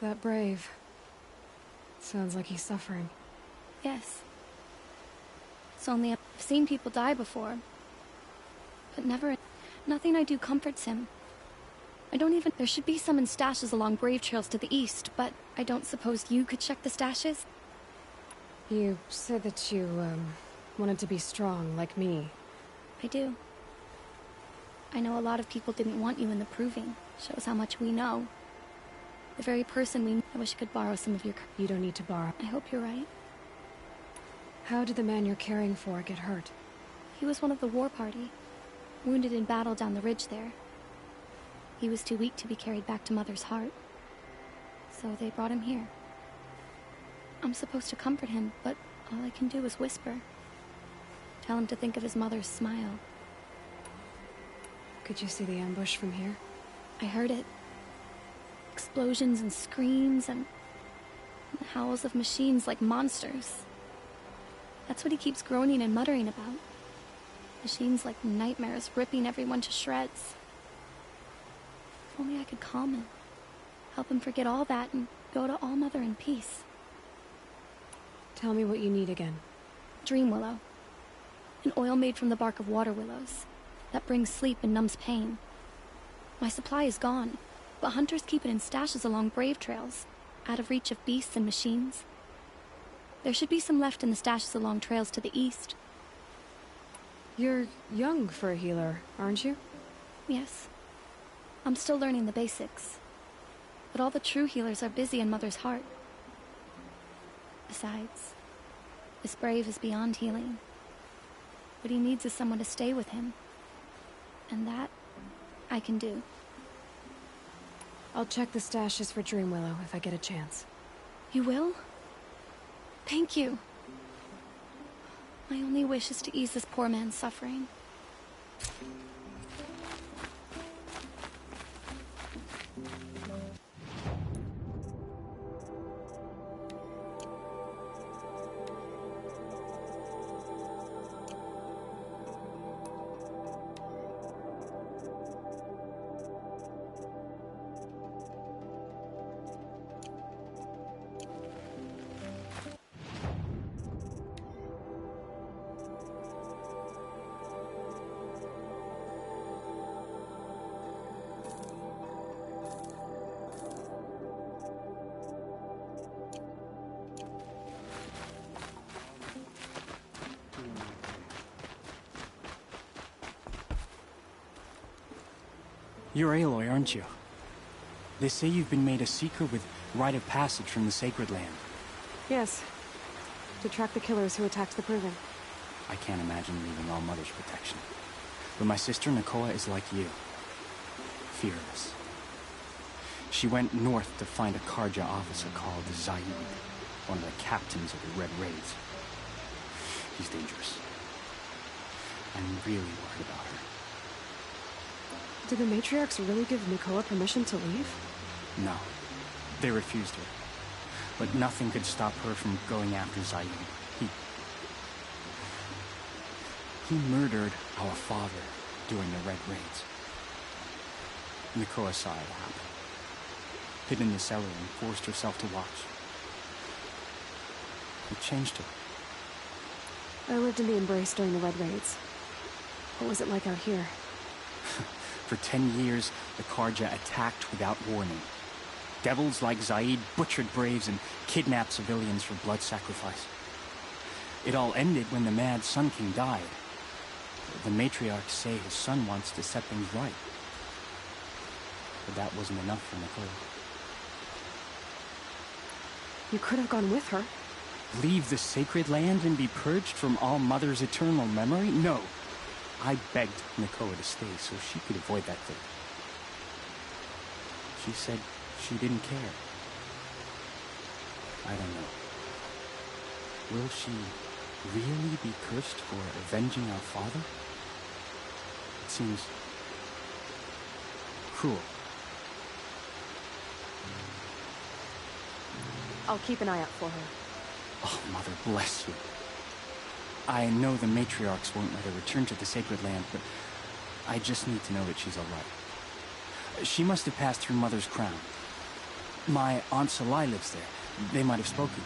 That brave. Sounds like he's suffering. Yes. It's only I've seen people die before. But never... Nothing I do comforts him. I don't even... There should be some in stashes along brave trails to the east, but I don't suppose you could check the stashes? You said that you, wanted to be strong, like me. I do. I know a lot of people didn't want you in the proving. Shows how much we know. The very person we... I wish I could borrow some of your... You don't need to borrow. I hope you're right. How did the man you're caring for get hurt? He was one of the war party. Wounded in battle down the ridge there. He was too weak to be carried back to Mother's heart. So they brought him here. I'm supposed to comfort him, but all I can do is whisper. Tell him to think of his mother's smile. Could you see the ambush from here? I heard it. Explosions and screams and the howls of machines like monsters. That's what he keeps groaning and muttering about. Machines like nightmares ripping everyone to shreds. If only I could calm him. Help him forget all that and go to All Mother in peace. Tell me what you need again. Dream willow. An oil made from the bark of water willows. That brings sleep and numbs pain. My supply is gone, but hunters keep it in stashes along brave trails, out of reach of beasts and machines. There should be some left in the stashes along trails to the east. You're young for a healer, aren't you? Yes. I'm still learning the basics. But all the true healers are busy in Mother's heart. Besides, this brave is beyond healing. What he needs is someone to stay with him. And that, I can do. I'll check the stashes for Dream Willow if I get a chance. You will? Thank you. My only wish is to ease this poor man's suffering. You're Aloy, aren't you? They say you've been made a seeker with rite of passage from the Sacred Land. Yes. To track the killers who attacked the Proving. I can't imagine leaving All Mother's protection. But my sister Nakoa is like you. Fearless. She went north to find a Karja officer called Zaid, one of the captains of the Red Raids. He's dangerous. I'm really worried about her. Did the matriarchs really give Nakoa permission to leave? No. They refused her. But nothing could stop her from going after Zaid. He murdered our father during the Red Raids. Nakoa saw it happen. Hid in the cellar and forced herself to watch. It changed her. I lived in the Embrace during the Red Raids. What was it like out here? For 10 years, the Karja attacked without warning. Devils like Zaid butchered braves and kidnapped civilians for blood sacrifice. It all ended when the mad Sun King died. The matriarchs say his son wants to set things right. But that wasn't enough for Nakoa. You could have gone with her. Leave the Sacred Land and be purged from All Mother's eternal memory? No. I begged Nakoa to stay so she could avoid that fate. She said she didn't care. I don't know. Will she really be cursed for avenging our father? It seems cruel. I'll keep an eye out for her. Oh, Mother bless you. I know the matriarchs won't let her return to the Sacred Land, but I just need to know that she's all right. She must have passed through Mother's crown. My Aunt Salai lives there. They might have spoken.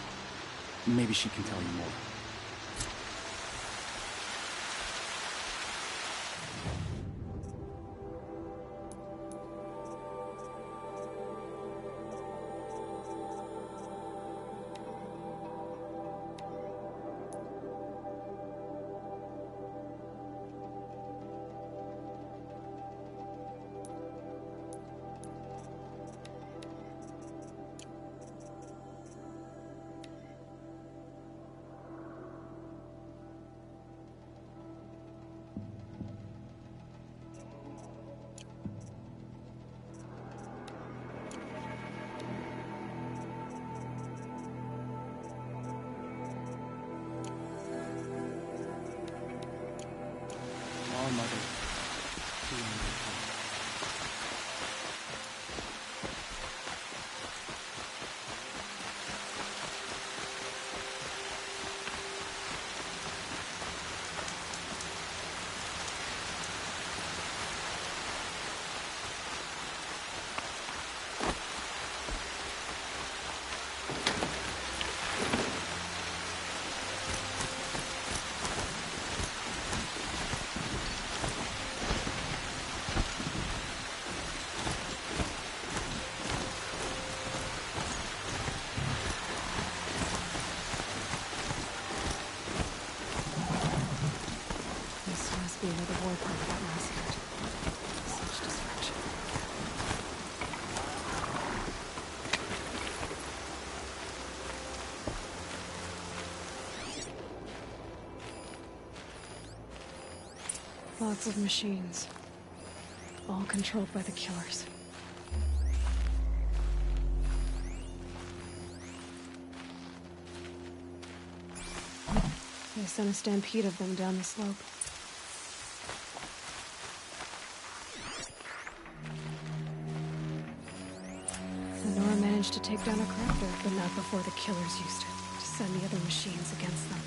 Maybe she can tell you more. Where the war party got massacred. Such destruction. Lots of machines. All controlled by the killers. They sent a stampede of them down the slope. Nora managed to take down a crafter, but not before the killers used it to send the other machines against them.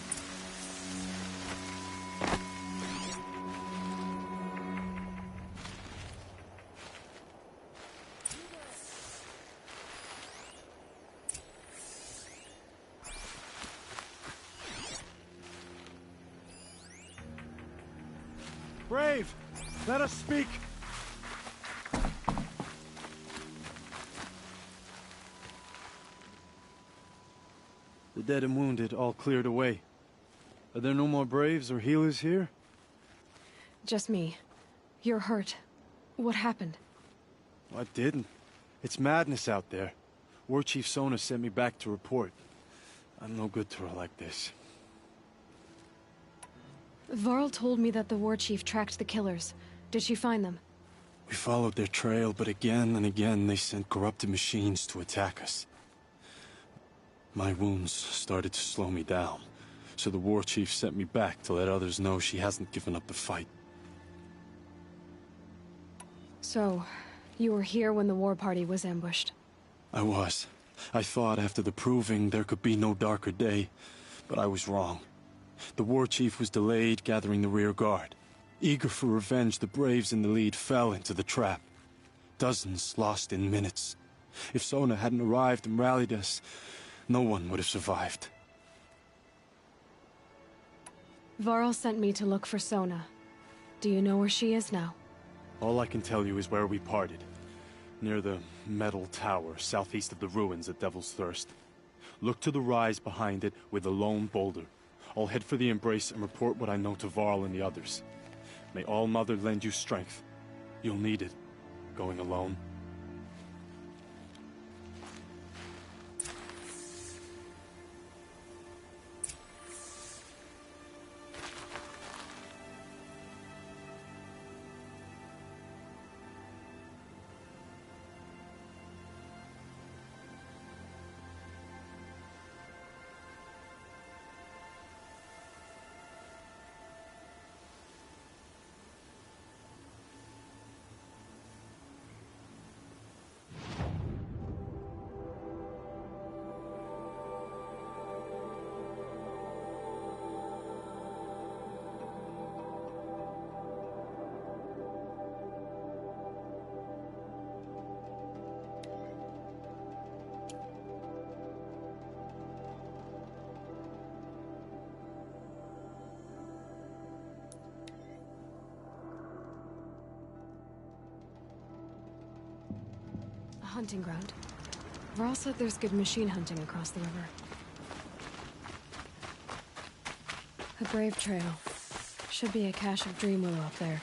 Brave! Let us speak! The dead and wounded all cleared away. Are there no more Braves or healers here? Just me. You're hurt. What happened? I didn't. It's madness out there. War Chief Sona sent me back to report. I'm no good to her like this. Varl told me that the war chief tracked the killers. Did she find them? We followed their trail, but again and again they sent corrupted machines to attack us. My wounds started to slow me down, so the war chief sent me back to let others know she hasn't given up the fight. So, you were here when the war party was ambushed? I was. I thought after the proving there could be no darker day, but I was wrong. The war chief was delayed gathering the rear guard. Eager for revenge, the Braves in the lead fell into the trap. Dozens lost in minutes. If Sona hadn't arrived and rallied us, no one would have survived. Varl sent me to look for Sona. Do you know where she is now? All I can tell you is where we parted. Near the metal tower, southeast of the ruins at Devil's Thirst. Look to the rise behind it with a lone boulder. I'll head for the embrace and report what I know to Varl and the others. May All-Mother lend you strength. You'll need it, going alone. hunting ground. Varl said there's good machine hunting across the river. A brave trail. Should be a cache of dream willow up there.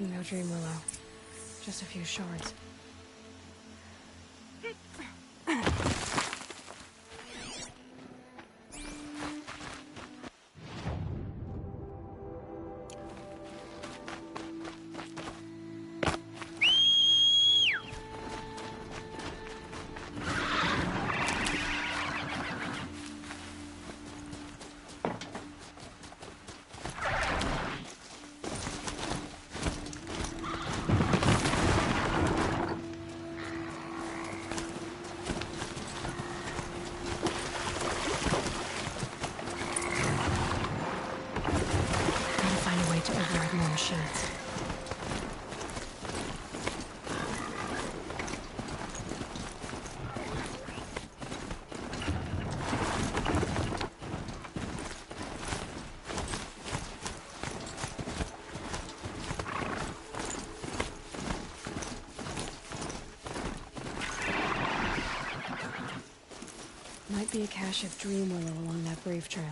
No dream willow. Just a few shards. Might be a cache of dream willow along that brave trail.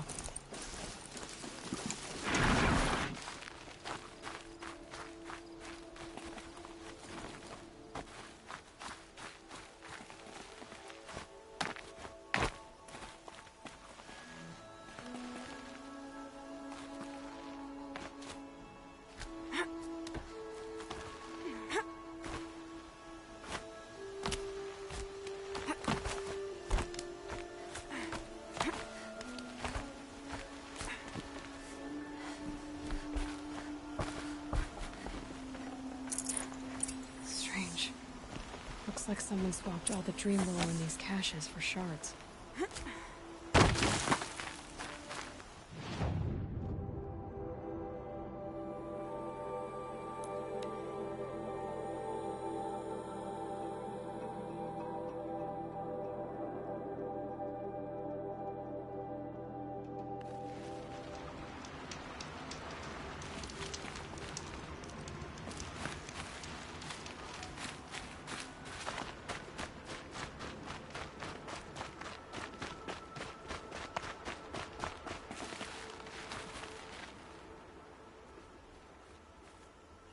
Looks like someone swapped all the dream willow in these caches for shards.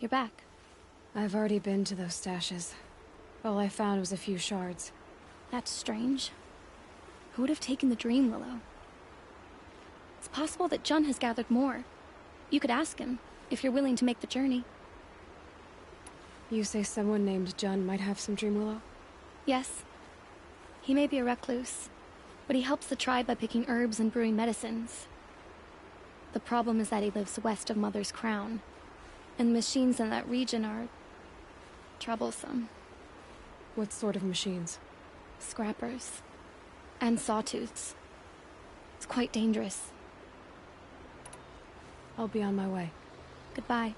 You're back. I've already been to those stashes. All I found was a few shards. That's strange. Who would have taken the dream willow? It's possible that Jun has gathered more. You could ask him, if you're willing to make the journey. You say someone named Jun might have some dream willow? Yes. He may be a recluse, but he helps the tribe by picking herbs and brewing medicines. The problem is that he lives west of Mother's Crown, and the machines in that region are troublesome. What sort of machines? Scrappers. And sawtooths. It's quite dangerous. I'll be on my way. Goodbye.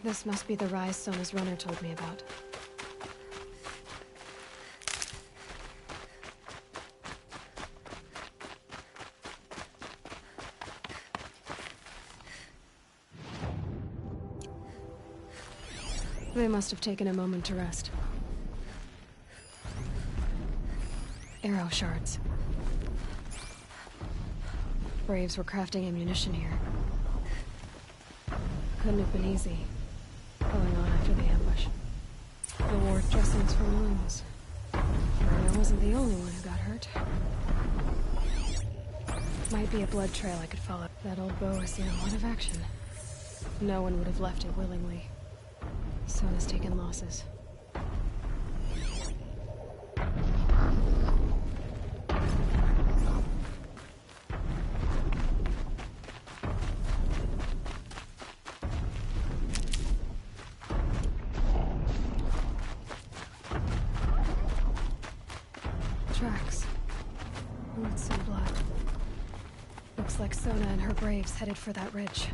This must be the rise Sona's runner told me about. They must have taken a moment to rest. Arrow shards. Braves were crafting ammunition here. Couldn't have been easy, going on after the ambush. The ward dressings for wounds. I wasn't the only one who got hurt. Might be a blood trail I could follow. That old bow has seen a lot of action. No one would have left it willingly. Sona's taken losses. Tracks. Roots and blood. Looks like Sona and her braves headed for that ridge.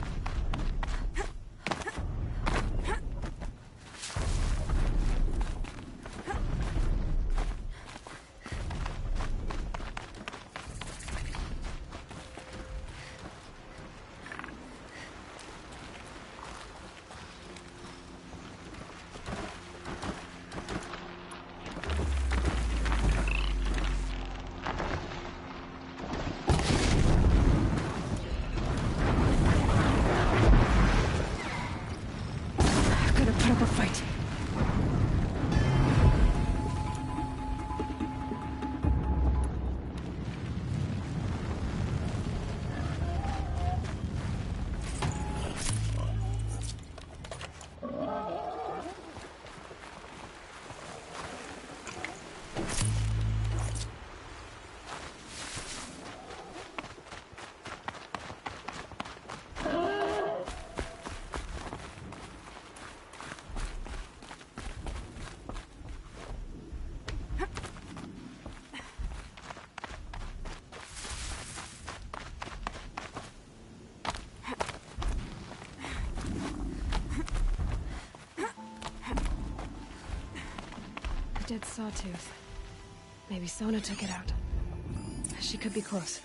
Dead sawtooth. Maybe Sona took it out. She could be close.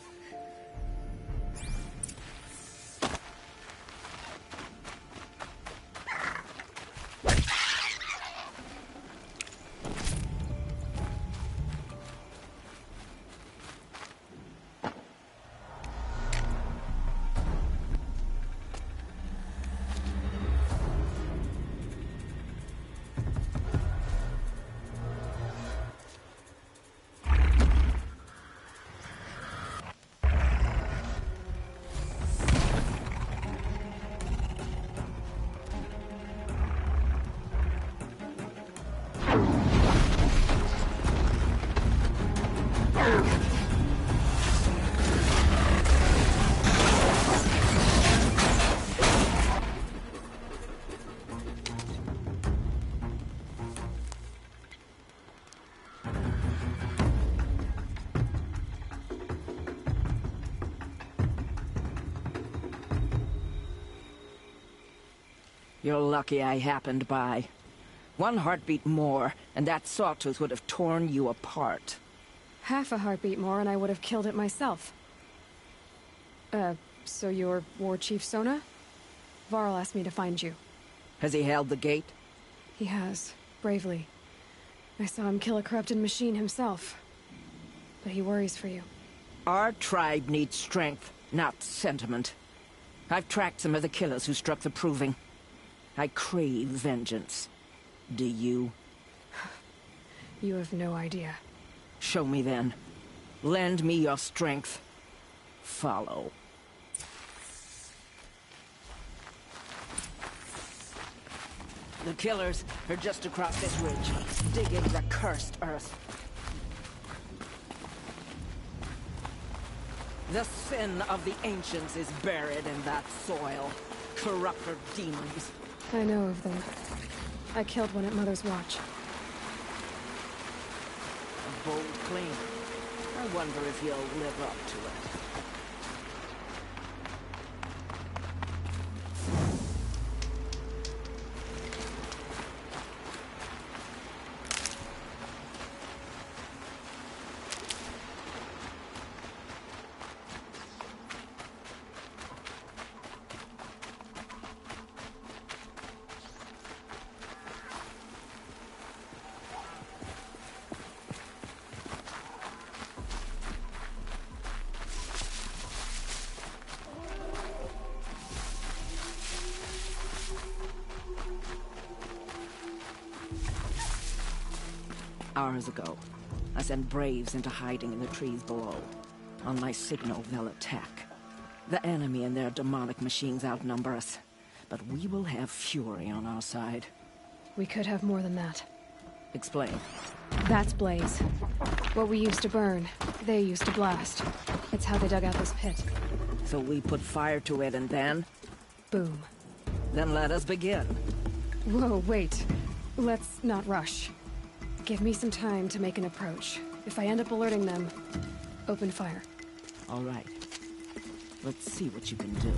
You're lucky I happened by. One heartbeat more, and that sawtooth would have torn you apart. Half a heartbeat more and I would have killed it myself. So you're War Chief Sona? Varl asked me to find you. Has he held the gate? He has, bravely. I saw him kill a corrupted machine himself. But he worries for you. Our tribe needs strength, not sentiment. I've tracked some of the killers who struck the Proving. I crave vengeance. Do you? You have no idea. Show me then. Lend me your strength. Follow. The killers are just across this ridge, digging the cursed earth. The sin of the ancients is buried in that soil. Corrupter demons. I know of them. I killed one at Mother's Watch. A bold claim. I wonder if you'll live up to it. Hours ago, I sent Braves into hiding in the trees below. On my signal, they'll attack. The enemy and their demonic machines outnumber us, but we will have fury on our side. We could have more than that. Explain. That's Blaze. What we used to burn, they used to blast. It's how they dug out this pit. So we put fire to it and then? Boom. Then let us begin. Whoa, wait. Let's not rush. Give me some time to make an approach. If I end up alerting them, open fire. All right. Let's see what you can do.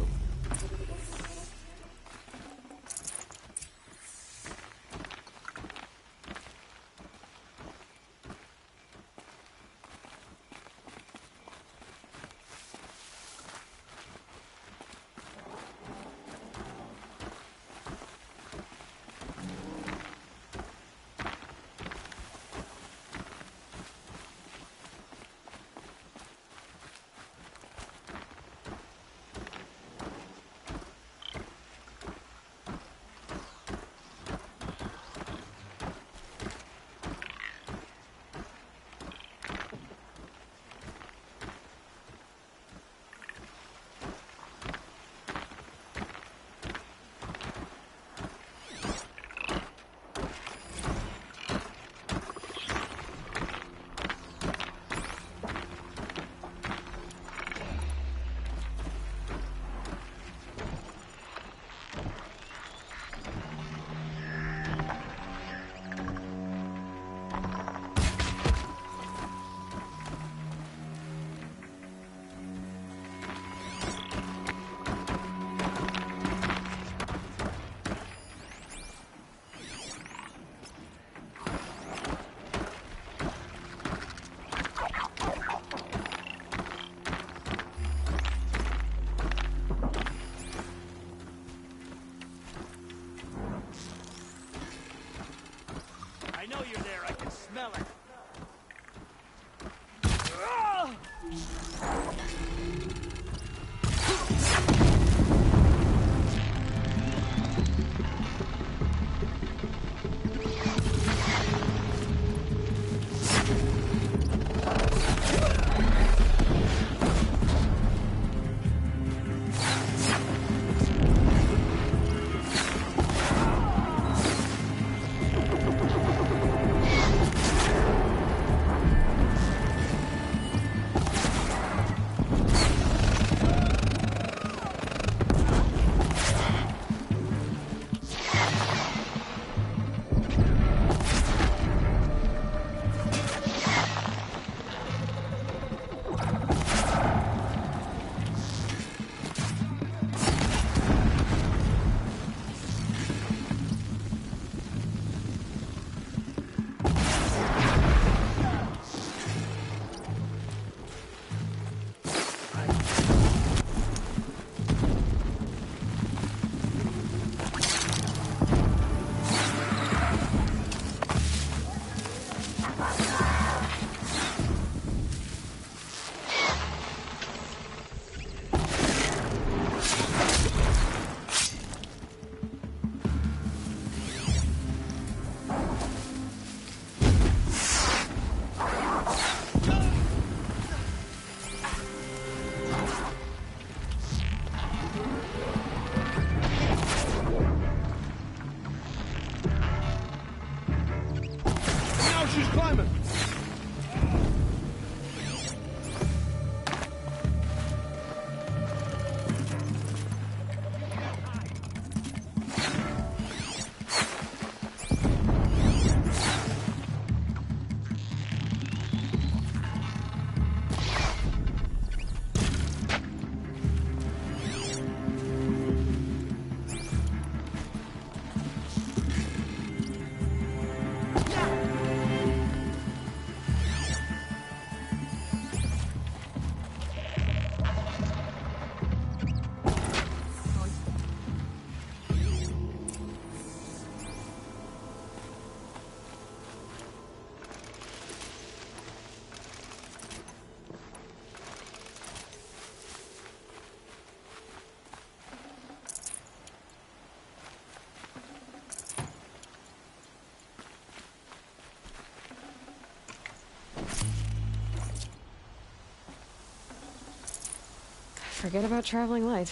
Forget about traveling light.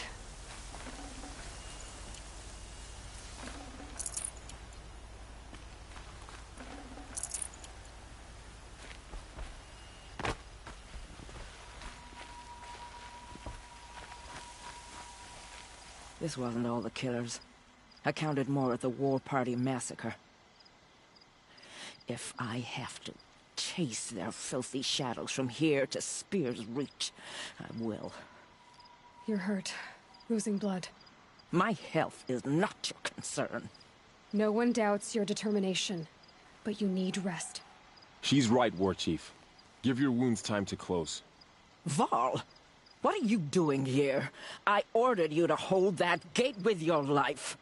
This wasn't all the killers. I counted more at the War Party massacre. If I have to chase their filthy shadows from here to Spear's Reach, I will. You're hurt. Losing blood. My health is not your concern. No one doubts your determination, but you need rest. She's right, War Chief. Give your wounds time to close. Val, what are you doing here? I ordered you to hold that gate with your life.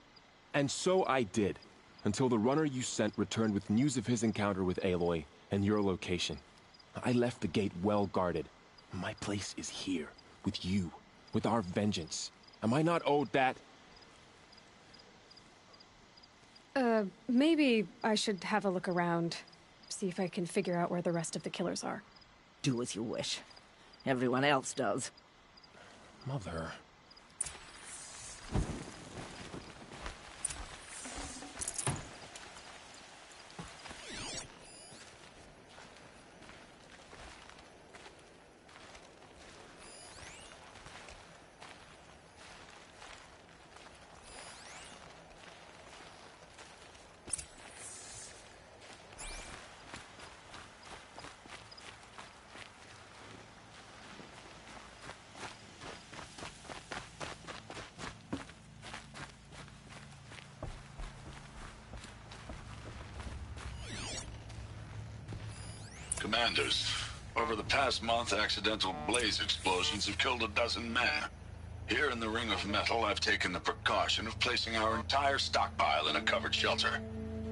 And so I did, until the runner you sent returned with news of his encounter with Aloy and your location. I left the gate well guarded. My place is here, with you, with our vengeance. Am I not owed that? Maybe I should have a look around. See if I can figure out where the rest of the killers are. Do as you wish. Everyone else does. Mother... Commanders, over the past month, accidental blaze explosions have killed 12 men. Here in the Ring of Metal, I've taken the precaution of placing our entire stockpile in a covered shelter,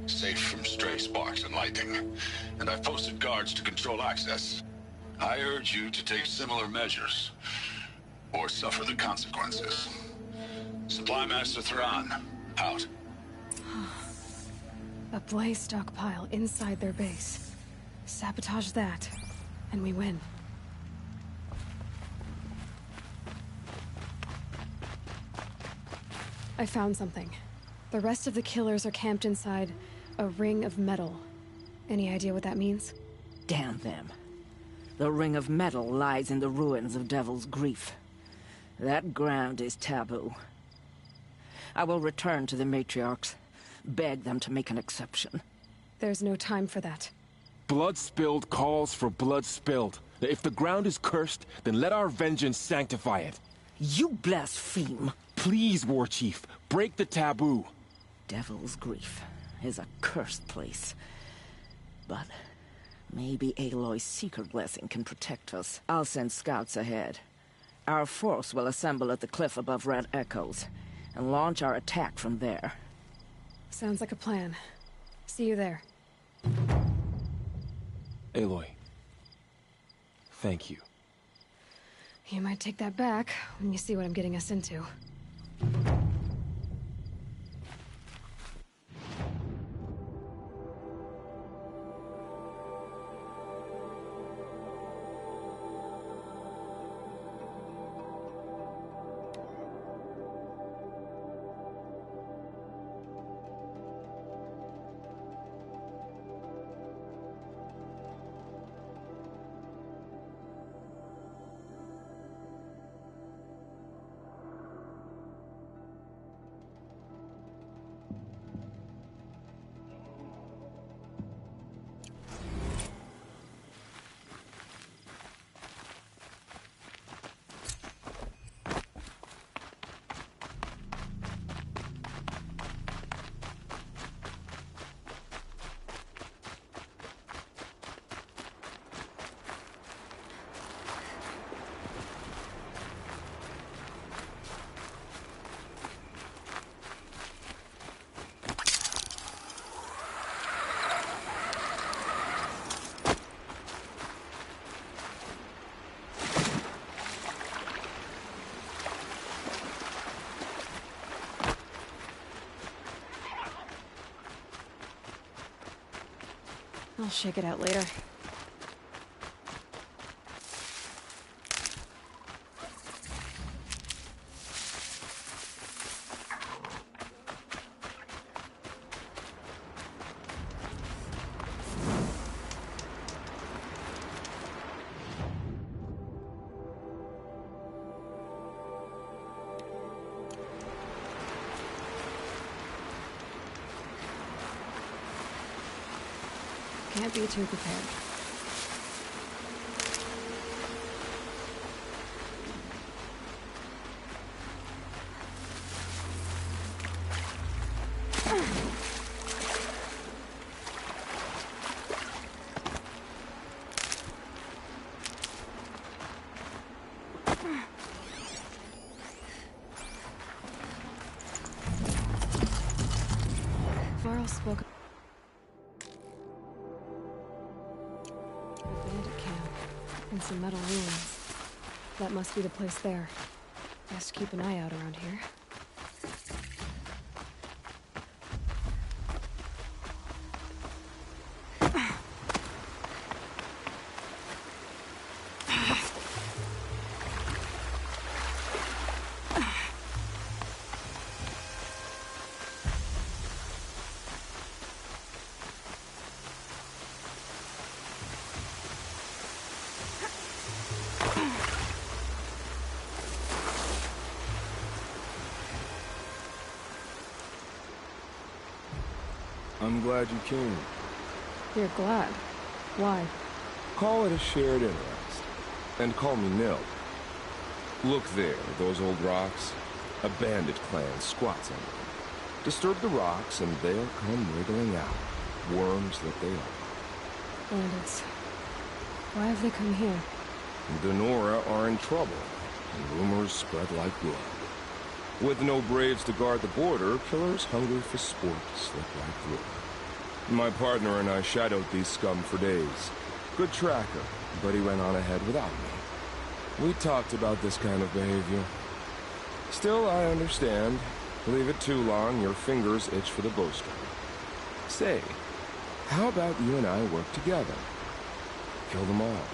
safe from stray sparks and lightning, and I've posted guards to control access. I urge you to take similar measures, or suffer the consequences. Supply Master Thrawn, out. A blaze stockpile inside their base. Sabotage that, and we win. I found something. The rest of the killers are camped inside a ring of metal. Any idea what that means? Damn them. The Ring of Metal lies in the ruins of Devil's Grief. That ground is taboo. I will return to the matriarchs, beg them to make an exception. There's no time for that. Blood spilled calls for blood spilled. If the ground is cursed, then let our vengeance sanctify it. You blaspheme. Please, War Chief, break the taboo. Devil's Grief is a cursed place. But maybe Aloy's secret blessing can protect us. I'll send scouts ahead. Our force will assemble at the cliff above Red Echoes, and launch our attack from there. Sounds like a plan. See you there. Aloy, thank you. You might take that back when you see what I'm getting us into. I'll shake it out later. can't be too prepared. Varl spoke a bandit camp and some metal ruins. That must be the place there. Best keep an eye out around here. I'm glad you came. You're glad. Why? Call it a shared interest. And call me Nil. Look there, those old rocks. A bandit clan squats under them. Disturb the rocks and they'll come wriggling out. Worms that they are. Bandits. Why have they come here? The Nora are in trouble, and rumors spread like blood. With no braves to guard the border, killers hungry for sport slip right through. My partner and I shadowed these scum for days. Good tracker, but he went on ahead without me. We talked about this kind of behavior. Still, I understand. Leave it too long, your fingers itch for the bowstring. Say, how about you and I work together? Kill them all.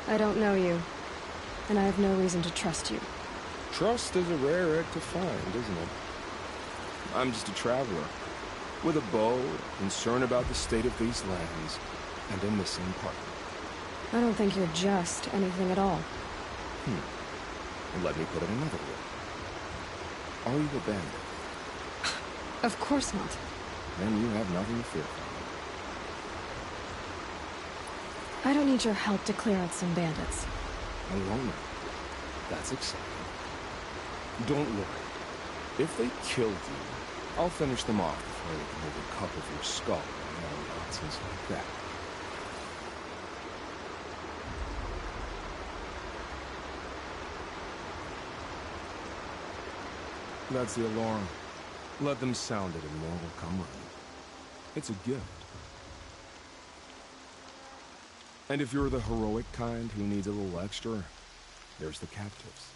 I don't know you, and I have no reason to trust you. Trust is a rare egg to find, isn't it? I'm just a traveler, with a bow, concerned about the state of these lands, and a missing partner. I don't think you're just anything at all. Let me put it another way. Are you a bandit? Of course not. Then you have nothing to fear from. I don't need your help to clear out some bandits. A loner. That's exciting. Don't worry. If they killed you, I'll finish them off before they can move a cup of your skull and all nonsense like that. That's the alarm. Let them sound it and more will come running. It's a gift. And if you're the heroic kind who needs a little extra, there's the captives.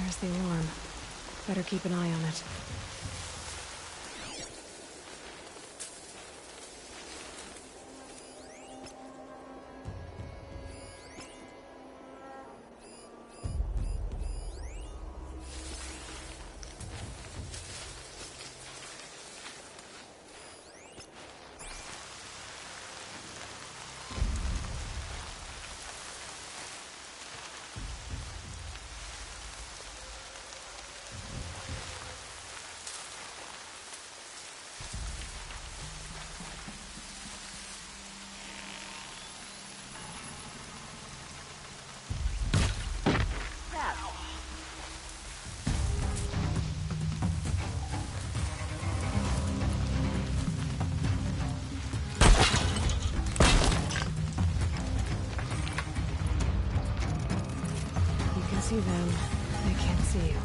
There's the alarm. Better keep an eye on it. See them, they can't see you.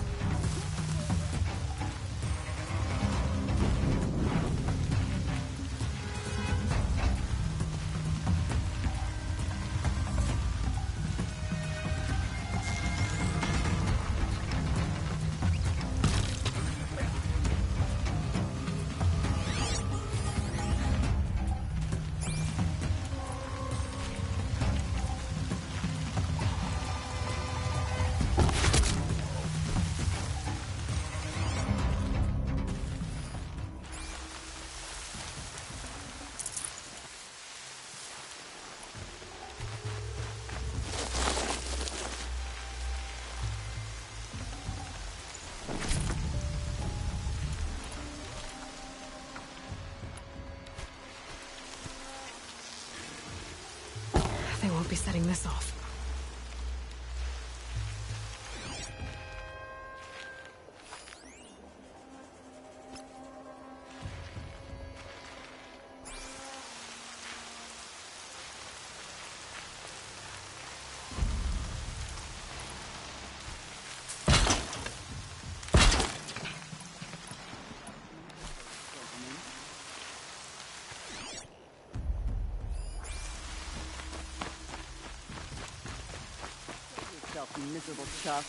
They won't be setting this off. You miserable chuck.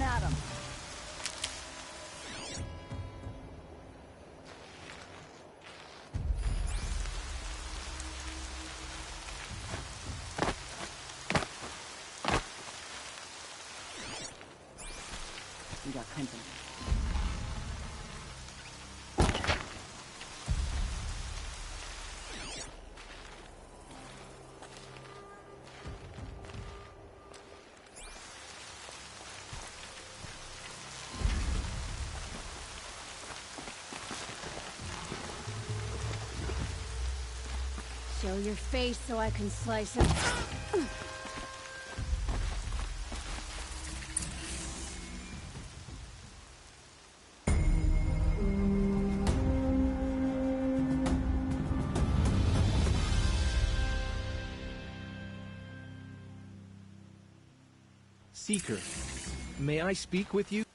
at him. We got company. Show your face so I can slice it. Seeker, may I speak with you?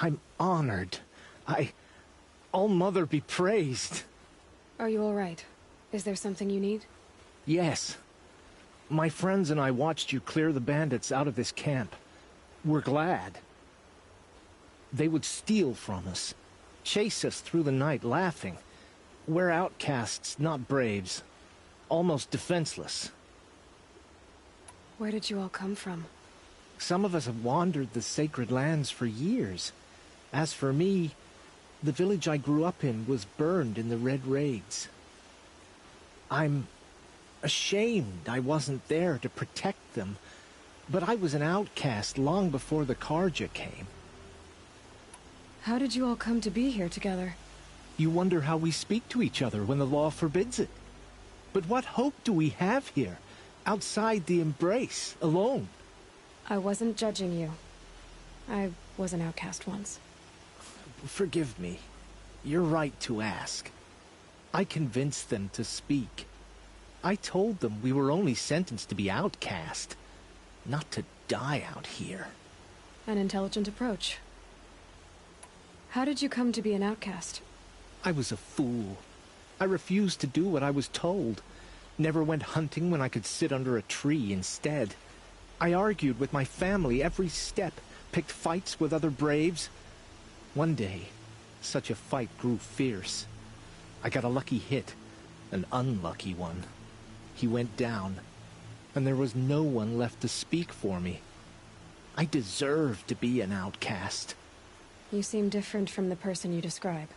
I'm honored. All-Mother be praised. Are you all right? Is there something you need? Yes. My friends and I watched you clear the bandits out of this camp. We're glad. They would steal from us, chase us through the night laughing. We're outcasts, not braves. Almost defenseless. Where did you all come from? Some of us have wandered the sacred lands for years. As for me, the village I grew up in was burned in the Red Raids. I'm ashamed I wasn't there to protect them, but I was an outcast long before the Karja came. How did you all come to be here together? You wonder how we speak to each other when the law forbids it. But what hope do we have here, outside the embrace, alone? I wasn't judging you. I was an outcast once. Forgive me. You're right to ask. I convinced them to speak. I told them we were only sentenced to be outcast, not to die out here. An intelligent approach. How did you come to be an outcast? I was a fool. I refused to do what I was told. Never went hunting when I could sit under a tree instead. I argued with my family every step, picked fights with other braves. One day, such a fight grew fierce. I got a lucky hit, an unlucky one. He went down, and there was no one left to speak for me. I deserved to be an outcast. You seem different from the person you describe.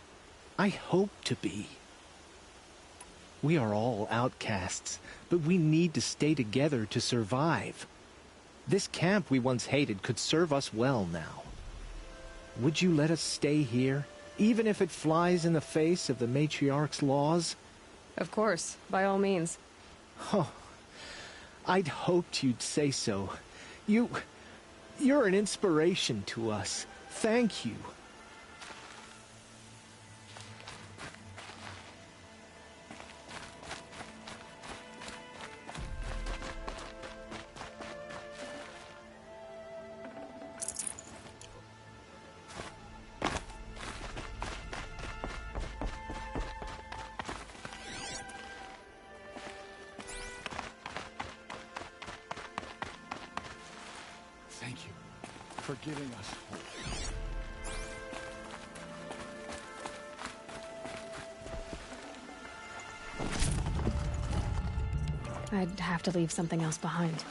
I hope to be. We are all outcasts, but we need to stay together to survive. This camp we once hated could serve us well now. Would you let us stay here, even if it flies in the face of the matriarch's laws? Of course, by all means. Oh, I'd hoped you'd say so. You're an inspiration to us. Thank you. Thank you for giving us hope. I'd have to leave something else behind.